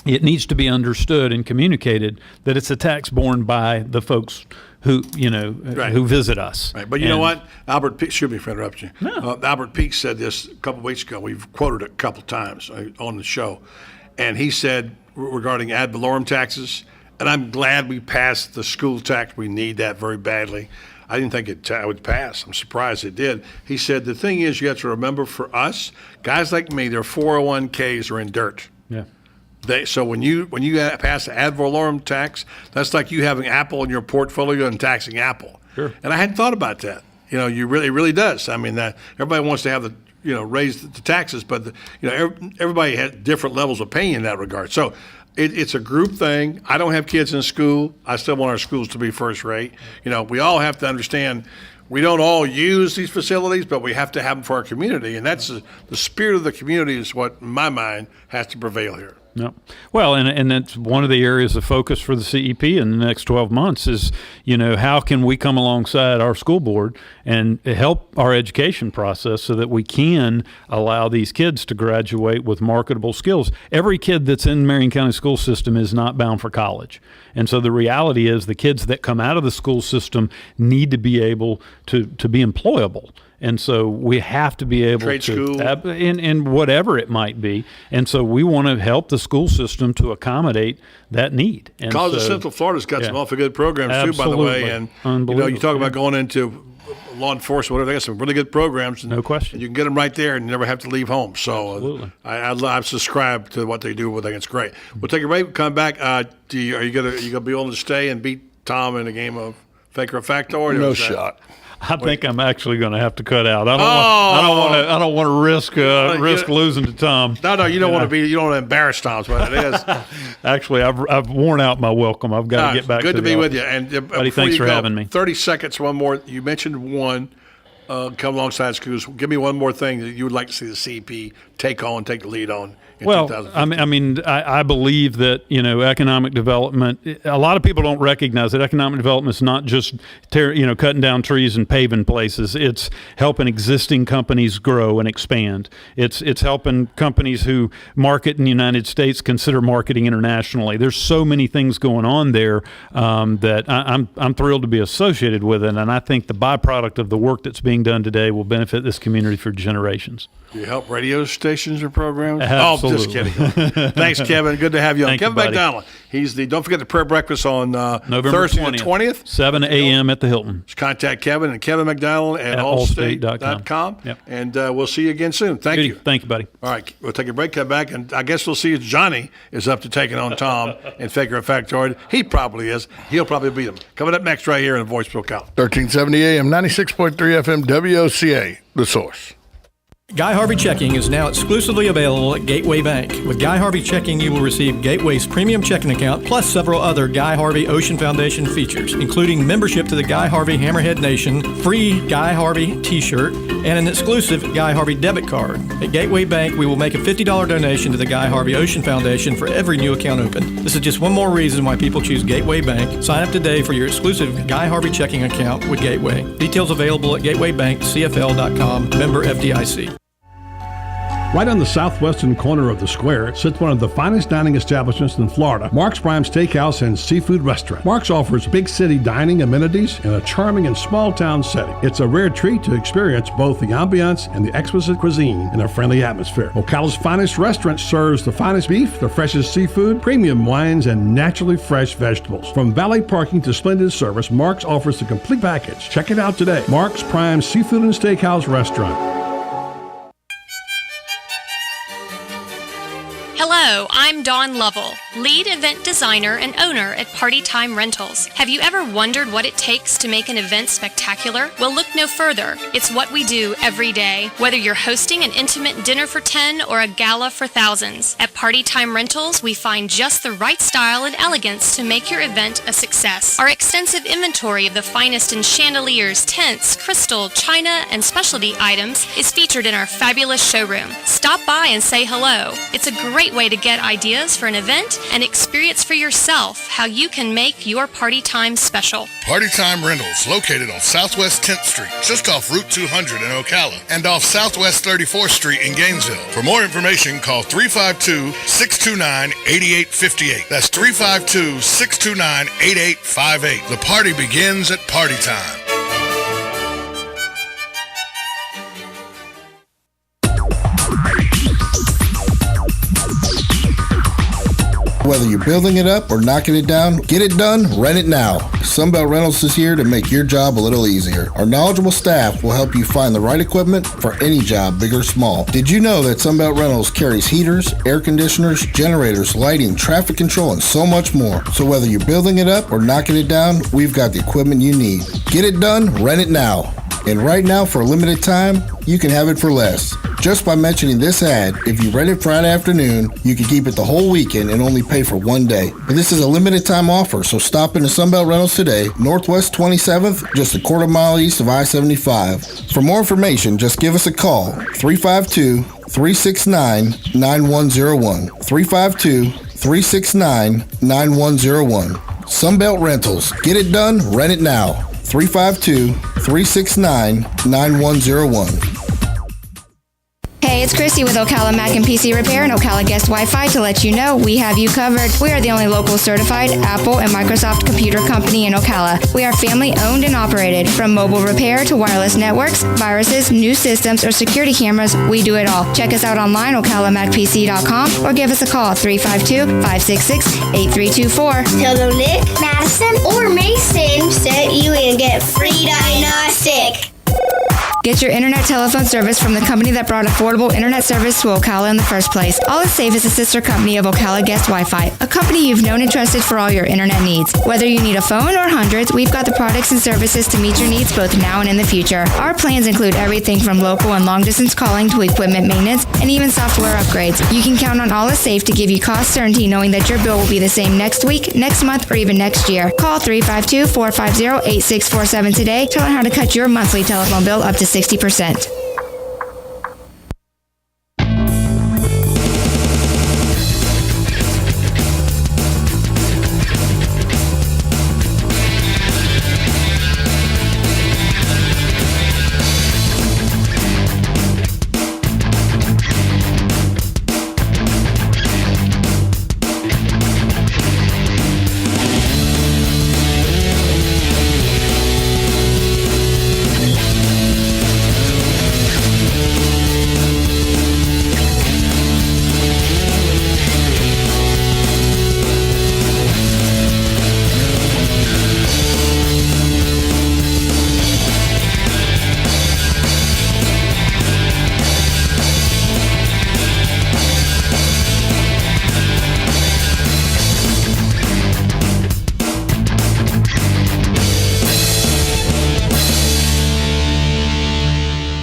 Speaker 26: it needs to be understood and communicated that it's a tax borne by the folks who who visit us.
Speaker 1: Right. But you know what? Albert Peake, excuse me for interrupting you. No. Albert Peake said this a couple of weeks ago. We've quoted it a couple of times on the show, and he said regarding ad valorem taxes, and I'm glad we passed the school tax. We need that very badly. I didn't think it would pass. I'm surprised it did. He said, the thing is, you have to remember, for us, guys like me, their 401ks are in dirt.
Speaker 26: Yeah.
Speaker 1: So when you pass the ad valorem tax, that's like you having Apple in your portfolio and taxing Apple.
Speaker 26: Sure.
Speaker 1: And I hadn't thought about that. It really does. I mean, that everybody wants to have raise the taxes, but everybody has different levels of pain in that regard. So it's a group thing. I don't have kids in school. I still want our schools to be first rate. We all have to understand we don't all use these facilities, but we have to have them for our community. And that's the spirit of the community is what, in my mind, has to prevail here.
Speaker 26: No. Well, and that's one of the areas of focus for the CEP in the next 12 months is, how can we come alongside our school board and help our education process so that we can allow these kids to graduate with marketable skills. Every kid that's in Marion County school system is not bound for college. And so the reality is the kids that come out of the school system need to be able to be employable. And so we have to be able
Speaker 1: Trade school.
Speaker 26: in whatever it might be. And so we want to help the school system to accommodate that need. And
Speaker 1: College of
Speaker 26: so,
Speaker 1: Central Florida's got some awfully good programs too, by the
Speaker 26: Absolutely.
Speaker 1: way. And you talk about going into law enforcement, whatever. They got some really good programs. And,
Speaker 26: no question.
Speaker 1: And you can get them right there and you never have to leave home. So I subscribe to what they do. I think it's great. We'll take a break. Come back. Are you gonna be able to stay and beat Tom in a game of fake or factoid?
Speaker 7: No shot.
Speaker 26: I think I'm actually going to have to cut out. I don't want to risk losing to Tom.
Speaker 1: No, you don't want to embarrass Tom. That's what it is.
Speaker 26: Actually, I've worn out my welcome. I've got to get back.
Speaker 1: Good to be
Speaker 26: office.
Speaker 1: with you. And
Speaker 26: buddy, thanks for having me.
Speaker 1: 30 seconds. One more. You mentioned one. Come alongside schools. Give me one more thing that you would like to see the CP take the lead on.
Speaker 26: Well, I believe that, economic development, a lot of people don't recognize that economic development is not just cutting down trees and paving places. It's helping existing companies grow and expand. It's helping companies who market in the United States consider marketing internationally. There's so many things going on there that I'm thrilled to be associated with it, and I think the byproduct of the work that's being done today will benefit this community for generations.
Speaker 1: Do you help radio stations or programs?
Speaker 26: Absolutely.
Speaker 1: Oh, just kidding. Thanks, Kevin. Good to have you on.
Speaker 26: Thank
Speaker 1: Kevin
Speaker 26: you, buddy.
Speaker 1: McDonald. Don't forget the prayer breakfast on
Speaker 26: November
Speaker 1: Thursday the 20th.
Speaker 26: 7 a.m. at the Hilton.
Speaker 1: Just contact Kevin and Kevin McDonald at allstate.com.
Speaker 26: Yep.
Speaker 1: And we'll see you again soon. Thank you.
Speaker 26: Thank you, buddy.
Speaker 1: All right. We'll take a break, come back, and I guess we'll see if Johnny is up to taking on Tom in Fake or Factoid. He probably is. He'll probably beat him. Coming up next right here in Voice Brook Out.
Speaker 7: 1370 AM, 96.3 FM, WOCA, The Source.
Speaker 9: Guy Harvey Checking is now exclusively available at Gateway Bank. With Guy Harvey Checking, you will receive Gateway's premium checking account plus several other Guy Harvey Ocean Foundation features, including membership to the Guy Harvey Hammerhead Nation, free Guy Harvey t-shirt, and an exclusive Guy Harvey debit card. At Gateway Bank, we will make a $50 donation to the Guy Harvey Ocean Foundation for every new account opened. This is just one more reason why people choose Gateway Bank. Sign up today for your exclusive Guy Harvey checking account with Gateway. Details available at gatewaybankcfl.com, member FDIC.
Speaker 10: Right on the southwestern corner of the square sits one of the finest dining establishments in Florida, Mark's Prime Steakhouse and Seafood Restaurant. Mark's offers big city dining amenities in a charming and small town setting. It's a rare treat to experience both the ambiance and the exquisite cuisine in a friendly atmosphere. Ocala's finest restaurant serves the finest beef, the freshest seafood, premium wines, and naturally fresh vegetables. From valet parking to splendid service, Mark's offers the complete package. Check it out today. Mark's Prime Seafood and Steakhouse Restaurant.
Speaker 12: Hello, I'm Dawn Lovell, lead event designer and owner at Party Time Rentals. Have you ever wondered what it takes to make an event spectacular? Well, look no further. It's what we do every day. Whether you're hosting an intimate dinner for 10 or a gala for thousands, at Party Time Rentals, we find just the right style and elegance to make your event a success. Our extensive inventory of the finest in chandeliers, tents, crystal, china, and specialty items is featured in our fabulous showroom. Stop by and say hello. It's a great way to get ideas for an event and experience for yourself how you can make your party time special.
Speaker 20: Party Time Rentals, located on Southwest 10th Street, just off Route 200 in Ocala, and off Southwest 34th Street in Gainesville. For more information, call 352-629-8858. That's 352-629-8858. The party begins at Party Time.
Speaker 21: Whether you're building it up or knocking it down, get it done, rent it now. Sunbelt Rentals is here to make your job a little easier. Our knowledgeable staff will help you find the right equipment for any job, big or small. Did you know that Sunbelt Rentals carries heaters, air conditioners, generators, lighting, traffic control, and so much more? So whether you're building it up or knocking it down, we've got the equipment you need. Get it done, rent it now. And right now, for a limited time, you can have it for less. Just by mentioning this ad, if you rent it Friday afternoon, you can keep it the whole weekend and only pay for one day. But this is a limited time offer, so stop into Sunbelt Rentals today, Northwest 27th, just a quarter mile east of I-75. For more information, just give us a call, 352-369-9101. 352-369-9101. Sunbelt Rentals. Get it done, rent it now. 352-369-9101.
Speaker 22: Hey,
Speaker 8: it's Christy with Ocala Mac and PC Repair and Ocala Guest Wi-Fi to let you know we have you covered. We are the only local certified Apple and Microsoft computer company in Ocala. We are family owned and operated. From mobile repair to wireless networks, viruses, new systems, or security cameras, we do it all. Check us out online, ocalamacpc.com, or give us a call, 352-566-8324.
Speaker 11: Tell them Nick, Madison, or Mason sent you and get free diagnostic.
Speaker 8: Get your internet telephone service from the company that brought affordable internet service to Ocala in the first place. All Is Safe is a sister company of Ocala Guest Wi-Fi, a company you've known and trusted for all your internet needs. Whether you need a phone or hundreds, we've got the products and services to meet your needs both now and in the future. Our plans include everything from local and long-distance calling to equipment maintenance and even software upgrades. You can count on All Is Safe to give you cost certainty knowing that your bill will be the same next week, next month, or even next year. Call 352-450-8647 today to learn how to cut your monthly telephone bill up to 60%.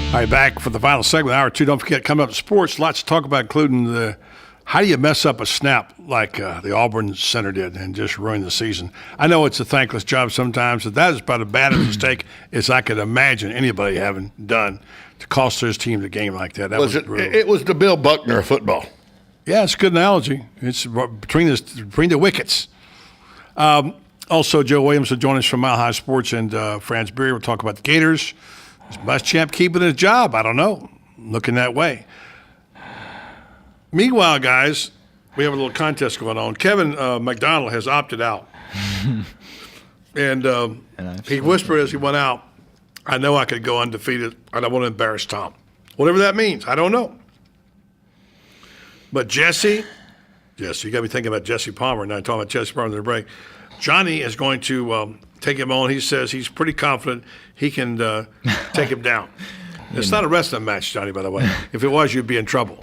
Speaker 1: All right, back for the final segment, hour two. Don't forget, coming up in sports, lots to talk about, including the how do you mess up a snap like the Auburn center did and just ruin the season. I know it's a thankless job sometimes, but that is about as bad a mistake as I could imagine anybody having done to cost his team the game like that.
Speaker 7: It was the Bill Buckner of football.
Speaker 1: Yeah, it's a good analogy. It's between the wickets. Also, Joe Williams will join us from Mile High Sports and Franz Beery. We'll talk about the Gators. Is Muschamp keeping his job? I don't know. Looking that way. Meanwhile, guys, we have a little contest going on. Kevin McDonald has opted out. and he whispered as he went out, I know I could go undefeated. I don't want to embarrass Tom. Whatever that means, I don't know. But Jesse, you got to be thinking about Jesse Palmer. Now I'm talking about Jesse Palmer in the break. Johnny is going to take him on. He says he's pretty confident he can take him down. It's not a wrestling match, Johnny, by the way. If it was, you'd be in trouble.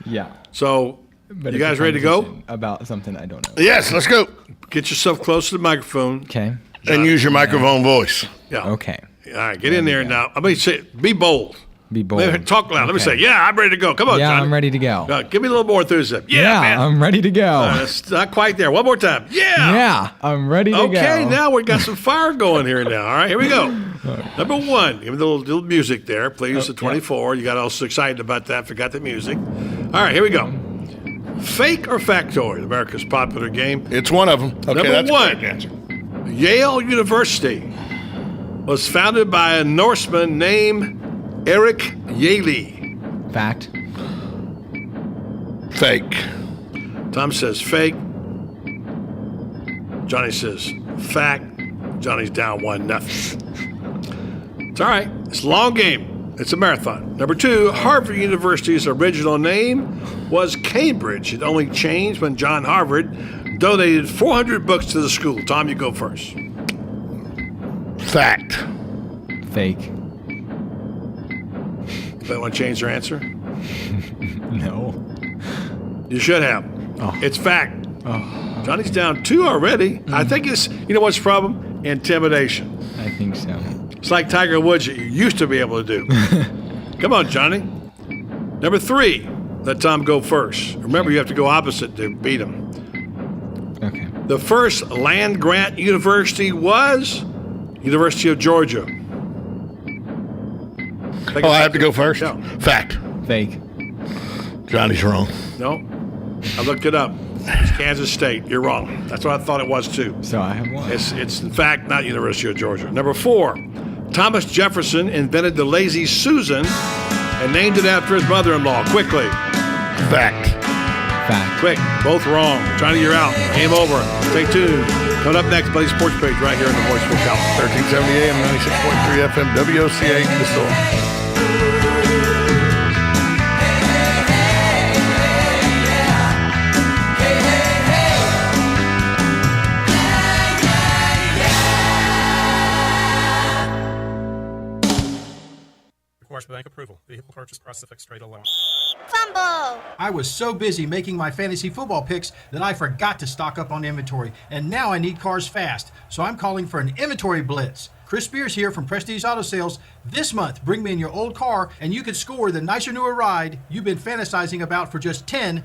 Speaker 13: Yeah.
Speaker 1: So,
Speaker 13: But
Speaker 1: you guys ready to go?
Speaker 13: About something I don't know.
Speaker 7: Yes, let's go.
Speaker 1: Get yourself close to the microphone.
Speaker 13: Okay.
Speaker 7: And use your microphone voice.
Speaker 1: Yeah.
Speaker 13: Okay.
Speaker 1: All right, get in there now. I'm going to say, be bold.
Speaker 13: Be bold.
Speaker 1: Talk loud. Let me
Speaker 13: Okay.
Speaker 1: say, yeah, I'm ready to go. Come on,
Speaker 13: Yeah,
Speaker 1: Johnny.
Speaker 13: I'm ready to go.
Speaker 1: Give me a little more enthusiasm. Yeah, man.
Speaker 13: I'm ready to go.
Speaker 1: It's not quite there. One more time. Yeah.
Speaker 13: Yeah, I'm ready to go.
Speaker 1: Okay, now we got some fire going here now. All right, here we go. Number one, give me the little music there, please. The 24. You got all so excited about that, forgot the music. All right, here we go. Fake or factoid? America's popular game.
Speaker 7: It's one of them. Okay,
Speaker 1: Number
Speaker 7: that's a
Speaker 1: one,
Speaker 7: correct answer.
Speaker 1: Yale University was founded by a Norseman named Eric Yaley.
Speaker 13: Fact.
Speaker 7: Fake.
Speaker 1: Tom says fake. Johnny says fact. Johnny's down 1-0. It's all right. It's a long game. It's a marathon. Number two, Harvard University's original name was Cambridge. It only changed when John Harvard donated 400 books to the school. Tom, you go first.
Speaker 7: Fact.
Speaker 13: Fake.
Speaker 1: They want to change their answer?
Speaker 13: No.
Speaker 1: You should have.
Speaker 13: Oh.
Speaker 1: It's fact.
Speaker 13: Oh.
Speaker 1: Johnny's down 2 already. I think it's, you know what's the problem? Intimidation.
Speaker 13: I think so.
Speaker 1: It's like Tiger Woods you used to be able to do. Come on, Johnny. Number 3, let Tom go first. Remember, you have to go opposite to beat him.
Speaker 13: Okay.
Speaker 1: The first land-grant university was University of Georgia.
Speaker 7: I have to go first?
Speaker 1: Yeah.
Speaker 7: Fact.
Speaker 13: Fake.
Speaker 7: Johnny's wrong.
Speaker 1: No, I looked it up. It's Kansas State. You're wrong. That's what I thought it was too.
Speaker 13: So I have one.
Speaker 1: It's in fact not University of Georgia. Number 4, Thomas Jefferson invented the lazy Susan and named it after his mother-in-law. Quickly.
Speaker 7: Fact.
Speaker 1: Quick. Both wrong. Trying to year out. Game over. Stay tuned. Coming up next, Buddy Sports Page right here in the Voice of Ocala.
Speaker 7: 1370 AM, 96.3 FM, WOCA, The Store.
Speaker 2: Requires bank approval. Vehicle purchase price affects trade allowance.
Speaker 11: Fumble!
Speaker 14: I was so busy making my fantasy football picks that I forgot to stock up on inventory, and now I need cars fast, so I'm calling for an inventory blitz. Chris Spears here from Prestige Auto Sales. This month, bring me in your old car, and you can score the nicer, newer ride you've been fantasizing about for just $10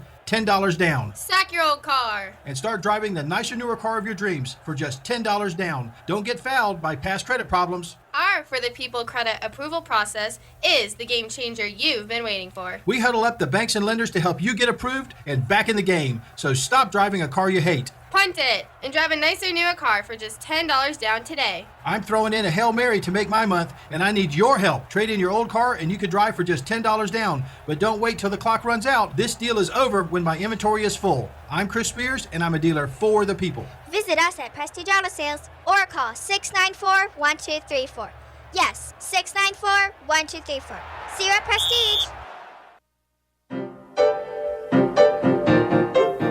Speaker 14: down.
Speaker 22: Sack your old car.
Speaker 14: And start driving the nicer, newer car of your dreams for just $10 down. Don't get fouled by past credit problems.
Speaker 22: Our For the People credit approval process is the game changer you've been waiting for.
Speaker 14: We huddle up the banks and lenders to help you get approved and back in the game. So stop driving a car you hate.
Speaker 22: Punt it and drive a nicer, newer car for just $10 down today.
Speaker 14: I'm throwing in a Hail Mary to make my month, and I need your help. Trade in your old car, and you can drive for just $10 down. But don't wait till the clock runs out. This deal is over when my inventory is full. I'm Chris Spears, and I'm a dealer for the people.
Speaker 11: Visit us at Prestige Auto Sales or call 694-1234. Yes, 694-1234. See you at Prestige.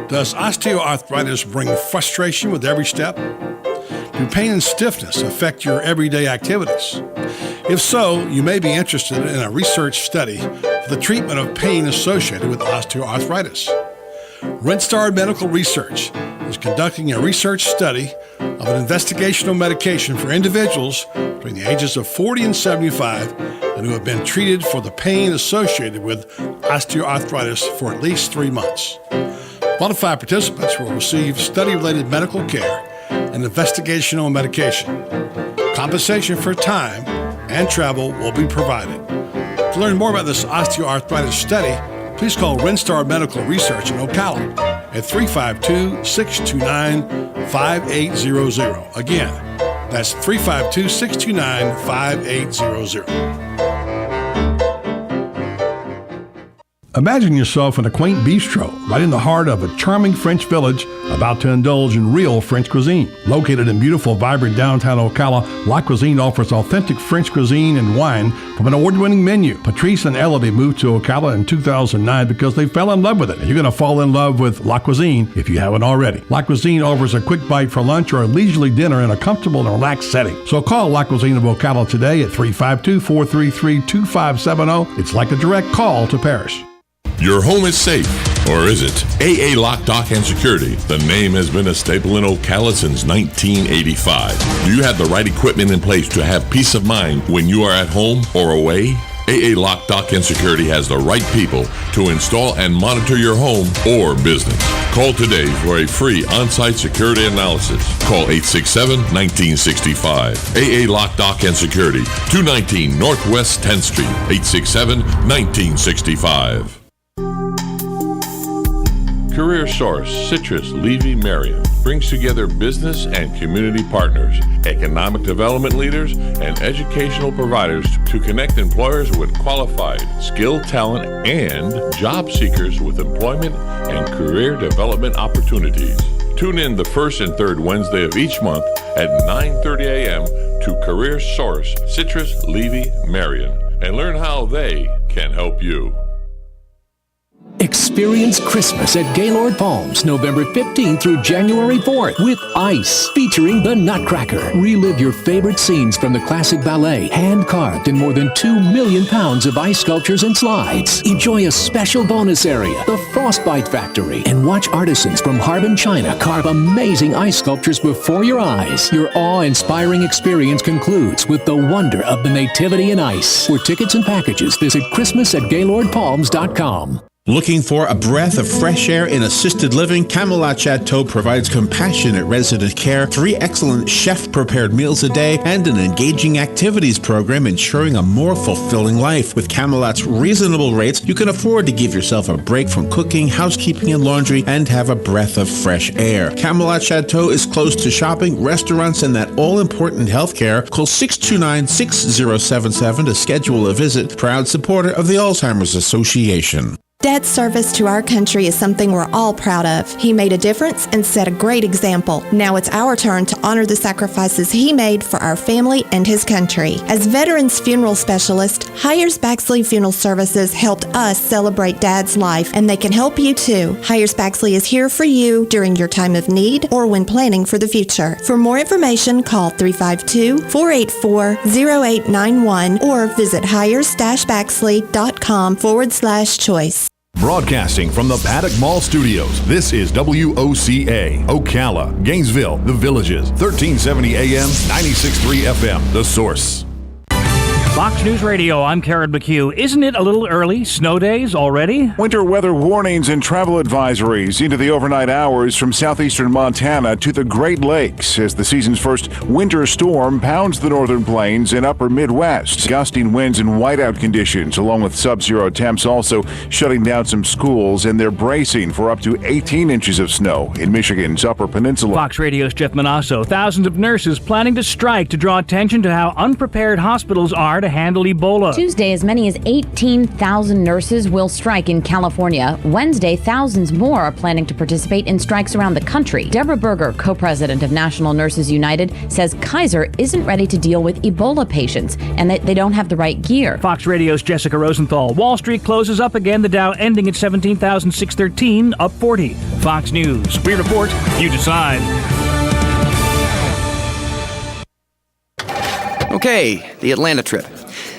Speaker 10: Does osteoarthritis bring frustration with every step? Do pain and stiffness affect your everyday activities? If so, you may be interested in a research study for the treatment of pain associated with osteoarthritis. Renstar Medical Research is conducting a research study of an investigational medication for individuals between the ages of 40 and 75 and who have been treated for the pain associated with osteoarthritis for at least 3 months. Qualified participants will receive study-related medical care and investigational medication. Compensation for time and travel will be provided. To learn more about this osteoarthritis study, please call Renstar Medical Research in Ocala at 352-629-5800. Again, that's 352-629-5800. Imagine yourself in a quaint bistro right in the heart of a charming French village about to indulge in real French cuisine. Located in beautiful, vibrant downtown Ocala, La Cuisine offers authentic French cuisine and wine from an award-winning menu. Patrice and Elodie moved to Ocala in 2009 because they fell in love with it. And you're going to fall in love with La Cuisine if you haven't already. La Cuisine offers a quick bite for lunch or a leisurely dinner in a comfortable and relaxed setting. So call La Cuisine of Ocala today at 352-433-2570. It's like a direct call to Paris.
Speaker 23: Your home is safe, or is it? AA Lock, Dock, and Security. The name has been a staple in Ocala since 1985. Do you have the right equipment in place to have peace of mind when you are at home or away? AA Lock, Dock, and Security has the right people to install and monitor your home or business. Call today for a free on-site security analysis. Call 867-1965. AA Lock, Dock, and Security, 219 Northwest 10th Street, 867-1965. Career Source Citrus Levy Marion brings together business and community partners, economic development leaders, and educational providers to connect employers with qualified, skilled talent and job seekers with employment and career development opportunities. Tune in the first and third Wednesday of each month at 9:30 a.m. to Career Source Citrus Levy Marion and learn how they can help you.
Speaker 24: Experience Christmas at Gaylord Palms, November 15th through January 4th with Ice, featuring the Nutcracker. Relive your favorite scenes from the classic ballet, hand-carved in more than 2 million pounds of ice sculptures and slides. Enjoy a special bonus area, the Frostbite Factory, and watch artisans from Harbin, China carve amazing ice sculptures before your eyes. Your awe-inspiring experience concludes with the wonder of the Nativity in Ice. For tickets and packages, visit christmas@gaylordpalms.com.
Speaker 3: Looking for a breath of fresh air in assisted living? Camelot Chateau provides compassionate resident care, 3 excellent chef-prepared meals a day, and an engaging activities program ensuring a more fulfilling life. With Camelot's reasonable rates, you can afford to give yourself a break from cooking, housekeeping, and laundry, and have a breath of fresh air. Camelot Chateau is close to shopping, restaurants, and that all-important health care. Call 629-6077 to schedule a visit. Proud supporter of the Alzheimer's Association.
Speaker 4: Dad's service to our country is something we're all proud of. He made a difference and set a great example. Now it's our turn to honor the sacrifices he made for our family and his country. As Veterans Funeral Specialist, Hires Baxley Funeral Services helped us celebrate Dad's life, and they can help you too. Hires Baxley is here for you during your time of need or when planning for the future. For more information, call 352-484-0891 or visit hires-baxley.com/choice.
Speaker 5: Broadcasting from the Paddock Mall Studios, this is WOCA, Ocala, Gainesville, The Villages, 1370 AM, 96.3 FM, The Source.
Speaker 6: Fox News Radio, I'm Karen McHugh. Isn't it a little early? Snow days already?
Speaker 15: Winter weather warnings and travel advisories into the overnight hours from southeastern Montana to the Great Lakes as the season's first winter storm pounds the northern plains and upper Midwest. Gusting winds and whiteout conditions along with sub-zero temps also shutting down some schools, and they're bracing for up to 18 inches of snow in Michigan's Upper Peninsula.
Speaker 6: Fox Radio's Jeff Manasso. Thousands of nurses planning to strike to draw attention to how unprepared hospitals are to handle Ebola.
Speaker 17: Tuesday, as many as 18,000 nurses will strike in California. Wednesday, thousands more are planning to participate in strikes around the country. Deborah Berger, co-president of National Nurses United, says Kaiser isn't ready to deal with Ebola patients and that they don't have the right gear.
Speaker 6: Fox Radio's Jessica Rosenthal. Wall Street closes up again, the Dow ending at 17,613, up 40. Fox News. We report, you decide.
Speaker 25: Okay, the Atlanta trip.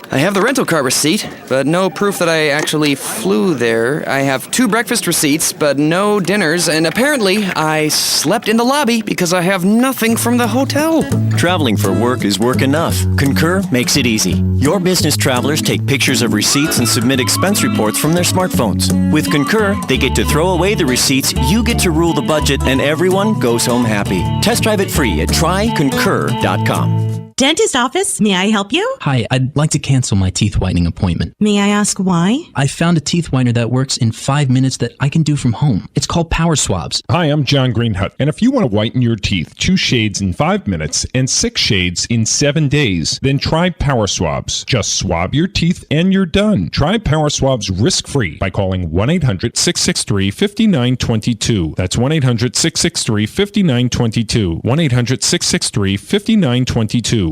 Speaker 25: I have the rental car receipt, but no proof that I actually flew there. I have 2 breakfast receipts, but no dinners, and apparently I slept in the lobby because I have nothing from the hotel.
Speaker 27: Traveling for work is work enough. Concur makes it easy. Your business travelers take pictures of receipts and submit expense reports from their smartphones. With Concur, they get to throw away the receipts, you get to rule the budget, and everyone goes home happy. Test drive it free at tryconcur.com.
Speaker 28: Dentist office, may I help you?
Speaker 29: Hi, I'd like to cancel my teeth whitening appointment.
Speaker 28: May I ask why?
Speaker 29: I found a teeth whitener that works in 5 minutes that I can do from home. It's called Power Swabs.
Speaker 30: Hi, I'm John Greenhut, and if you want to whiten your teeth 2 shades in 5 minutes and 6 shades in 7 days, then try Power Swabs. Just swab your teeth and you're done. Try Power Swabs risk-free by calling 1-800-663-5922. That's 1-800-663-5922. 1-800-663-5922.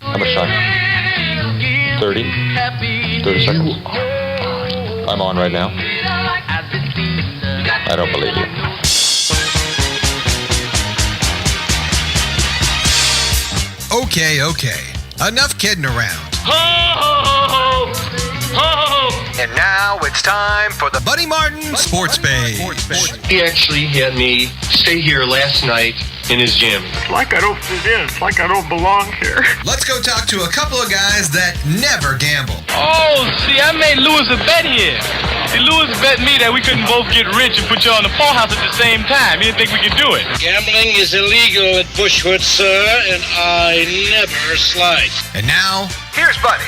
Speaker 31: How much time? 30? 30 seconds? I'm on right now. I don't believe you.
Speaker 32: Okay. Enough kidding around.
Speaker 33: Ho, ho, ho, ho, ho.
Speaker 32: And now it's time for the Buddy Martin Sports Page.
Speaker 33: He actually had me stay here last night in his gym.
Speaker 34: It's like I don't fit in. It's like I don't belong here.
Speaker 32: Let's go talk to a couple of guys that never gamble.
Speaker 33: Oh, see, I made Lewis a bet here. See, Lewis bet me that we couldn't both get rich and put you on the Full House at the same time. He didn't think we could do it. Gambling is illegal at Bushwood, sir, and I never slide.
Speaker 32: And now, here's Buddy.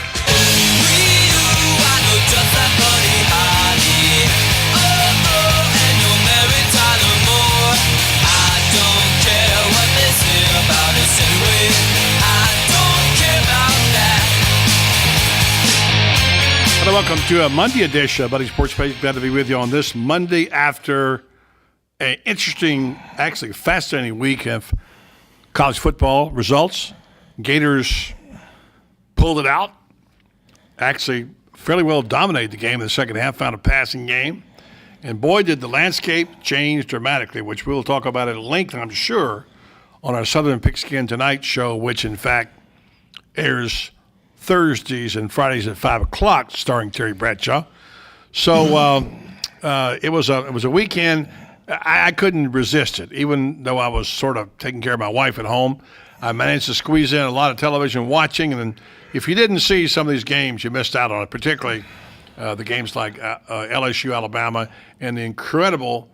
Speaker 1: Welcome to a Monday edition of Buddy Sports Page. Glad to be with you on this Monday after an interesting, actually fascinating week of college football results. Gators pulled it out. Actually, fairly well dominated the game in the second half, found a passing game. And boy, did the landscape change dramatically, which we'll talk about at length, I'm sure, on our Southern Pigskin Tonight show, which in fact airs Thursdays and Fridays at 5 o'clock, starring Terry Bradshaw. So it was a weekend. I couldn't resist it, even though I was sort of taking care of my wife at home. I managed to squeeze in a lot of television watching, and if you didn't see some of these games, you missed out on it, particularly the games like LSU, Alabama, and the incredible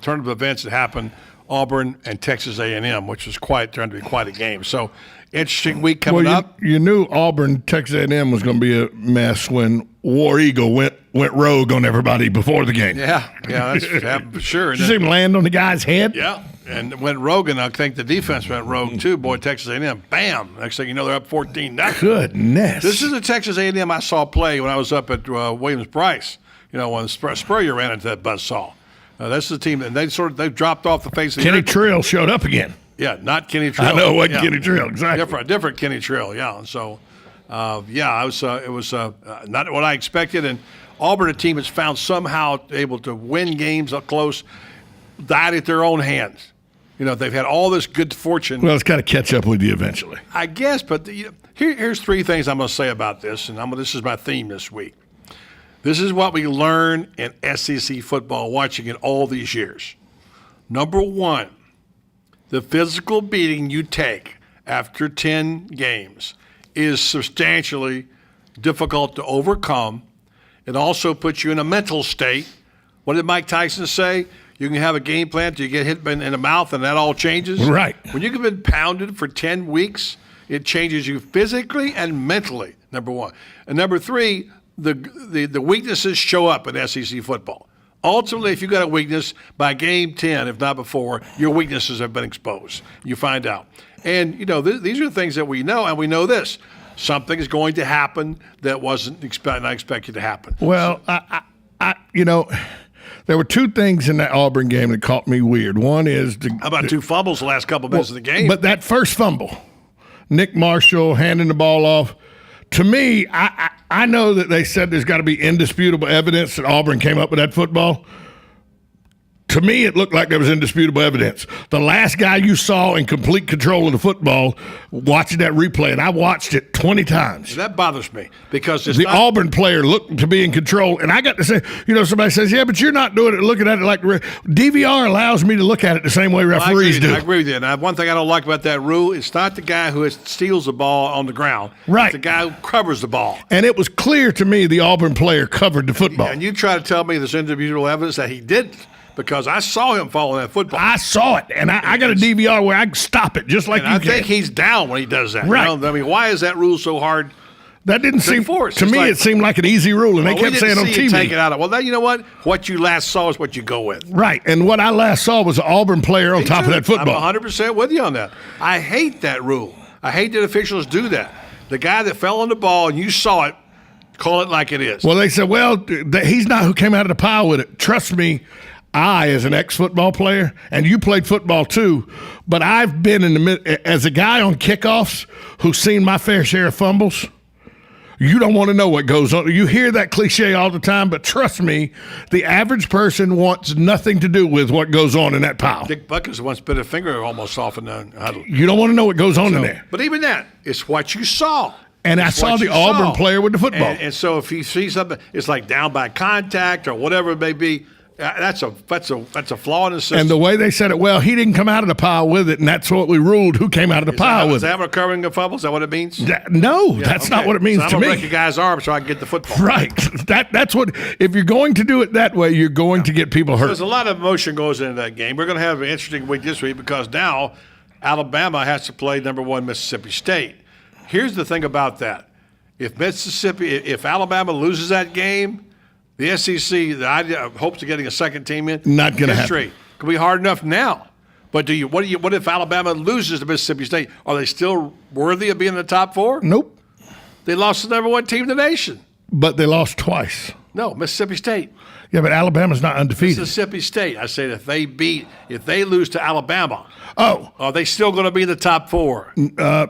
Speaker 1: turn of events that happened Auburn and Texas A&M, which was turned to be quite a game. So interesting week coming up.
Speaker 2: You knew Auburn, Texas A&M was going to be a mess when War Eagle went rogue on everybody before the game.
Speaker 1: Yeah, that's happened for sure.
Speaker 2: Did you see him land on the guy's head?
Speaker 1: Yeah, and went rogue, and I think the defense went rogue too. Boy, Texas A&M, bam! Next thing you know, they're up 14-0.
Speaker 2: Goodness.
Speaker 1: This is a Texas A&M I saw play when I was up at Williams-Brice. When Spurrier ran into that buzzsaw. That's the team, and they've dropped off the face of the
Speaker 2: Kenny
Speaker 1: earth.
Speaker 2: Trill showed up again.
Speaker 1: Yeah, not Kenny Trill.
Speaker 2: I know what Kenny Trill, exactly.
Speaker 1: Different Kenny Trill, yeah. And so, it was not what I expected. And Auburn, a team that's found somehow able to win games up close, died at their own hands. They've had all this good fortune.
Speaker 2: Well, it's got to catch up with you eventually.
Speaker 1: I guess, but here's three things I'm going to say about this, and this is my theme this week. This is what we learn in SEC football, watching it all these years. Number one, the physical beating you take after 10 games is substantially difficult to overcome. It also puts you in a mental state. What did Mike Tyson say? You can have a game plan till you get hit in the mouth and that all changes.
Speaker 2: Right.
Speaker 1: When you've been pounded for 10 weeks, it changes you physically and mentally, number one. And number three, the weaknesses show up in SEC football. Ultimately, if you've got a weakness, by game 10, if not before, your weaknesses have been exposed. You find out. And, these are things that we know, and we know this. Something is going to happen that wasn't not expected to happen.
Speaker 2: Well, there were two things in that Auburn game that caught me weird. One is
Speaker 1: how about two fumbles the last couple of minutes of the game?
Speaker 2: But that first fumble, Nick Marshall handing the ball off, to me, I know that they said there's got to be indisputable evidence that Auburn came up with that football. To me, it looked like there was indisputable evidence. The last guy you saw in complete control of the football, watching that replay, and I watched it 20 times.
Speaker 1: That bothers me because
Speaker 2: the Auburn player looked to be in control, and I got to say, somebody says, yeah, but you're not doing it, looking at it like DVR allows me to look at it the same way referees do.
Speaker 1: I agree with you. And one thing I don't like about that rule, it's not the guy who steals the ball on the ground.
Speaker 2: Right.
Speaker 1: It's the guy who covers the ball.
Speaker 2: And it was clear to me the Auburn player covered the football.
Speaker 1: Yeah, and you try to tell me there's indisputable evidence that he didn't. Because I saw him following that football.
Speaker 2: I saw it, and I got a DVR where I can stop it just like you can.
Speaker 1: I think he's down when he does that.
Speaker 2: Right.
Speaker 1: Why is that rule so hard?
Speaker 2: That didn't seem
Speaker 1: force?
Speaker 2: To me. It seemed like an easy rule, and they kept saying on TV.
Speaker 1: Take it out of. Well, then you know what? What you last saw is what you go with.
Speaker 2: Right, and what I last saw was an Auburn player on top of that football.
Speaker 1: I'm 100% with you on that. I hate that rule. I hate that officials do that. The guy that fell on the ball and you saw it, call it like it is.
Speaker 2: Well, they said, he's not who came out of the pile with it. Trust me. I, as an ex-football player, and you played football too, but I've been as a guy on kickoffs who's seen my fair share of fumbles. You don't want to know what goes on. You hear that cliche all the time, but trust me, the average person wants nothing to do with what goes on in that pile.
Speaker 1: Dick Buckers once bit a finger almost off in the huddle.
Speaker 2: You don't want to know what goes on in there.
Speaker 1: But even that, it's what you saw.
Speaker 2: And I saw the Auburn player with the football.
Speaker 1: And so if you see something, it's like down by contact or whatever it may be. That's a flaw in the system.
Speaker 2: And the way they said it, he didn't come out of the pile with it, and that's what we ruled. Who came out of the pile with it?
Speaker 1: Is that recovering a fumble? Is that what it means?
Speaker 2: That's not what it means to me.
Speaker 1: I'm gonna break a guy's arm so I can get the football.
Speaker 2: Right. That's what. If you're going to do it that way, you're going to get people hurt.
Speaker 1: There's a lot of emotion goes into that game. We're going to have an interesting week this week because now Alabama has to play number 1 Mississippi State. Here's the thing about that: if Alabama loses that game. The SEC, the idea of hopes of getting a second team in,
Speaker 2: not going to happen.
Speaker 1: Could be hard enough now. But what if Alabama loses to Mississippi State? Are they still worthy of being in the top 4?
Speaker 2: Nope.
Speaker 1: They lost the number 1 team in the nation.
Speaker 2: But they lost twice.
Speaker 1: No, Mississippi State.
Speaker 2: Yeah, but Alabama's not undefeated.
Speaker 1: Mississippi State. I said if they lose to Alabama, are they still going to be in the top 4?
Speaker 2: I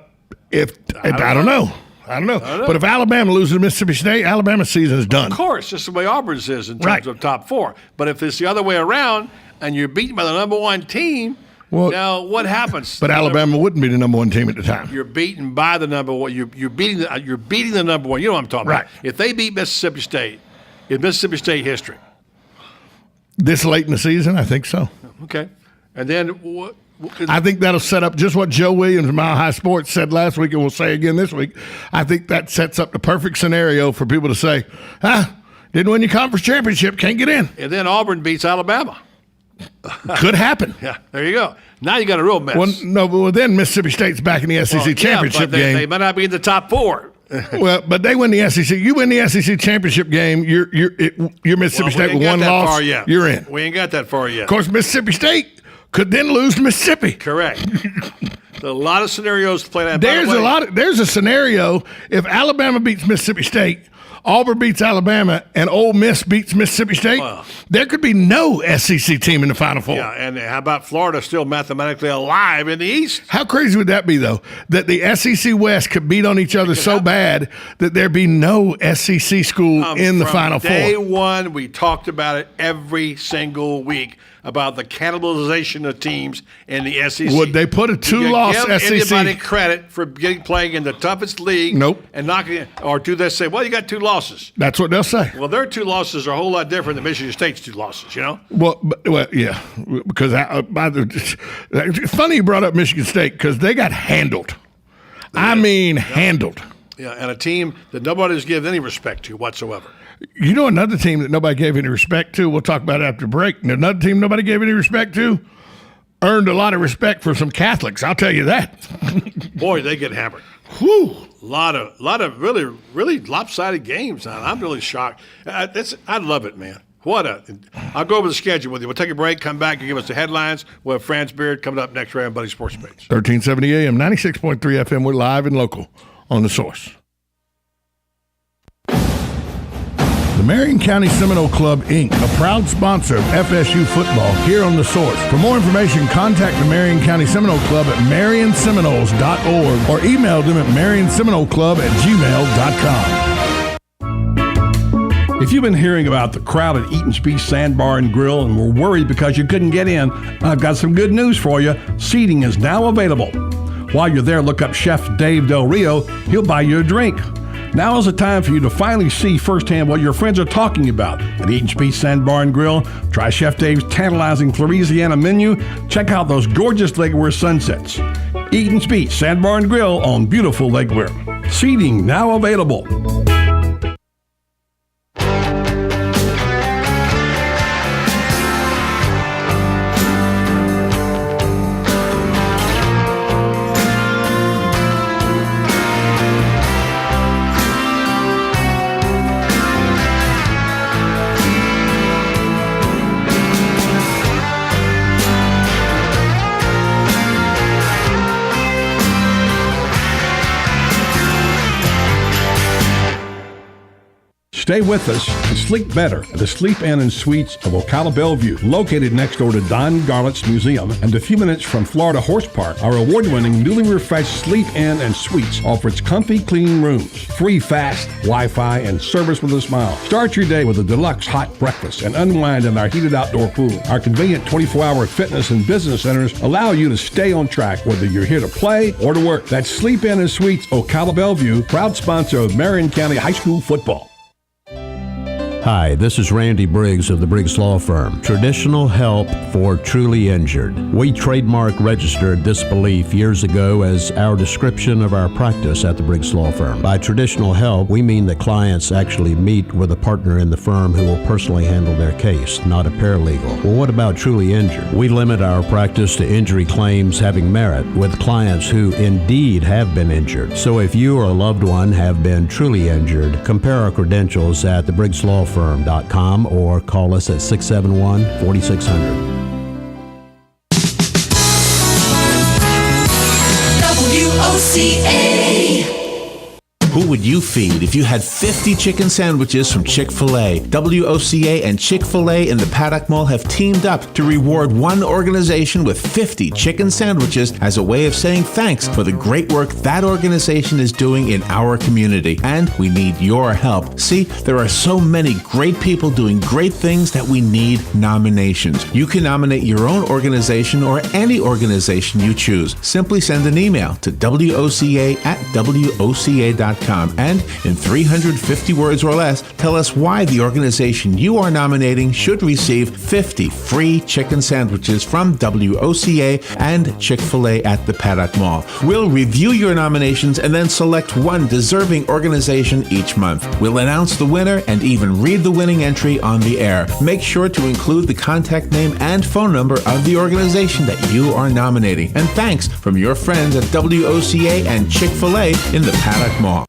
Speaker 2: don't know. I don't know. But if Alabama loses to Mississippi State, Alabama's season is done.
Speaker 1: Of course, just the way Auburn's is in terms of top 4. But if it's the other way around and you're beaten by the number 1 team, now what happens?
Speaker 2: But Alabama wouldn't be the number 1 team at the time.
Speaker 1: You're beaten by the number 1. You're beating the number 1. You know what I'm talking about. If they beat Mississippi State, it's Mississippi State history.
Speaker 2: This late in the season, I think so.
Speaker 1: Okay. And then
Speaker 2: I think that'll set up just what Joe Williams of Mile High Sports said last week and will say again this week. I think that sets up the perfect scenario for people to say, Didn't win your conference championship, can't get in.
Speaker 1: And then Auburn beats Alabama.
Speaker 2: Could happen.
Speaker 1: Yeah, there you go. Now you got a real mess.
Speaker 2: Well, then Mississippi State's back in the SEC championship
Speaker 1: but
Speaker 2: game.
Speaker 1: They might not be in the top 4.
Speaker 2: Well, but they win the SEC. You win the SEC championship game. You're Mississippi State with one loss. You're in.
Speaker 1: We ain't got that far yet.
Speaker 2: Of course, Mississippi State could then lose to Mississippi.
Speaker 1: Correct. A lot of scenarios to play that.
Speaker 2: There's a scenario if Alabama beats Mississippi State, Auburn beats Alabama, and Ole Miss beats Mississippi State, there could be no SEC team in the Final Four.
Speaker 1: Yeah, and how about Florida still mathematically alive in the East?
Speaker 2: How crazy would that be, though, that the SEC West could beat on each other so bad that there be no SEC school in the Final Four?
Speaker 1: Day one, we talked about it every single week about the cannibalization of teams in the SEC.
Speaker 2: Would they put a two-loss SEC?
Speaker 1: Give anybody credit for playing in the toughest league?
Speaker 2: Nope.
Speaker 1: And knocking it, or do they say, well, you got 2 losses?
Speaker 2: That's what they'll say.
Speaker 1: Well, their 2 losses are a whole lot different than Michigan State's 2 losses, you know?
Speaker 2: Well, yeah, because it's funny you brought up Michigan State because they got handled. Handled.
Speaker 1: Yeah, and a team that nobody's given any respect to whatsoever.
Speaker 2: You know another team that nobody gave any respect to, we'll talk about it after break, and another team nobody gave any respect to earned a lot of respect for some Catholics, I'll tell you that.
Speaker 1: Boy, they get hammered.
Speaker 2: Whew.
Speaker 1: A lot of really, really lopsided games. I'm really shocked. I love it, man. I'll go over the schedule with you. We'll take a break, come back, and give us the headlines. We'll have Franz Beard coming up next right on Buddy Sports Page.
Speaker 2: 1370 AM, 96.3 FM. We're live and local on The Source. The Marion County Seminole Club, Inc., a proud sponsor of FSU football here on The Source. For more information, contact the Marion County Seminole Club at marionseminoles.org or email them at marionseminoleclub@gmail.com.
Speaker 10: If you've been hearing about the crowd at Eaton's Beach Sandbar and Grill and were worried because you couldn't get in, I've got some good news for you. Seating is now available. While you're there, look up Chef Dave Del Rio. He'll buy you a drink. Now is the time for you to finally see firsthand what your friends are talking about. At Eaton's Beach Sandbar and Grill, try Chef Dave's tantalizing Louisiana menu. Check out those gorgeous Lake Weir sunsets. Eaton's Beach Sandbar and Grill on beautiful Lake Weir. Seating now available. Stay with us and sleep better at the Sleep Inn and Suites of Ocala Bellevue, located next door to Don Garlett's Museum and a few minutes from Florida Horse Park. Our award-winning, newly refreshed Sleep Inn and Suites offers comfy, clean rooms, free fast Wi-Fi, and service with a smile. Start your day with a deluxe hot breakfast and unwind in our heated outdoor pool. Our convenient 24-hour fitness and business centers allow you to stay on track whether you're here to play or to work. That's Sleep Inn and Suites Ocala Bellevue, proud sponsor of Marion County High School football.
Speaker 7: Hi, this is Randy Briggs of the Briggs Law Firm. Traditional help for truly injured. We trademark registered this belief years ago as our description of our practice at the Briggs Law Firm. By traditional help, we mean that clients actually meet with a partner in the firm who will personally handle their case, not a paralegal. Well, what about truly injured? We limit our practice to injury claims having merit with clients who indeed have been injured. So if you or a loved one have been truly injured, compare our credentials at thebriggslawfirm.com or call us at 671-4600.
Speaker 8: WOCA.
Speaker 3: Who would you feed if you had 50 chicken sandwiches from Chick-fil-A? WOCA and Chick-fil-A in the Paddock Mall have teamed up to reward one organization with 50 chicken sandwiches as a way of saying thanks for the great work that organization is doing in our community. And we need your help. See, there are so many great people doing great things that we need nominations. You can nominate your own organization or any organization you choose. Simply send an email to WOCA@WOCA.com. SportsAmerica.com. And in 350 words or less, tell us why the organization you are nominating should receive 50 free chicken sandwiches from WOCA and Chick-fil-A at the Paddock Mall. We'll review your nominations and then select one deserving organization each month. We'll announce the winner and even read the winning entry on the air. Make sure to include the contact name and phone number of the organization that you are nominating. And thanks from your friends at WOCA and Chick-fil-A in the Paddock Mall.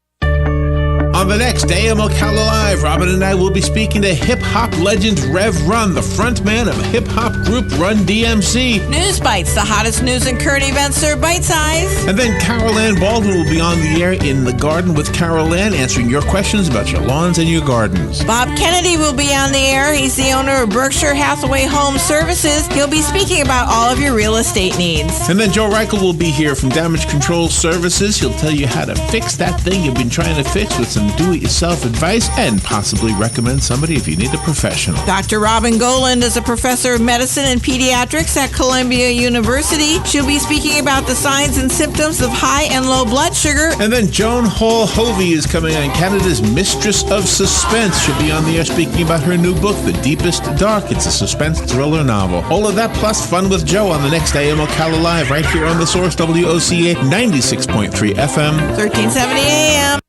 Speaker 3: On the next AM Ocala Live, Robin and I will be speaking to hip-hop legend Rev Run, the frontman of hip-hop group Run DMC.
Speaker 8: News Bites, the hottest news and current events served bite-size.
Speaker 3: And then Carol Ann Baldwin will be on the air in the garden with Carol Ann, answering your questions about your lawns and your gardens.
Speaker 8: Bob Kennedy will be on the air. He's the owner of Berkshire Hathaway Home Services. He'll be speaking about all of your real estate needs.
Speaker 3: And then Joe Reichel will be here from Damage Control Services. He'll tell you how to fix that thing you've been trying to fix with some do-it-yourself advice and possibly recommend somebody if you need a professional.
Speaker 8: Dr. Robin Goland is a professor of medicine and pediatrics at Columbia University. She'll be speaking about the signs and symptoms of high and low blood sugar.
Speaker 3: And then Joan Hall Hovey is coming on, Canada's Mistress of Suspense. She'll be on the air speaking about her new book, The Deepest Dark. It's a suspense thriller novel. All of that plus fun with Joe on the next AM Ocala Live right here on The Source, WOCA 96.3 FM.
Speaker 8: 1370 AM.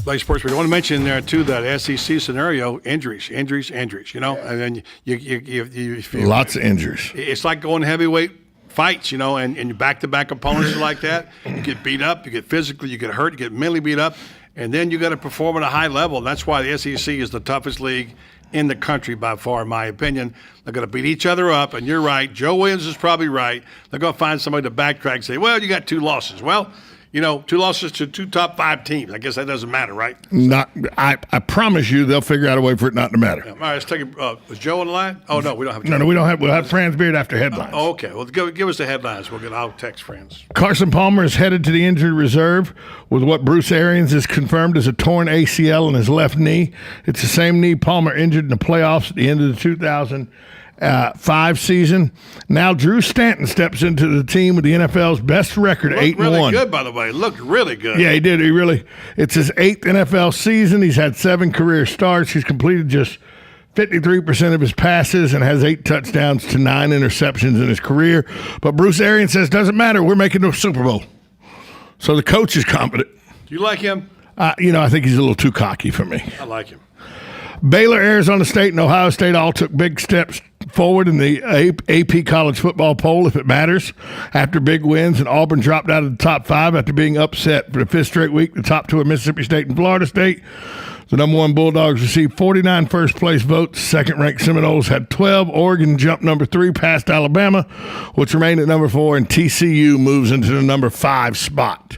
Speaker 1: Like sports, we want to mention there too that SEC scenario: injuries. You know, and then you
Speaker 2: lots of injuries.
Speaker 1: It's like going heavyweight fights, you know, and back-to-back opponents like that. You get beat up, you get physically, you get hurt, you get mentally beat up, and then you got to perform at a high level. And that's why the SEC is the toughest league in the country by far, in my opinion. They're going to beat each other up, and you're right. Joe Williams is probably right. They're going to find somebody to backtrack and say, well, you got 2 losses. Well, you know, 2 losses to 2 top 5 teams. I guess that doesn't matter, right?
Speaker 2: I promise you they'll figure out a way for it not to matter.
Speaker 1: Yeah. All right, let's take a was Joe on the line? Oh, no, we don't have Joe.
Speaker 2: No, we don't have. We'll have Franz Beard after headlines.
Speaker 1: Okay. Well, give us the headlines. I'll text Franz.
Speaker 2: Carson Palmer is headed to the injured reserve with what Bruce Arians has confirmed as a torn ACL in his left knee. It's the same knee Palmer injured in the playoffs at the end of the 2005 season. Now Drew Stanton steps into the team with the NFL's best record, 8-1.
Speaker 1: Really good, by the way. Looked really good.
Speaker 2: Yeah, he did. It's his 8th NFL season. He's had 7 career starts. He's completed just 53% of his passes and has 8 touchdowns to 9 interceptions in his career. But Bruce Arians says, doesn't matter. We're making the Super Bowl. So the coach is confident.
Speaker 1: Do you like him?
Speaker 2: I think he's a little too cocky for me.
Speaker 1: I like him.
Speaker 2: Baylor, Arizona State, and Ohio State all took big steps forward in the AP college football poll, if it matters, after big wins, and Auburn dropped out of the top 5 after being upset for the 5th straight week. The top 2 are Mississippi State and Florida State. The number 1 Bulldogs received 49 first-place votes. Second-ranked Seminoles had 12. Oregon jumped number 3 past Alabama, which remained at number 4, and TCU moves into the number 5 spot.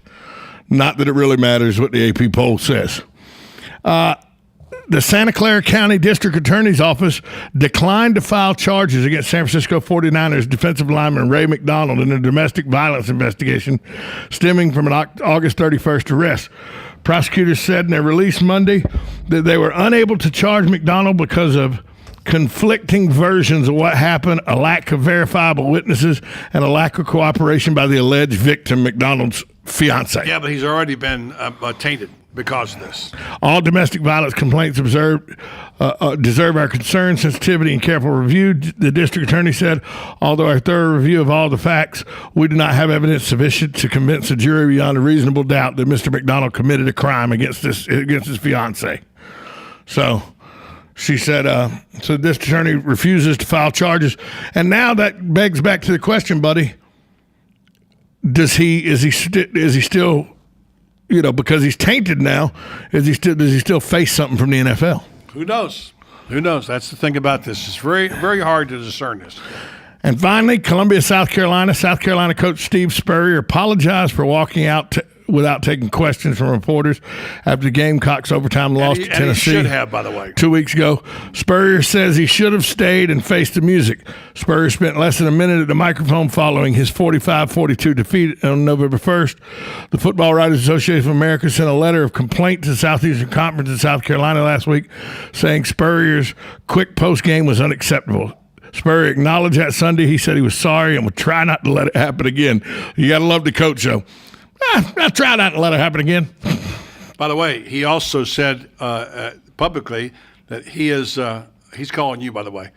Speaker 2: Not that it really matters what the AP poll says. The Santa Clara County District Attorney's Office declined to file charges against San Francisco 49ers defensive lineman Ray McDonald in a domestic violence investigation stemming from an August 31st arrest. Prosecutors said in their release Monday that they were unable to charge McDonald because of conflicting versions of what happened, a lack of verifiable witnesses, and a lack of cooperation by the alleged victim, McDonald's fiance.
Speaker 1: Yeah, but he's already been tainted because of this.
Speaker 2: All domestic violence complaints deserve our concern, sensitivity, and careful review, the district attorney said. Although our thorough review of all the facts, we do not have evidence sufficient to convince a jury beyond a reasonable doubt that Mr. McDonald committed a crime against his fiance. So she said, so this attorney refuses to file charges. And now that begs back to the question, buddy, is he still, you know, because he's tainted now, does he still face something from the NFL?
Speaker 1: Who knows? That's the thing about this. It's very, very hard to discern this.
Speaker 2: And finally, Columbia, South Carolina coach Steve Spurrier apologized for walking out without taking questions from reporters after the Gamecocks overtime loss to Tennessee.
Speaker 1: He should have, by the way.
Speaker 2: 2 weeks ago. Spurrier says he should have stayed and faced the music. Spurrier spent less than a minute at the microphone following his 45-42 defeat on November 1st. The Football Writers Association of America sent a letter of complaint to the Southeastern Conference in South Carolina last week, saying Spurrier's quick post-game was unacceptable. Spurrier acknowledged that Sunday. He said he was sorry and would try not to let it happen again. You got to love the coach, though. I'll try not to let it happen again.
Speaker 1: By the way, he also said publicly that he's calling you, by the way,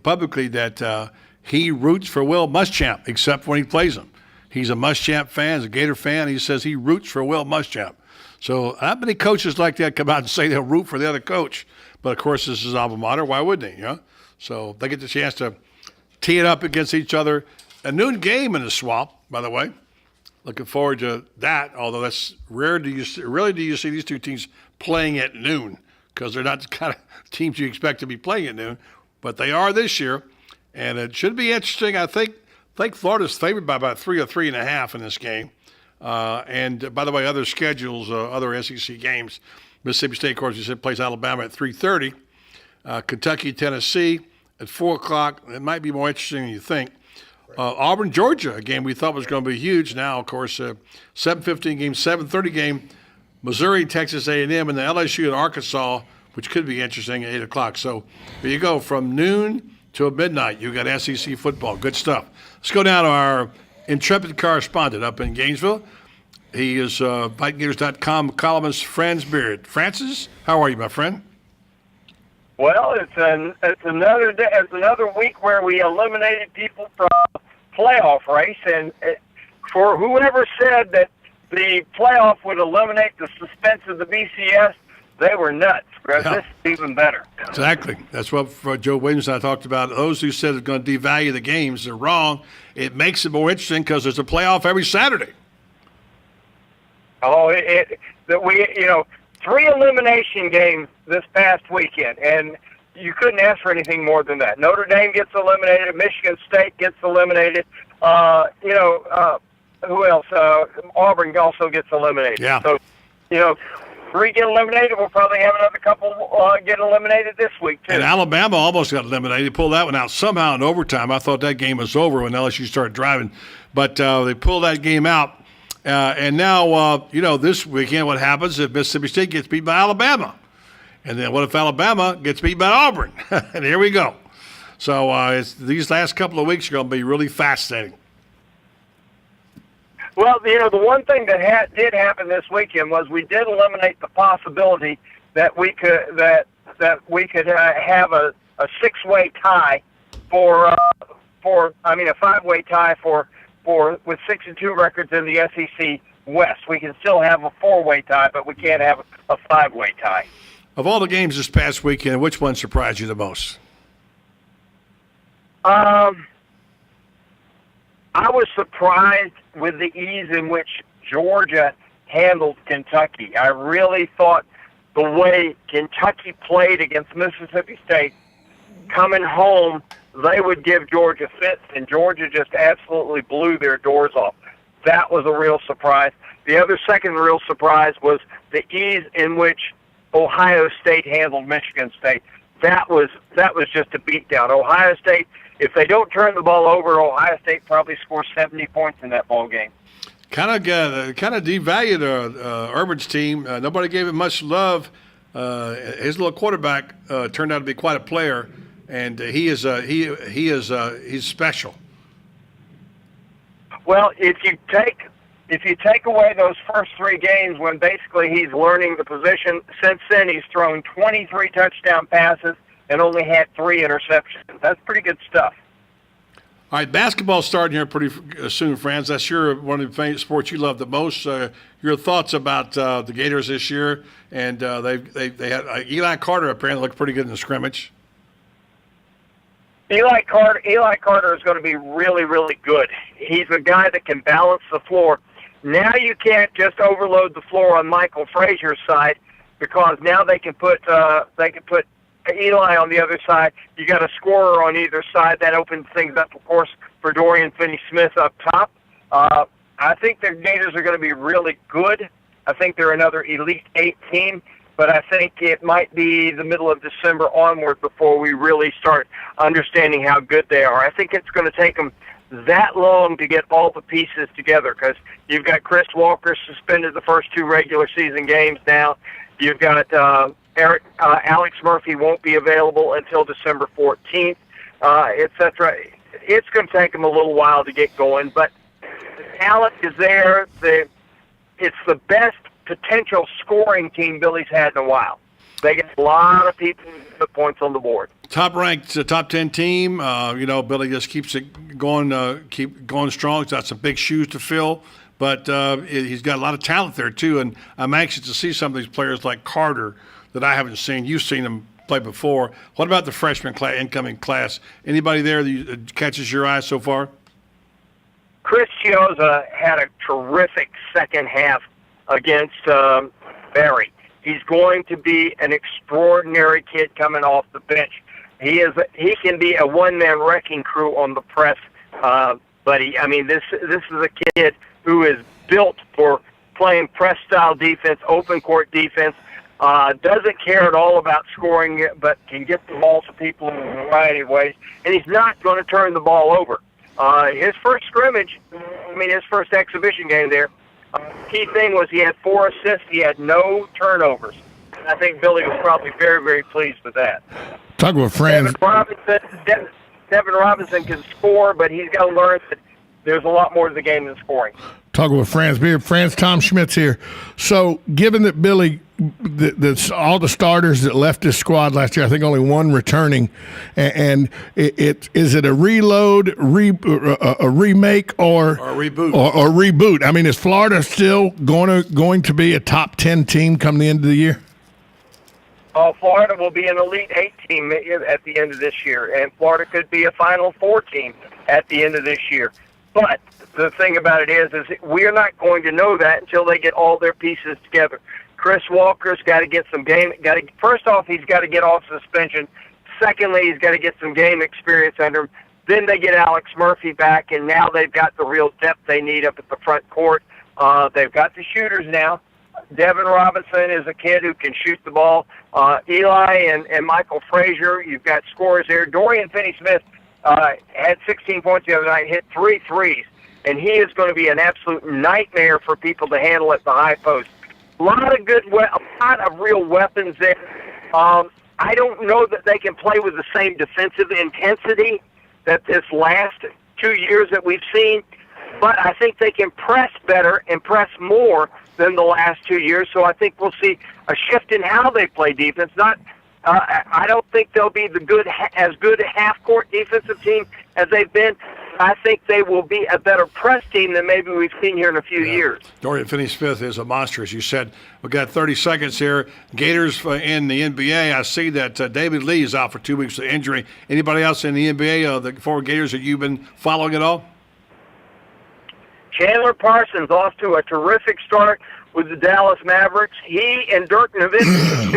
Speaker 1: publicly that he roots for Will Muschamp, except when he plays him. He's a Muschamp fan, he's a Gator fan. He says he roots for Will Muschamp. So not many coaches like that come out and say they'll root for the other coach. But, of course, this is alma mater. Why wouldn't he? So they get the chance to tee it up against each other. A noon game in the Swamp, by the way. Looking forward to that, although that's rare. Do you see these two teams playing at noon? Because they're not the kind of teams you expect to be playing at noon. But they are this year, and it should be interesting. I think Florida's favored by about 3 or 3.5 in this game. And by the way, other schedules, other SEC games. Mississippi State, of course, you said plays Alabama at 3:30. Kentucky, Tennessee at 4 o'clock. It might be more interesting than you think. Auburn, Georgia, a game we thought was going to be huge. Now, of course, 7:15 game, 7:30 game. Missouri, Texas A&M, and the LSU and Arkansas, which could be interesting at 8 o'clock. So there you go. From noon to midnight, you got SEC football. Good stuff. Let's go down to our intrepid correspondent up in Gainesville. He is VikingGators.com columnist Franz Beard. Francis, how are you, my friend?
Speaker 9: Well, it's another day, it's another week where we eliminated people from playoff race, and for whoever said that the playoff would eliminate the suspense of the BCS, they were nuts. Because this is even better.
Speaker 1: Exactly. That's what Joe Williams and I talked about. Those who said it's going to devalue the games are wrong. It makes it more interesting because there's a playoff every Saturday.
Speaker 9: Oh, three elimination games this past weekend, and you couldn't ask for anything more than that. Notre Dame gets eliminated. Michigan State gets eliminated. Who else? Auburn also gets eliminated.
Speaker 1: Yeah.
Speaker 9: So, three get eliminated. We'll probably have another couple get eliminated this week, too.
Speaker 1: And Alabama almost got eliminated. They pulled that one out somehow in overtime. I thought that game was over when LSU started driving. But they pulled that game out. And now, this weekend what happens if Mississippi State gets beat by Alabama? And then what if Alabama gets beat by Auburn? And here we go. So these last couple of weeks are going to be really fascinating.
Speaker 9: Well, the one thing that did happen this weekend was we did eliminate the possibility that we could have a 6-way tie a 5-way tie with 6-2 records in the SEC West. We can still have a 4-way tie, but we can't have a 5-way tie.
Speaker 1: Of all the games this past weekend, which one surprised you the most?
Speaker 9: I was surprised with the ease in which Georgia handled Kentucky. I really thought the way Kentucky played against Mississippi State, coming home, they would give Georgia fits, and Georgia just absolutely blew their doors off. That was a real surprise. The other second real surprise was the ease in which Ohio State handled Michigan State. That was just a beatdown. Ohio State, if they don't turn the ball over, Ohio State probably scores 70 points in that ball game.
Speaker 1: Kind of devalued Urban's team. Nobody gave him much love. His little quarterback turned out to be quite a player, and he's special.
Speaker 9: Well, if you take away those first 3 games when basically he's learning the position, since then he's thrown 23 touchdown passes and only had 3 interceptions. That's pretty good stuff.
Speaker 1: All right, basketball's starting here pretty soon, Franz. That's one of the sports you love the most. Your thoughts about the Gators this year? And they had Eli Carter apparently looked pretty good in the scrimmage.
Speaker 9: Eli Carter is going to be really, really good. He's a guy that can balance the floor. Now you can't just overload the floor on Michael Frazier's side, because now they can put Eli on the other side. You got a scorer on either side. That opens things up, of course, for Dorian Finney-Smith up top. I think the Gators are going to be really good. I think they're another Elite 8 team, but I think it might be the middle of December onward before we really start understanding how good they are. I think it's going to take them that long to get all the pieces together, because you've got Chris Walker suspended the first 2 regular season games now. You've got Alex Murphy won't be available until December 14th, etc. It's going to take them a little while to get going, but the talent is there. It's the best potential scoring team Billy's had in a while. They get a lot of people who put points on the board.
Speaker 1: Top-ranked, top 10 team. Billy just keeps it going, keep going strong. He's got some big shoes to fill, but he's got a lot of talent there too. And I'm anxious to see some of these players like Carter that I haven't seen. You've seen him play before. What about the freshman incoming class? Anybody there that catches your eye so far?
Speaker 9: Chris Chioza had a terrific second half against Barry. He's going to be an extraordinary kid coming off the bench. He can be a one-man wrecking crew on the press, buddy. I mean, this is a kid who is built for playing press-style defense, open court defense. Doesn't care at all about scoring, but can get the ball to people in a variety of ways. And he's not going to turn the ball over. His first scrimmage, his first exhibition game there, key thing was he had 4 assists. He had no turnovers. And I think Billy was probably very, very pleased with that.
Speaker 2: Talk with friends.
Speaker 9: Devin Robinson can score, but he's got to learn that there's a lot more to the game than scoring.
Speaker 2: Talking with Franz Beard. Franz, Tom Schmitz here. So, given that Billy, all the starters that left this squad last year, I think only one returning, and is it a reload, a remake, or
Speaker 1: a reboot?
Speaker 2: Or reboot? I mean, is Florida still going to be a top 10 team come the end of the year?
Speaker 9: Florida will be an Elite 8 team at the end of this year, and Florida could be a Final 4 team at the end of this year. But the thing about it is we're not going to know that until they get all their pieces together. Chris Walker's got to get some game. First off, he's got to get off suspension. Secondly, he's got to get some game experience under him. Then they get Alex Murphy back, and now they've got the real depth they need up at the front court. They've got the shooters now. Devin Robinson is a kid who can shoot the ball. Eli and Michael Frazier, you've got scorers there. Dorian Finney-Smith had 16 points the other night, hit 3 threes, and he is going to be an absolute nightmare for people to handle at the high post. A lot of real weapons there. I don't know that they can play with the same defensive intensity that this last 2 years that we've seen, but I think they can press better and press more than the last 2 years. So I think we'll see a shift in how they play defense. I don't think they'll be as good a half-court defensive team as they've been. I think they will be a better press team than maybe we've seen here in a few years.
Speaker 1: Dorian Finney-Smith is a monster, as you said. We've got 30 seconds here. Gators in the NBA, I see that David Lee is out for 2 weeks with injury. Anybody else in the NBA, the former Gators, that you've been following at all?
Speaker 9: Chandler Parsons off to a terrific start with the Dallas Mavericks. He and Dirk Nowitzki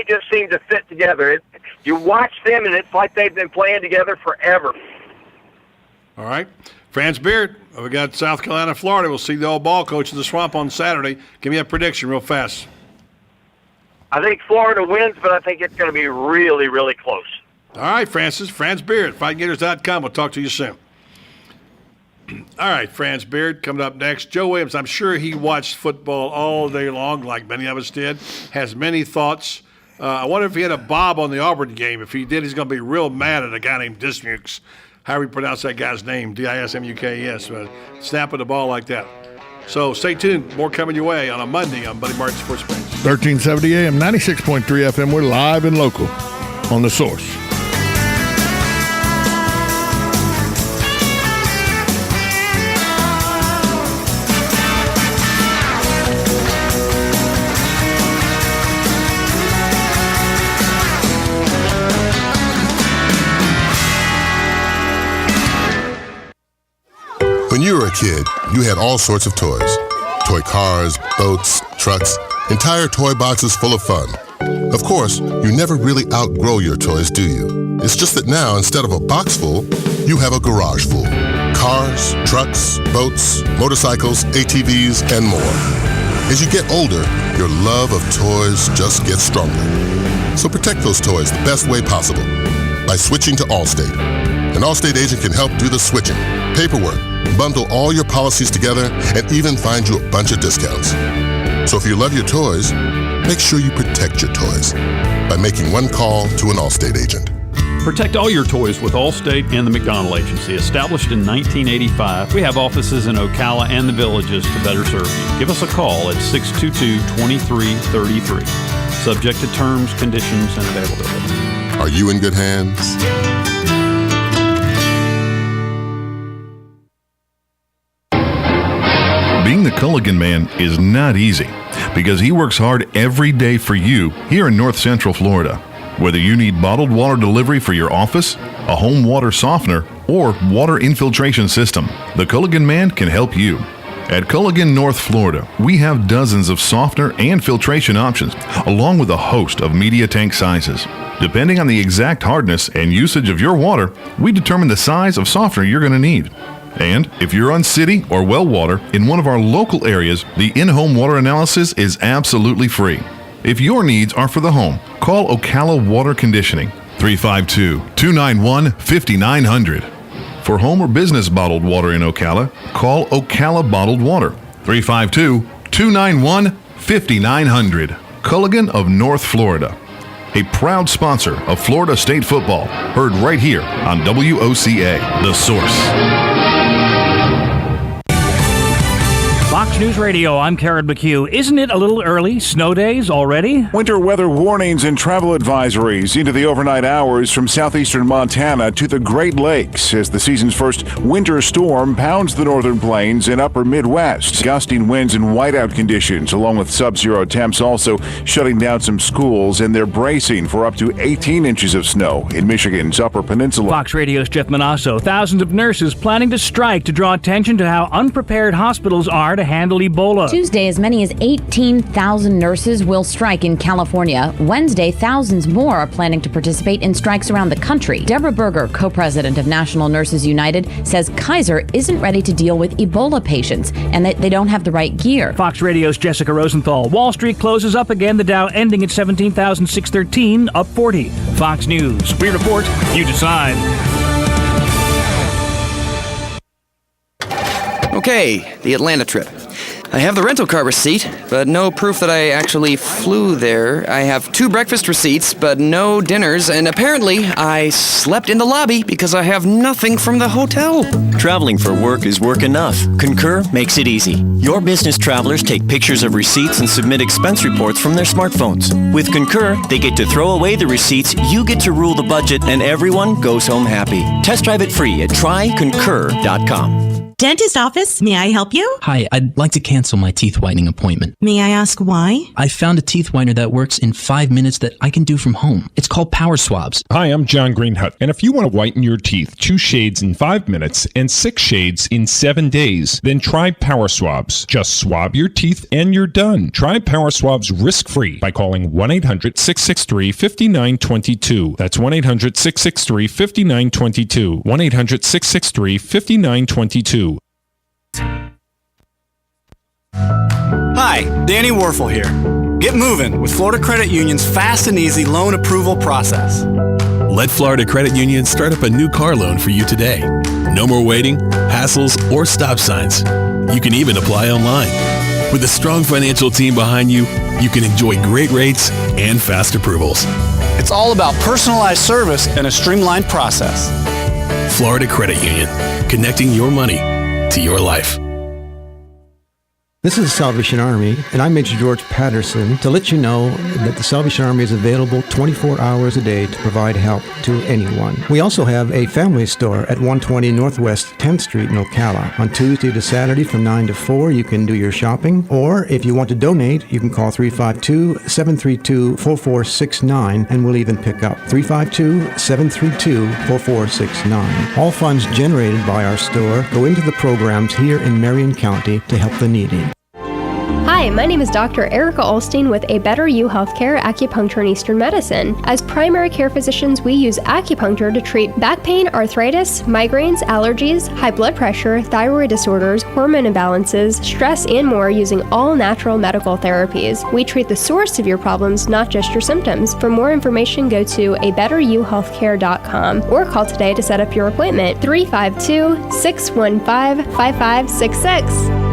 Speaker 9: just seem to fit together. You watch them, and it's like they've been playing together forever.
Speaker 1: All right. Franz Beard, we got South Carolina, Florida. We'll see the old ball coach in the Swamp on Saturday. Give me a prediction real fast.
Speaker 9: I think Florida wins, but I think it's going to be really, really close.
Speaker 1: All right, Francis. Franz Beard, FightGators.com. We'll talk to you soon. All right, Franz Beard coming up next. Joe Williams, I'm sure he watched football all day long like many of us did, has many thoughts. I wonder if he had a bob on the Auburn game. If he did, he's going to be real mad at a guy named Dismukes. How do we pronounce that guy's name? D-I-S-M-U-K-E-S. Snapping the ball like that. So stay tuned. More coming your way on a Monday on Buddy Martin Sports Page.
Speaker 2: 1370 AM, 96.3 FM. We're live and local on The Source.
Speaker 4: When you were a kid, you had all sorts of toys. Toy cars, boats, trucks, entire toy boxes full of fun. Of course, you never really outgrow your toys, do you? It's just that now, instead of a box full, you have a garage full. cars, trucks, boats, motorcycles, ATVs, and more. As you get older, your love of toys just gets stronger. So protect those toys the best way possible by switching to Allstate. An Allstate agent can help do the switching, paperwork, bundle all your policies together, and even find you a bunch of discounts. So if you love your toys, make sure you protect your toys by making one call to an Allstate agent.
Speaker 5: Protect all your toys with Allstate and the McDonald Agency. Established in 1985, we have offices in Ocala and the Villages to better serve you. Give us a call at 622-2333. Subject to terms, conditions, and availability.
Speaker 4: Are you in good hands?
Speaker 11: Being the Culligan Man is not easy because he works hard every day for you here in North Central Florida. Whether you need bottled water delivery for your office, a home water softener, or water infiltration system, the Culligan Man can help you. At Culligan, North Florida, we have dozens of softener and filtration options, along with a host of media tank sizes. Depending on the exact hardness and usage of your water, we determine the size of softener you're going to need. And if you're on city or well water in one of our local areas, the in-home water analysis is absolutely free. If your needs are for the home, call Ocala Water Conditioning, 352-291-5900. For home or business bottled water in Ocala, call Ocala Bottled Water, 352-291-5900. Culligan of North Florida, a proud sponsor of Florida State football, heard right here on WOCA, The Source.
Speaker 6: Fox News Radio, I'm Karen McHugh. Isn't it a little early? Snow days already?
Speaker 15: Winter weather warnings and travel advisories into the overnight hours from southeastern Montana to the Great Lakes as the season's first winter storm pounds the northern plains and upper Midwest. Gusting winds and whiteout conditions, along with sub-zero temps, also shutting down some schools, and they're bracing for up to 18 inches of snow in Michigan's Upper Peninsula.
Speaker 6: Fox Radio's Jeff Manasso. Thousands of nurses planning to strike to draw attention to how unprepared hospitals are to handle Ebola.
Speaker 17: Tuesday, as many as 18,000 nurses will strike in California. Wednesday, thousands more are planning to participate in strikes around the country. Deborah Berger, co-president of National Nurses United, says Kaiser isn't ready to deal with Ebola patients and that they don't have the right gear.
Speaker 6: Fox Radio's Jessica Rosenthal. Wall Street closes up again, the Dow ending at 17,613, up 40. Fox News. We report, you decide.
Speaker 25: Okay, the Atlanta trip. I have the rental car receipt, but no proof that I actually flew there. I have 2 breakfast receipts, but no dinners, and apparently I slept in the lobby because I have nothing from the hotel.
Speaker 27: Traveling for work is work enough. Concur makes it easy. Your business travelers take pictures of receipts and submit expense reports from their smartphones. With Concur, they get to throw away the receipts, you get to rule the budget, and everyone goes home happy. Test drive it free at tryconcur.com.
Speaker 28: Dentist office, may I help you?
Speaker 29: Hi, I'd like to cancel my teeth whitening appointment.
Speaker 28: May I ask why?
Speaker 29: I found a teeth whitener that works in 5 minutes that I can do from home. It's called Power Swabs.
Speaker 30: Hi, I'm John Greenhut, and if you want to whiten your teeth 2 shades in 5 minutes and 6 shades in 7 days, then try Power Swabs. Just swab your teeth and you're done. Try Power Swabs risk-free by calling 1-800-663-5922. That's 1-800-663-5922. 1-800-663-5922.
Speaker 12: Hi, Danny Werfel here. Get moving with Florida Credit Union's fast and easy loan approval process.
Speaker 13: Let Florida Credit Union start up a new car loan for you today. No more waiting, hassles, or stop signs. You can even apply online. With a strong financial team behind you, you can enjoy great rates and fast approvals.
Speaker 12: It's all about personalized service and a streamlined process.
Speaker 13: Florida Credit Union, connecting your money to your life.
Speaker 14: This is the Salvation Army, and I'm Major George Patterson to let you know that the Salvation Army is available 24 hours a day to provide help to anyone. We also have a family store at 120 Northwest 10th Street in Ocala. On Tuesday to Saturday from 9 to 4, you can do your shopping, or if you want to donate, you can call 352-732-4469, and we'll even pick up 352-732-4469. All funds generated by our store go into the programs here in Marion County to help the needy.
Speaker 16: Hi,
Speaker 10: Hi, my name is Dr. Erica Olstein with A Better You Healthcare Acupuncture and Eastern Medicine. As primary care physicians, we use acupuncture to treat back pain, arthritis, migraines, allergies, high blood pressure, thyroid disorders, hormone imbalances, stress, and more using all natural medical therapies. We treat the source of your problems, not just your symptoms. For more information, go to abetteryouhealthcare.com or call today to set up your appointment. 352-615-5566.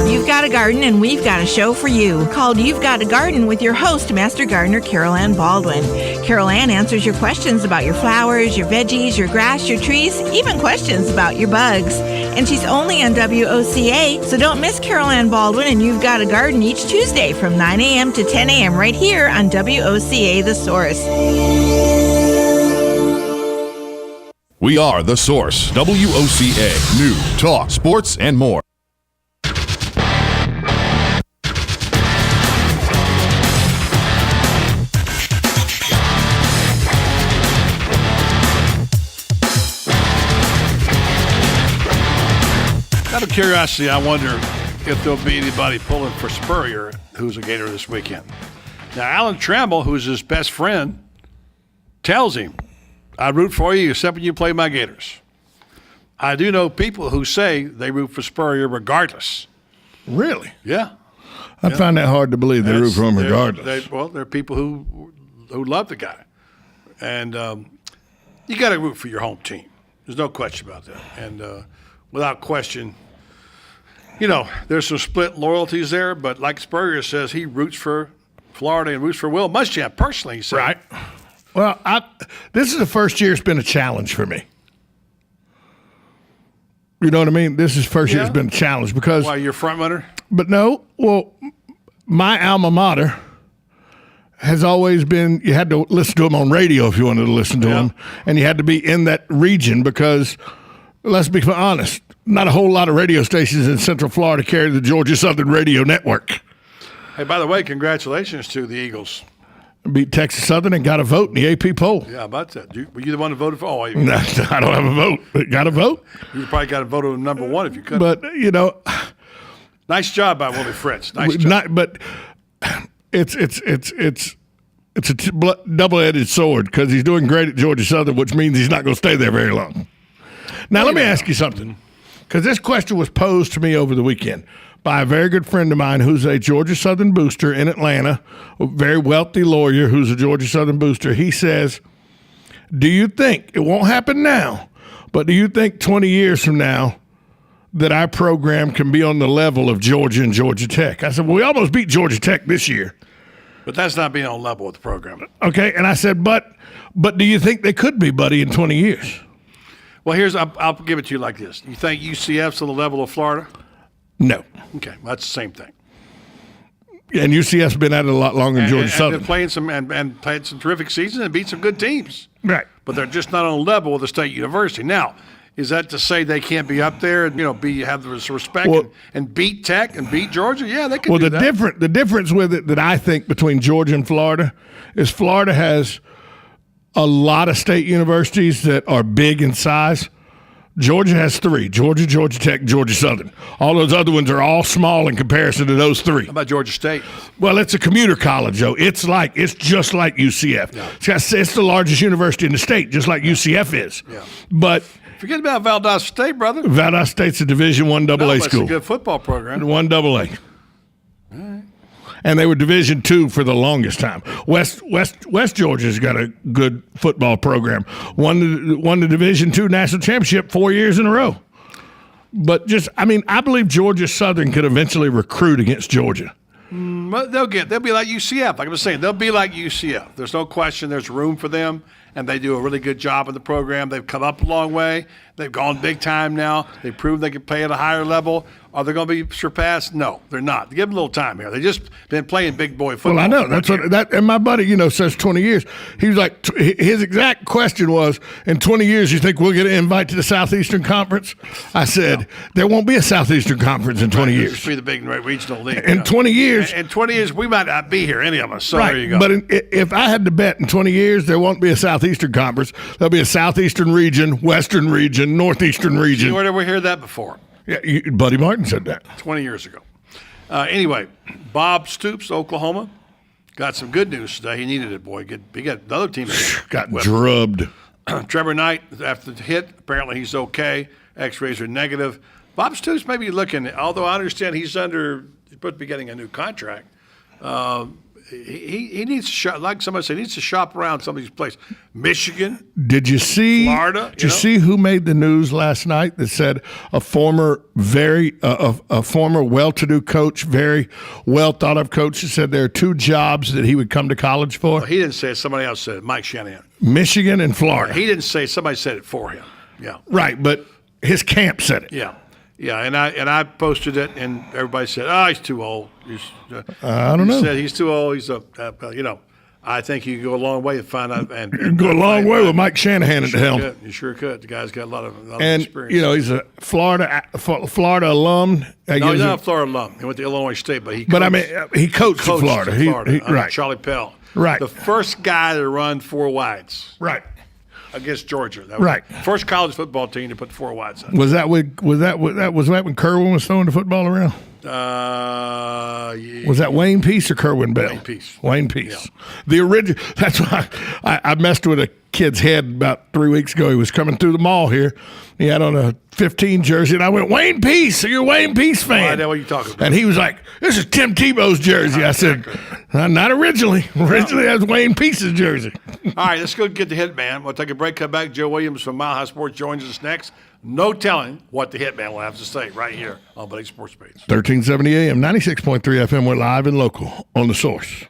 Speaker 8: You've got a garden and we've got a show for you called You've Got a Garden with your host, Master Gardener Carol Ann Baldwin. Carol Ann answers your questions about your flowers, your veggies, your grass, your trees, even questions about your bugs. And she's only on WOCA, so don't miss Carol Ann Baldwin and You've Got a Garden each Tuesday from 9 a.m. to 10 a.m. right here on WOCA The Source.
Speaker 11: We are The Source, WOCA, news, talk, sports, and more.
Speaker 1: Out of curiosity, I wonder if there'll be anybody pulling for Spurrier who's a Gator this weekend. Now, Alan Trammell, who's his best friend, tells him, I root for you except when you play my Gators. I do know people who say they root for Spurrier regardless.
Speaker 2: Really?
Speaker 1: Yeah.
Speaker 2: I find that hard to believe they root for him regardless.
Speaker 1: There are people who love the guy. And you got to root for your home team. There's no question about that. And without question, there's some split loyalties there, but like Spurrier says, he roots for Florida and roots for Will Muschamp personally. So.
Speaker 2: Right. Well, this is the first year it's been a challenge for me. You know what I mean? This is the first year it's been a challenge because...
Speaker 1: Why, you're front runner?
Speaker 2: But no, well, my alma mater has always been, you had to listen to them on radio if you wanted to listen to them, and you had to be in that region because, let's be honest, not a whole lot of radio stations in Central Florida carry the Georgia Southern Radio Network.
Speaker 1: Hey, by the way, congratulations to the Eagles.
Speaker 2: Beat Texas Southern and got a vote in the AP poll.
Speaker 1: Yeah, about that. Were you the one who voted for? Oh,
Speaker 2: no, I don't have a vote. Got a vote?
Speaker 1: You probably got a vote on number one if you could.
Speaker 2: But,
Speaker 1: nice job by Willie Fritz. Nice job.
Speaker 2: But it's a double-edged sword because he's doing great at Georgia Southern, which means he's not going to stay there very long. Now, let me ask you something, because this question was posed to me over the weekend by a very good friend of mine who's a Georgia Southern booster in Atlanta, a very wealthy lawyer who's a Georgia Southern booster. He says, do you think, it won't happen now, but do you think 20 years from now that our program can be on the level of Georgia and Georgia Tech? I said, well, we almost beat Georgia Tech this year.
Speaker 1: But that's not being on level with the program.
Speaker 2: Okay, and I said, but do you think they could be, buddy, in 20 years?
Speaker 1: Well, I'll give it to you like this. You think UCF's on the level of Florida?
Speaker 2: No.
Speaker 1: Okay, well, that's the same thing.
Speaker 2: And UCF's been at it a lot longer than Georgia Southern.
Speaker 1: And playing and played some terrific seasons and beat some good teams.
Speaker 2: Right.
Speaker 1: But they're just not on a level with the State University. Now, is that to say they can't be up there and have the respect and beat Tech and beat Georgia? Yeah, they can do that.
Speaker 2: Well, the difference with it that I think between Georgia and Florida is Florida has a lot of state universities that are big in size. Georgia has 3: Georgia, Georgia Tech, Georgia Southern. All those other ones are all small in comparison to those 3.
Speaker 1: How about Georgia State?
Speaker 2: Well, it's a commuter college, though. It's just like UCF. Yeah. It's the largest university in the state, just like UCF is.
Speaker 1: Yeah.
Speaker 2: But
Speaker 1: forget about Valdosta State, brother.
Speaker 2: Valdosta State's a Division I AA school.
Speaker 1: It's a good football program.
Speaker 2: 1 AA. All right. And they were Division II for the longest time. West Georgia's got a good football program. Won the Division II national championship 4 years in a row. But I believe Georgia Southern could eventually recruit against Georgia.
Speaker 1: Well, they'll be like UCF. Like I was saying, they'll be like UCF. There's no question. There's room for them, and they do a really good job in the program. They've come up a long way. They've gone big time now. They've proved they can play at a higher level. Are they going to be surpassed? No, they're not. Give them a little time here. They just been playing big boy football.
Speaker 2: Well, I know that's and my buddy, says 20 years. He was like, his exact question was, in 20 years, you think we'll get an invite to the Southeastern Conference? I said, there won't be a Southeastern Conference in 20 years.
Speaker 1: It'll be the big regional league.
Speaker 2: In 20 years,
Speaker 1: in 20 years, we might not be here, any of us. So there you go.
Speaker 2: But if I had to bet in 20 years, there won't be a Southeastern Conference. There'll be a Southeastern region, Western region, Northeastern region.
Speaker 1: Where did we hear that before?
Speaker 2: Yeah, Buddy Martin said that
Speaker 1: 20 years ago. Anyway, Bob Stoops, Oklahoma, got some good news today. He needed it, boy. He got another team.
Speaker 2: Got drubbed.
Speaker 1: Trevor Knight, after the hit, apparently he's okay. X-rays are negative. Bob Stoops may be looking, although I understand he's supposed to be getting a new contract. He needs to shop, like somebody said, he needs to shop around some of these places. Michigan.
Speaker 2: Did you see?
Speaker 1: Florida.
Speaker 2: Did you see who made the news last night that said a former well-to-do coach, very well thought of coach, that said there are 2 jobs that he would come to college for?
Speaker 1: Well, he didn't say it. Somebody else said it. Mike Shanahan.
Speaker 2: Michigan and Florida.
Speaker 1: He didn't say it. Somebody said it for him. Yeah.
Speaker 2: Right, but his camp said it.
Speaker 1: Yeah. Yeah, and I posted it, and everybody said, "Oh, he's too old."
Speaker 2: I don't know.
Speaker 1: Said he's too old. He's I think you could go a long way to find out. And
Speaker 2: you can go a long way with Mike Shanahan at the helm.
Speaker 1: You sure could. The guy's got a lot of
Speaker 2: and
Speaker 1: experience.
Speaker 2: He's a Florida alum.
Speaker 1: No, he's not a Florida alum. He went to Illinois State, but he
Speaker 2: coached at Florida. Right.
Speaker 1: Charlie Pell.
Speaker 2: Right.
Speaker 1: The first guy to run 4 wides.
Speaker 2: Right.
Speaker 1: Against Georgia. That
Speaker 2: was
Speaker 1: first college football team to put 4 wides on.
Speaker 2: Was that when Kerwin was throwing the football around?
Speaker 1: Yeah.
Speaker 2: Was that Wayne Peace or Kerwin Bell? Wayne Peace. Yeah. The original. That's why I messed with a kid's head about 3 weeks ago. He was coming through the mall here. He had on a 15 jersey, and I went, "Wayne Peace, are you a Wayne Peace fan?"
Speaker 1: I know what you're talking about.
Speaker 2: And he was like, "This is Tim Tebow's jersey." I said, "Not originally. Originally, that's Wayne Peace's jersey."
Speaker 1: All right, let's go get the Hitman. We'll take a break, come back. Joe Williams from Mile High Sports joins us next. No telling what the Hitman will have to say right here on Buddy Sports Page.
Speaker 2: 1370 AM, 96.3 FM. We're live and local on The Source.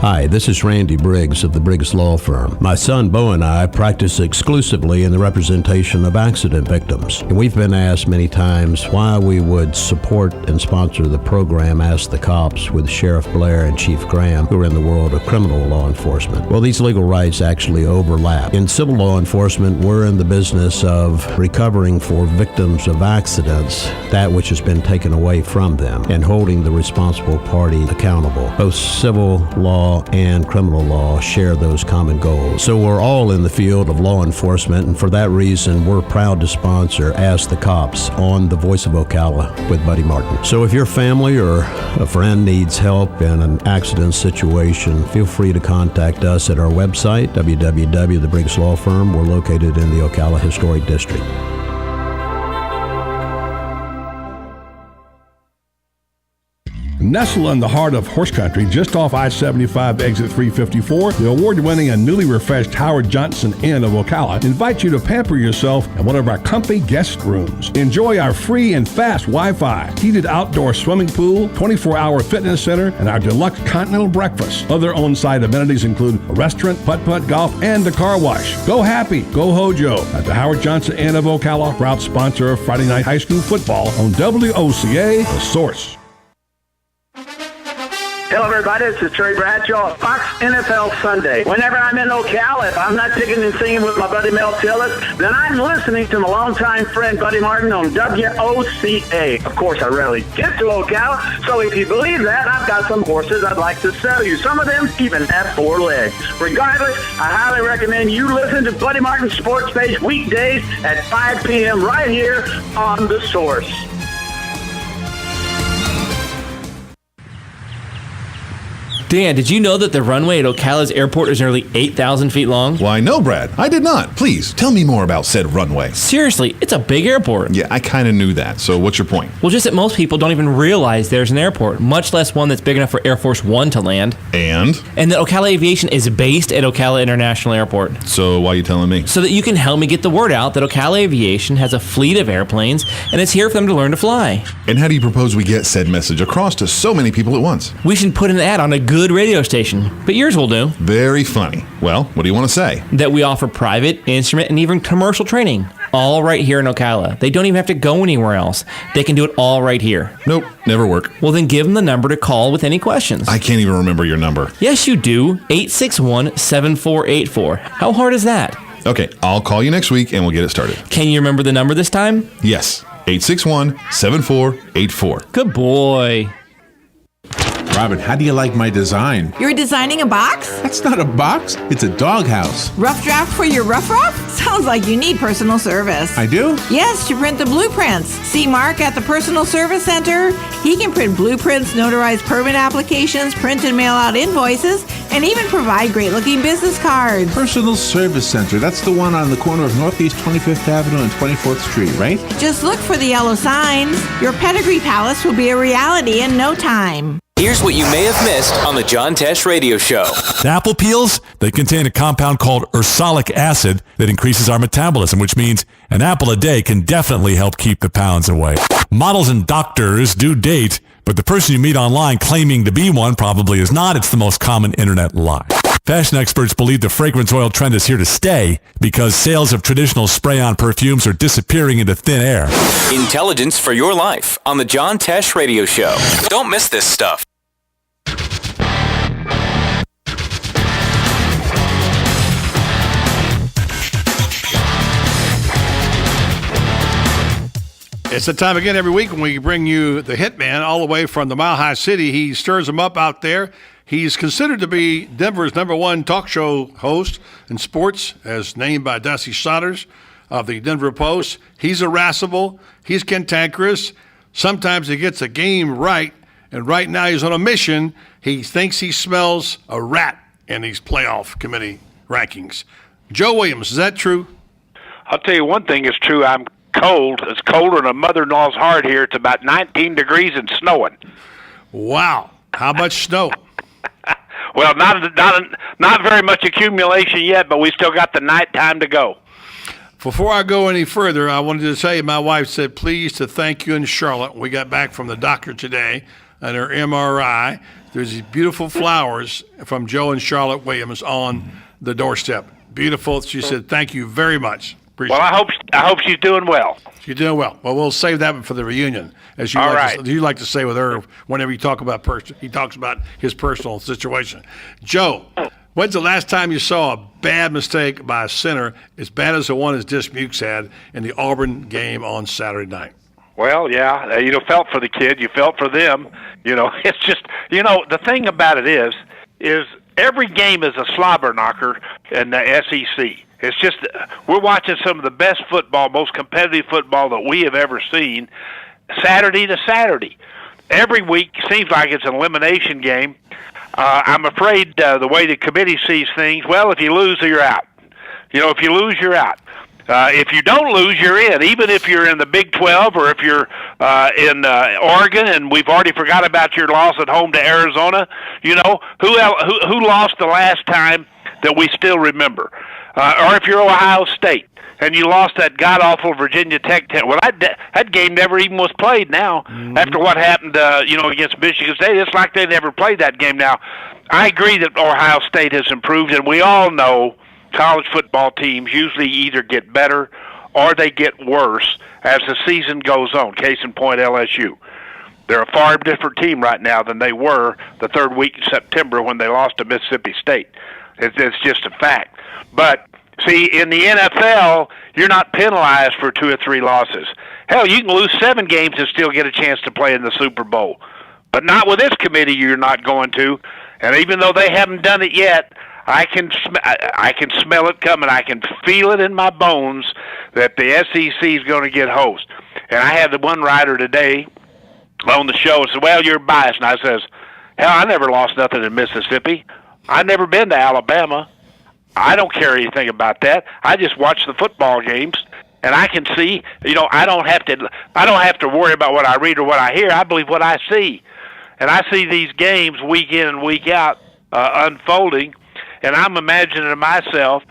Speaker 7: Hi, this is Randy Briggs of the Briggs Law Firm. My son Bo and I practice exclusively in the representation of accident victims. And we've been asked many times why we would support and sponsor the program Ask the Cops with Sheriff Blair and Chief Graham, who are in the world of criminal law enforcement. Well, these legal rights actually overlap. In civil law enforcement, we're in the business of recovering for victims of accidents that which has been taken away from them and holding the responsible party accountable. Both civil law and criminal law share those common goals. So we're all in the field of law enforcement, and for that reason, we're proud to sponsor Ask the Cops on the Voice of Ocala with Buddy Martin. So if your family or a friend needs help in an accident situation, feel free to contact us at our website, www.thebriggs Law Firm. We're located in the Ocala Historic District.
Speaker 16: Nestled in the heart of horse country, just off I-75 exit 354, the award-winning and newly refreshed Howard Johnson Inn of Ocala invites you to pamper yourself in one of our comfy guest rooms. Enjoy our free and fast Wi-Fi, heated outdoor swimming pool, 24-hour fitness center, and our deluxe continental breakfast. Other on-site amenities include a restaurant, putt-putt golf, and a car wash. Go happy, go Hojo at the Howard Johnson Inn of Ocala, proud sponsor of Friday Night High School football on WOCA, The Source.
Speaker 18: Hello, everybody. This is Terry Bradshaw of Fox NFL Sunday. Whenever I'm in Ocala, if I'm not picking and singing with my buddy Mel Tillis, then I'm listening to my longtime friend Buddy Martin on WOCA. Of course, I rarely get to Ocala, so if you believe that, I've got some horses I'd like to sell you. Some of them even have 4 legs. Regardless, I highly recommend you listen to Buddy Martin's Sports Page weekdays at 5 p.m. right here on The Source.
Speaker 19: Dan, did you know that the runway at Ocala's airport is nearly 8,000 feet long?
Speaker 11: Why, no, Brad. I did not. Please, tell me more about said runway.
Speaker 19: Seriously, it's a big airport.
Speaker 11: Yeah, I kind of knew that. So what's your point?
Speaker 19: Well, just that most people don't even realize there's an airport, much less one that's big enough for Air Force One to land.
Speaker 11: And
Speaker 19: that Ocala Aviation is based at Ocala International Airport.
Speaker 11: So why are you telling me?
Speaker 19: So that you can help me get the word out that Ocala Aviation has a fleet of airplanes, and it's here for them to learn to fly.
Speaker 11: And how do you propose we get said message across to so many people at once?
Speaker 19: We should put an ad on a good radio station. But yours will do.
Speaker 11: Very funny. Well, what do you want to say?
Speaker 19: That we offer private, instrument, and even commercial training. All right here in Ocala. They don't even have to go anywhere else. They can do it all right here.
Speaker 11: Nope, never work.
Speaker 19: Well, then give them the number to call with any questions.
Speaker 11: I can't even remember your number.
Speaker 19: Yes, you do. 861-7484. How hard is that?
Speaker 11: Okay, I'll call you next week and we'll get it started.
Speaker 19: Can you remember the number this time?
Speaker 11: Yes, 861-7484.
Speaker 19: Good boy.
Speaker 3: Robin, how do you like my design?
Speaker 8: You're designing a box?
Speaker 3: That's not a box. It's a doghouse.
Speaker 8: Rough draft for your rough? Sounds like you need personal service.
Speaker 3: I do?
Speaker 8: Yes, to print the blueprints. See Mark at the Personal Service Center. He can print blueprints, notarize permit applications, print and mail out invoices, and even provide great-looking business cards.
Speaker 3: Personal Service Center. That's the one on the corner of Northeast 25th Avenue and 24th Street, right?
Speaker 8: Just look for the yellow signs. Your pedigree palace will be a reality in no time.
Speaker 4: Here's what you may have missed on the John Tesh Radio Show.
Speaker 5: Apple peels, they contain a compound called ursolic acid that increases our metabolism, which means an apple a day can definitely help keep the pounds away. Models and doctors do date, but the person you meet online claiming to be one probably is not. It's the most common internet lie. Fashion experts believe the fragrance oil trend is here to stay because sales of traditional spray-on perfumes are disappearing into thin air.
Speaker 4: Intelligence for your life on the John Tesh Radio Show. Don't miss this stuff.
Speaker 1: It's the time again every week when we bring you the Hitman all the way from the Mile High City. He stirs them up out there. He's considered to be Denver's #1 talk show host in sports, as named by Dusty Sodders of the Denver Post. He's irascible. He's cantankerous. Sometimes he gets a game right, and right now he's on a mission. He thinks he smells a rat in these playoff committee rankings. Joe Williams, is that true?
Speaker 9: I'll tell you one thing is true. I'm cold. It's colder than a mother-in-law's heart here. It's about 19 degrees and snowing.
Speaker 1: Wow. How much snow?
Speaker 9: Well, not very much accumulation yet, but we still got the night time to go.
Speaker 1: Before I go any further, I wanted to say my wife said, please to thank you in Charlotte. We got back from the doctor today and her MRI. There's these beautiful flowers from Joe and Charlotte Williams on the doorstep. Beautiful. She said, thank you very much. Appreciate
Speaker 9: well, I hope she's doing well.
Speaker 1: She's doing well. Well, we'll save that one for the reunion, as you like to say with her whenever you talk about he talks about his personal situation. Joe, when's the last time you saw a bad mistake by a center as bad as the one as Dismukes had in the Auburn game on Saturday night?
Speaker 9: Well, yeah, felt for the kid. You felt for them. It's just, the thing about it is every game is a slobber knocker in the SEC. It's just we're watching some of the best football, most competitive football that we have ever seen, Saturday to Saturday. Every week seems like it's an elimination game. I'm afraid the way the committee sees things, well, if you lose, you're out. If you lose, you're out. If you don't lose, you're in. Even if you're in the Big 12 or if you're in Oregon, and we've already forgot about your loss at home to Arizona. Who lost the last time that we still remember? Or if you're Ohio State and you lost that god-awful Virginia Tech. Well, that game never even was played now. Mm-hmm. After what happened, against Michigan State, it's like they never played that game. Now, I agree that Ohio State has improved, and we all know college football teams usually either get better or they get worse as the season goes on. Case in point, LSU. They're a far different team right now than they were the third week in September when they lost to Mississippi State. It's just a fact. But, see, in the NFL, you're not penalized for 2 or 3 losses. Hell, you can lose 7 games and still get a chance to play in the Super Bowl. But not with this committee, you're not going to. And even though they haven't done it yet, I can smell it coming. I can feel it in my bones that the SEC is going to get host. And I had the one writer today on the show and said, well, you're biased. And I says, hell, I never lost nothing in Mississippi. I've never been to Alabama. I don't care anything about that. I just watch the football games, and I can see. I don't have to worry about what I read or what I hear. I believe what I see, and I see these games week in and week out unfolding, and I'm imagining to myself,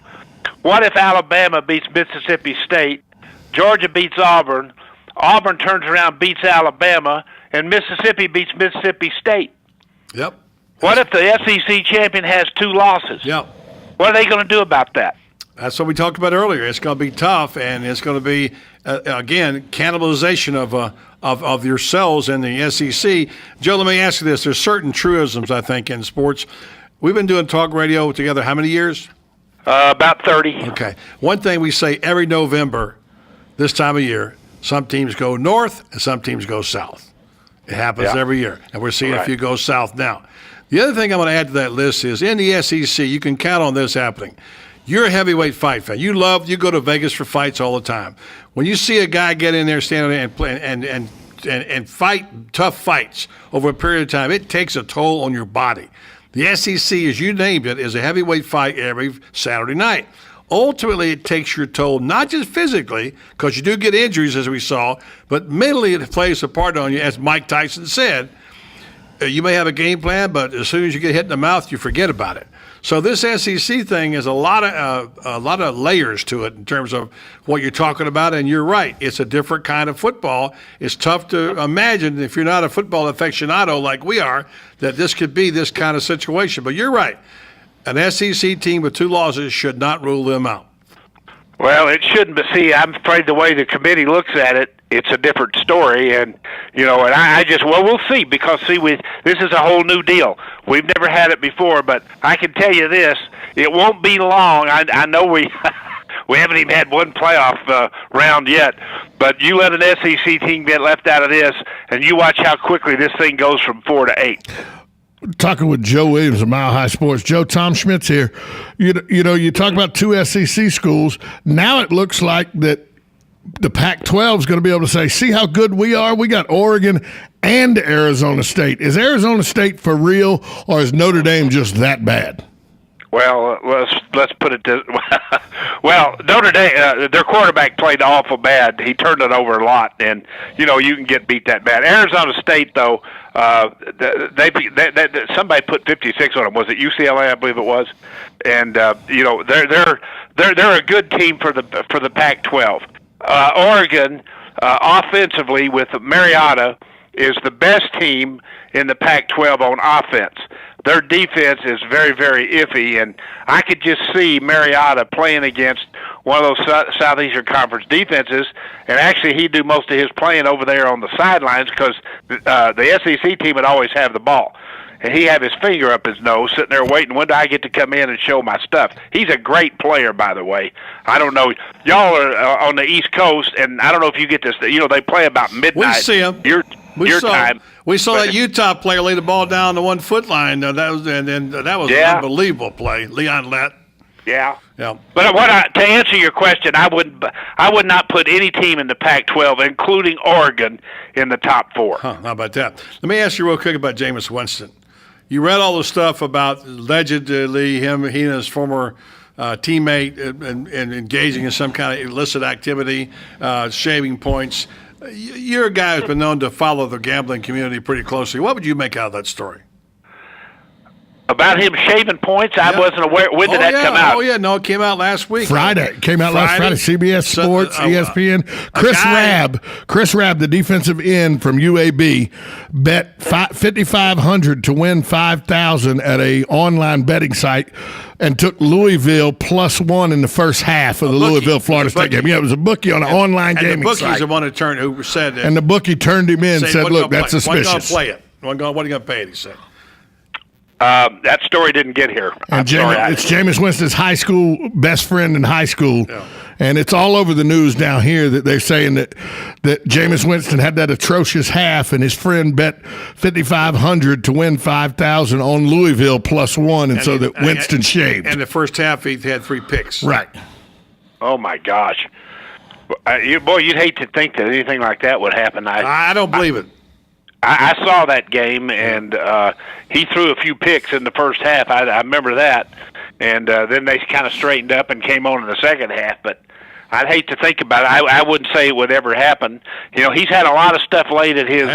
Speaker 9: what if Alabama beats Mississippi State, Georgia beats Auburn, Auburn turns around beats Alabama, and Mississippi beats Mississippi State?
Speaker 1: Yep.
Speaker 9: What if the SEC champion has 2 losses?
Speaker 1: Yep.
Speaker 9: What are they going to do about that?
Speaker 1: That's what we talked about earlier. It's going to be tough, and it's going to be, again, cannibalization of yourselves in the SEC. Joe, let me ask you this. There's certain truisms, I think, in sports. We've been doing talk radio together how many years?
Speaker 9: About 30.
Speaker 1: Okay. One thing we say every November, this time of year, some teams go north and some teams go south. It happens
Speaker 9: Yeah.
Speaker 1: every year, and we're seeing a
Speaker 9: Right.
Speaker 1: few go south now. The other thing I'm going to add to that list is in the SEC, you can count on this happening. You're a heavyweight fight fan. You go to Vegas for fights all the time. When you see a guy get in there, stand there, and play and fight tough fights over a period of time, it takes a toll on your body. The SEC, as you named it, is a heavyweight fight every Saturday night. Ultimately, it takes your toll, not just physically, because you do get injuries, as we saw, but mentally it plays a part on you, as Mike Tyson said. You may have a game plan, but as soon as you get hit in the mouth, you forget about it. So this SEC thing is a lot of layers to it in terms of what you're talking about. And you're right; it's a different kind of football. It's tough to imagine if you're not a football aficionado like we are that this could be this kind of situation. But you're right; an SEC team with 2 losses should not rule them out.
Speaker 9: Well, it shouldn't, but see, I'm afraid the way the committee looks at it, it's a different story, and I just we'll see, because this is a whole new deal. We've never had it before, but I can tell you this: it won't be long. I know we haven't even had one playoff round yet, but you let an SEC team get left out of this, and you watch how quickly this thing goes from 4 to 8.
Speaker 2: Talking with Joe Williams of Mile High Sports. Joe, Tom Schmitz here. You talk about 2 SEC schools. Now it looks like that the Pac-12 is going to be able to say, see how good we are? We got Oregon and Arizona State. Is Arizona State for real, or is Notre Dame just that bad?
Speaker 9: Well, let's put it this well, Notre Dame, their quarterback played awful bad. He turned it over a lot, and you can get beat that bad. Arizona State, though, somebody put 56 on them. Was it UCLA? I believe it was. And they're a good team for the Pac-12. Oregon, offensively with Mariota, is the best team in the Pac-12 on offense. Their defense is very, very iffy, and I could just see Mariota playing against one of those Southeastern Conference defenses, and actually he'd do most of his playing over there on the sidelines, because the SEC team would always have the ball. And he have his finger up his nose, sitting there waiting, when do I get to come in and show my stuff? He's a great player, by the way. I don't know. Y'all are on the East Coast, and I don't know if you get this. They play about midnight.
Speaker 1: We see him.
Speaker 9: Your time.
Speaker 1: We saw that Utah player lay the ball down the 1 foot line. That was an unbelievable play. Leon Lett.
Speaker 9: Yeah.
Speaker 1: Yeah.
Speaker 9: But to answer your question, I would not put any team in the Pac-12, including Oregon, in the top 4.
Speaker 1: How about that? Let me ask you real quick about Jameis Winston. You read all the stuff about allegedly he and his former teammate and engaging in some kind of illicit activity, shaving points. You're a guy who's been known to follow the gambling community pretty closely. What would you make out of that story?
Speaker 9: About him shaving points? I wasn't aware. When did that come out?
Speaker 1: Oh, yeah. No, it came out last week.
Speaker 2: Friday. Came out last Friday. CBS Sports, ESPN. Chris Rabb, the defensive end from UAB, bet $5,500 to win $5,000 at a online betting site, and took Louisville +1 in the first half of the Louisville-Florida State game. Yeah, it was a bookie on an online gaming site.
Speaker 1: And the bookie's the one who said that.
Speaker 2: And the bookie turned him in and said, look, that's suspicious.
Speaker 1: Wasn't going to play it. What are you going to pay it, he said.
Speaker 9: That story didn't get here.
Speaker 2: It's Jameis Winston's high school best friend in high school, and it's all over the news down here that they're saying that Jameis Winston had that atrocious half, and his friend bet $5,500 to win $5,000 on Louisville +1, and so that Winston shaved.
Speaker 1: And the first half, he had 3 picks.
Speaker 2: Right.
Speaker 9: Oh my gosh, you'd hate to think that anything like that would happen.
Speaker 1: I don't believe it.
Speaker 9: I saw that game, and he threw a few picks in the first half. I remember that. And then they kind of straightened up and came on in the second half. But I'd hate to think about it. I wouldn't say it would ever happen. He's had a lot of stuff laid at his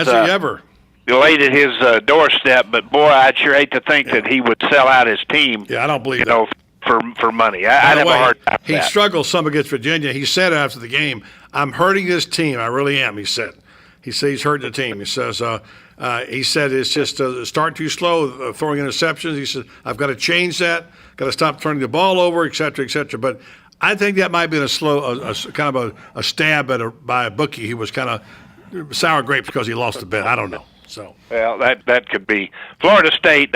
Speaker 9: doorstep. But, boy, I'd sure hate to think that he would sell out his team.
Speaker 1: Yeah, I don't believe that.
Speaker 9: For money. I'd have a hard time with
Speaker 1: that. He struggled some against Virginia. He said after the game, I'm hurting this team. I really am, he said. He says he's hurting the team. He says it's just starting too slow, throwing interceptions. He says, I've got to change that, got to stop turning the ball over, et cetera, et cetera. But I think that might have been kind of a stab by a bookie. He was kind of sour grapes because he lost the bet. I don't know. So,
Speaker 9: well, that could be Florida State.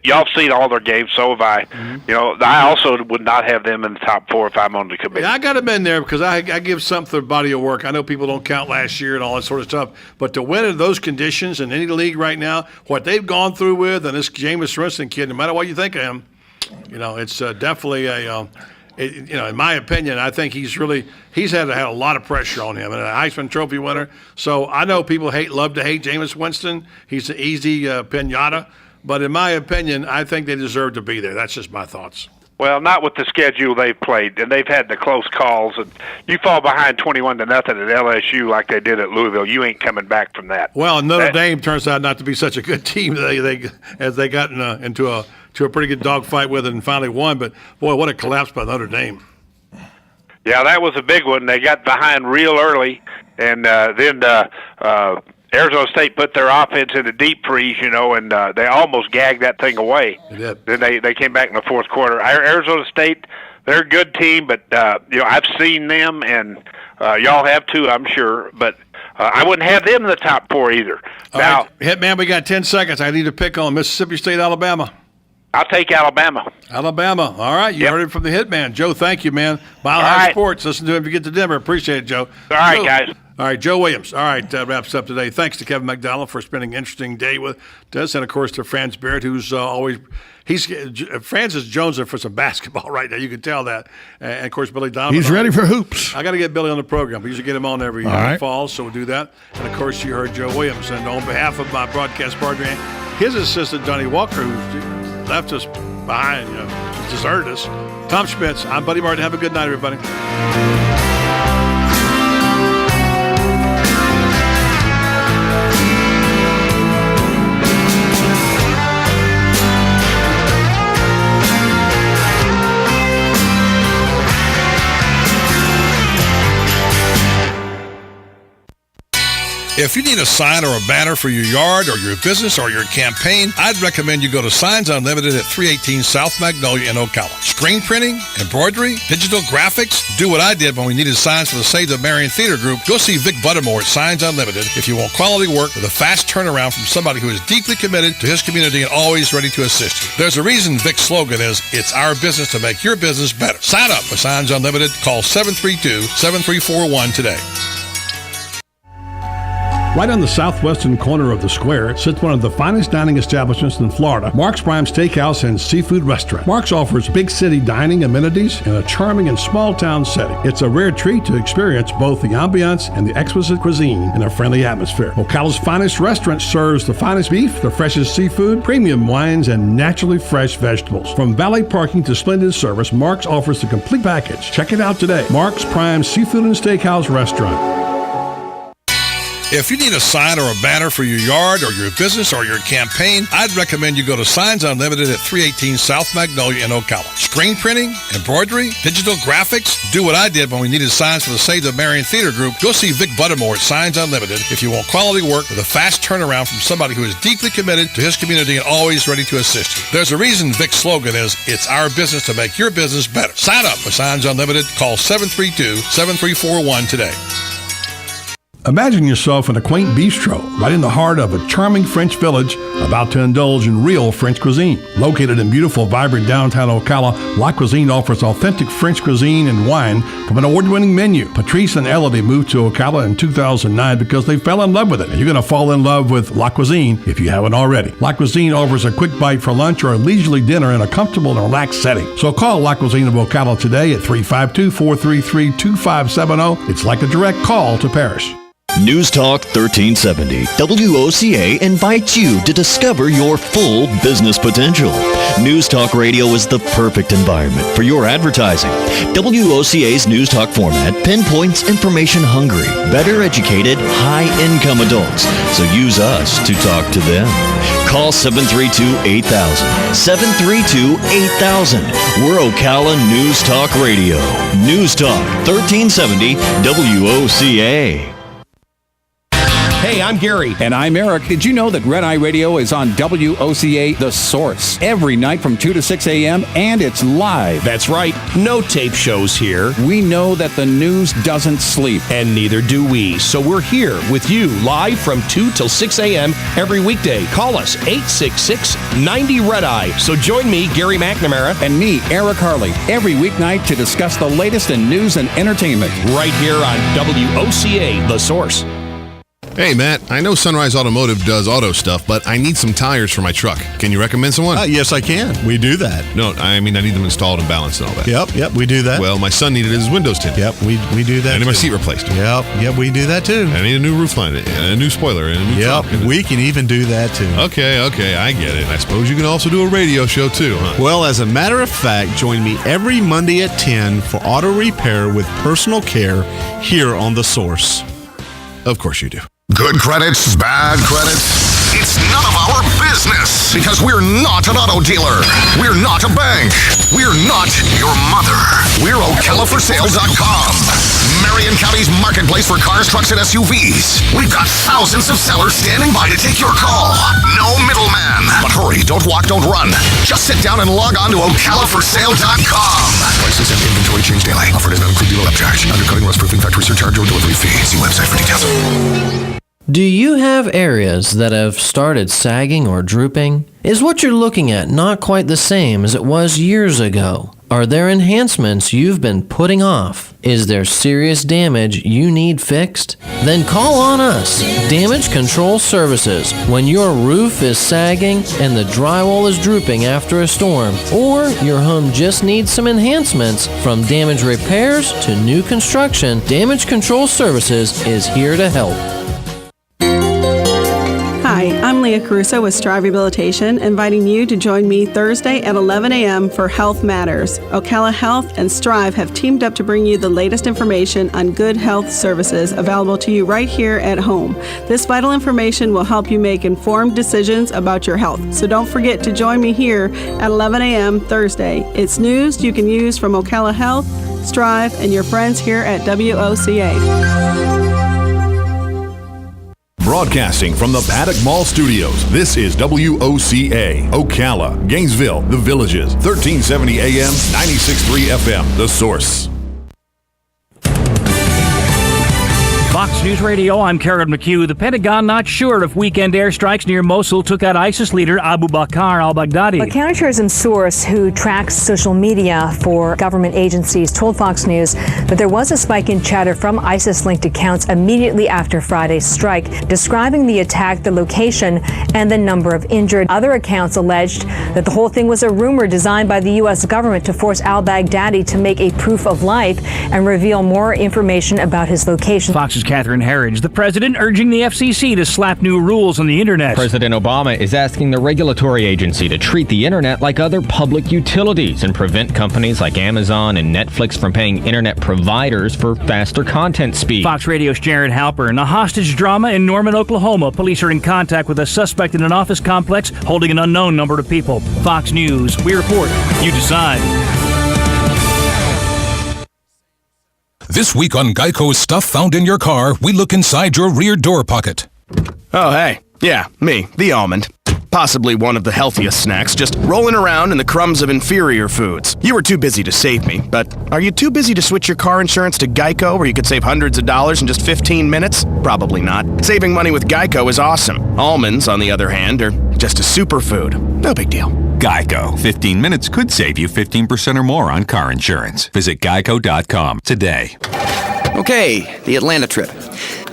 Speaker 9: Y'all seen all their games, so have I. I also would not have them in the top 4 if I'm on the committee.
Speaker 1: yeah, I got them in there because I give something for the body of work. I know people don't count last year and all that sort of stuff, but to win in those conditions in any league right now, what they've gone through with, and this Jameis Winston kid, no matter what you think of him, it's definitely in my opinion, I think he's had a lot of pressure on him, and a Heisman Trophy winner. So I know people love to hate Jameis Winston. He's an easy pinata, but in my opinion, I think they deserve to be there. That's just my thoughts.
Speaker 9: Well, not with the schedule they've played, and they've had the close calls. And you fall behind 21-0 at LSU like they did at Louisville, you ain't coming back from that.
Speaker 1: Well, Notre Dame turns out not to be such a good team as they got into a pretty good dogfight with it and finally won. But boy, what a collapse by Notre Dame!
Speaker 9: Yeah, that was a big one. They got behind real early, and then Arizona State put their offense in a deep freeze, and they almost gagged that thing away.
Speaker 1: They did.
Speaker 9: Then they came back in the fourth quarter. Arizona State, they're a good team, but I've seen them, and y'all have too, I'm sure. But I wouldn't have them in the top 4 either.
Speaker 1: All right, Hitman, we got 10 seconds. I need to pick on Mississippi State, Alabama.
Speaker 9: I'll take Alabama.
Speaker 1: Alabama. All right. You heard it from the Hitman. Joe, thank you, man. Mile High Sports. Listen to him if you get to Denver. Appreciate it, Joe.
Speaker 9: All right, guys.
Speaker 1: All right, Joe Williams. All right, wraps up today. Thanks to Kevin McDonald for spending an interesting day with us, and, of course, to Franz Barrett, who's Francis Jones for some basketball right now. You can tell that. And, of course, Billy Donovan.
Speaker 2: He's ready for hoops.
Speaker 1: I got to get Billy on the program. We usually get him on every fall, so we'll do that. And, of course, you heard Joe Williams. And on behalf of my broadcast partner, his assistant, Johnny Walker, who left us behind, deserted us. Tom Schmitz, I'm Buddy Martin. Have a good night, everybody. If you need a sign or a banner for your yard or your business or your campaign, I'd recommend you go to Signs Unlimited at 318 South Magnolia in Ocala. Screen printing, embroidery, digital graphics. Do what I did when we needed signs for the Save the Marion Theater Group. Go see Vic Buttermore at Signs Unlimited if you want quality work with a fast turnaround from somebody who is deeply committed to his community and always ready to assist you. There's a reason Vic's slogan is, it's our business to make your business better. Sign up for Signs Unlimited. Call 732-7341 today.
Speaker 16: Right on the southwestern corner of the square sits one of the finest dining establishments in Florida, Mark's Prime Steakhouse and Seafood Restaurant. Mark's offers big city dining amenities in a charming and small town setting. It's a rare treat to experience both the ambiance and the exquisite cuisine in a friendly atmosphere. Ocala's finest restaurant serves the finest beef, the freshest seafood, premium wines, and naturally fresh vegetables. From valet parking to splendid service, Mark's offers the complete package. Check it out today. Mark's Prime Seafood and Steakhouse Restaurant.
Speaker 1: If you need a sign or a banner for your yard or your business or your campaign, I'd recommend you go to Signs Unlimited at 318 South Magnolia in Ocala. Screen printing, embroidery, digital graphics. Do what I did when we needed signs for the Save the Marion Theater Group. Go see Vic Buttermore at Signs Unlimited if you want quality work with a fast turnaround from somebody who is deeply committed to his community and always ready to assist you. There's a reason Vic's slogan is, it's our business to make your business better. Sign up for Signs Unlimited. Call 732-7341 today.
Speaker 16: Imagine yourself in a quaint bistro right in the heart of a charming French village about to indulge in real French cuisine. Located in beautiful, vibrant downtown Ocala, La Cuisine offers authentic French cuisine and wine from an award-winning menu. Patrice and Elodie moved to Ocala in 2009 because they fell in love with it. And you're going to fall in love with La Cuisine if you haven't already. La Cuisine offers a quick bite for lunch or a leisurely dinner in a comfortable and relaxed setting. So call La Cuisine of Ocala today at 352-433-2570. It's like a direct call to Paris.
Speaker 6: News Talk 1370, WOCA invites you to discover your full business potential. News Talk Radio is the perfect environment for your advertising. WOCA's News Talk format pinpoints information-hungry, better educated, high-income adults, so use us to talk to them. Call 732-8000, 732-8000. We're Ocala News Talk Radio. News Talk 1370, WOCA.
Speaker 15: Hey, I'm Gary.
Speaker 17: And I'm Eric. Did you know that Red Eye Radio is on WOCA The Source every night from 2 to 6 a.m. and it's live?
Speaker 15: That's right. No tape shows here.
Speaker 17: We know that the news doesn't sleep.
Speaker 15: And neither do we. So we're here with you live from 2 till 6 a.m. every weekday. Call us 866-90-RED-EYE. So join me, Gary McNamara.
Speaker 17: And me, Eric Harley, every weeknight to discuss the latest in news and entertainment.
Speaker 15: Right here on WOCA The Source.
Speaker 20: Hey, Matt, I know Sunrise Automotive does auto stuff, but I need some tires for my truck. Can you recommend someone?
Speaker 21: Yes, I can. We do that.
Speaker 20: No, I mean, I need them installed and balanced and all that.
Speaker 21: Yep, we do that.
Speaker 20: Well, my son needed his windows tinted.
Speaker 21: Yep, we do that.
Speaker 20: I need my seat replaced.
Speaker 21: Yep, we do that too.
Speaker 20: I need a new roof line, and a new spoiler, and a new trunk.
Speaker 21: We can even do that too.
Speaker 20: Okay, I get it. I suppose you can also do a radio show too, huh?
Speaker 21: Well, as a matter of fact, join me every Monday at 10 for auto repair with personal care here on The Source.
Speaker 20: Of course you do.
Speaker 22: Good credits, bad credits. It's none of our business because we're not an auto dealer. We're not a bank. We're not your mother. We're OcalaForSale.com. Marion County's marketplace for cars, trucks, and SUVs. We've got thousands of sellers standing by to take your call. No middleman. But hurry, don't walk, don't run. Just sit down and log on to OcalaForSale.com. Prices and inventory change daily. Offer does not include dealer upcharge. Undercutting, rust proofing, factory surcharge, or delivery fee. See website for details.
Speaker 23: Do you have areas that have started sagging or drooping? Is what you're looking at not quite the same as it was years ago? Are there enhancements you've been putting off? Is there serious damage you need fixed? Then call on us, Damage Control Services, when your roof is sagging and the drywall is drooping after a storm, or your home just needs some enhancements. From damage repairs to new construction, Damage Control Services is here to help.
Speaker 24: Hi, I'm Leah Caruso with Strive Rehabilitation, inviting you to join me Thursday at 11 a.m. for Health Matters. Ocala Health and Strive have teamed up to bring you the latest information on good health services available to you right here at home. This vital information will help you make informed decisions about your health. So don't forget to join me here at 11 a.m. Thursday. It's news you can use from Ocala Health, Strive, and your friends here at WOCA.
Speaker 20: Broadcasting from the Paddock Mall Studios, this is WOCA, Ocala, Gainesville, The Villages, 1370 AM, 96.3 FM, The Source.
Speaker 28: Fox News Radio, I'm Karen McHugh. The Pentagon not sure if weekend airstrikes near Mosul took out ISIS leader Abu Bakr al-Baghdadi.
Speaker 29: A counterterrorism source who tracks social media for government agencies told Fox News that there was a spike in chatter from ISIS-linked accounts immediately after Friday's strike, describing the attack, the location, and the number of injured. Other accounts alleged that the whole thing was a rumor designed by the U.S. government to force al-Baghdadi to make a proof of life and reveal more information about his location.
Speaker 28: Fox's Catherine Herridge, the president urging the FCC to slap new rules on the internet.
Speaker 30: President Obama is asking the regulatory agency to treat the internet like other public utilities and prevent companies like Amazon and Netflix from paying internet providers for faster content speed.
Speaker 28: Fox Radio's Jared Halpern. A hostage drama in Norman, Oklahoma. Police are in contact with a suspect in an office complex holding an unknown number of people. Fox News. We report. You decide.
Speaker 25: This week on Geico's Stuff Found in Your Car, we look inside your rear door pocket.
Speaker 26: Oh, hey. Yeah, me, the almond. Possibly one of the healthiest snacks, just rolling around in the crumbs of inferior foods. You were too busy to save me, but are you too busy to switch your car insurance to Geico where you could save hundreds of dollars in just 15 minutes? Probably not. Saving money with Geico is awesome. Almonds, on the other hand, are just a superfood. No big deal.
Speaker 27: Geico. 15 minutes could save you 15% or more on car insurance. Visit geico.com today.
Speaker 31: Okay, the Atlanta trip.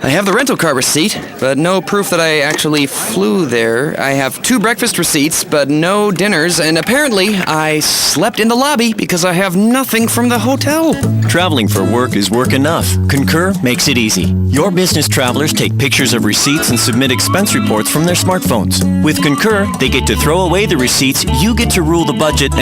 Speaker 31: I have the rental car receipt, but no proof that I actually flew there. I have 2 breakfast receipts, but no dinners, and apparently I slept in the lobby because I have nothing from the hotel.
Speaker 32: Traveling for work is work enough. Concur makes it easy. Your business travelers take pictures of receipts and submit expense reports from their smartphones. With Concur, they get to throw away the receipts, you get to rule the budget,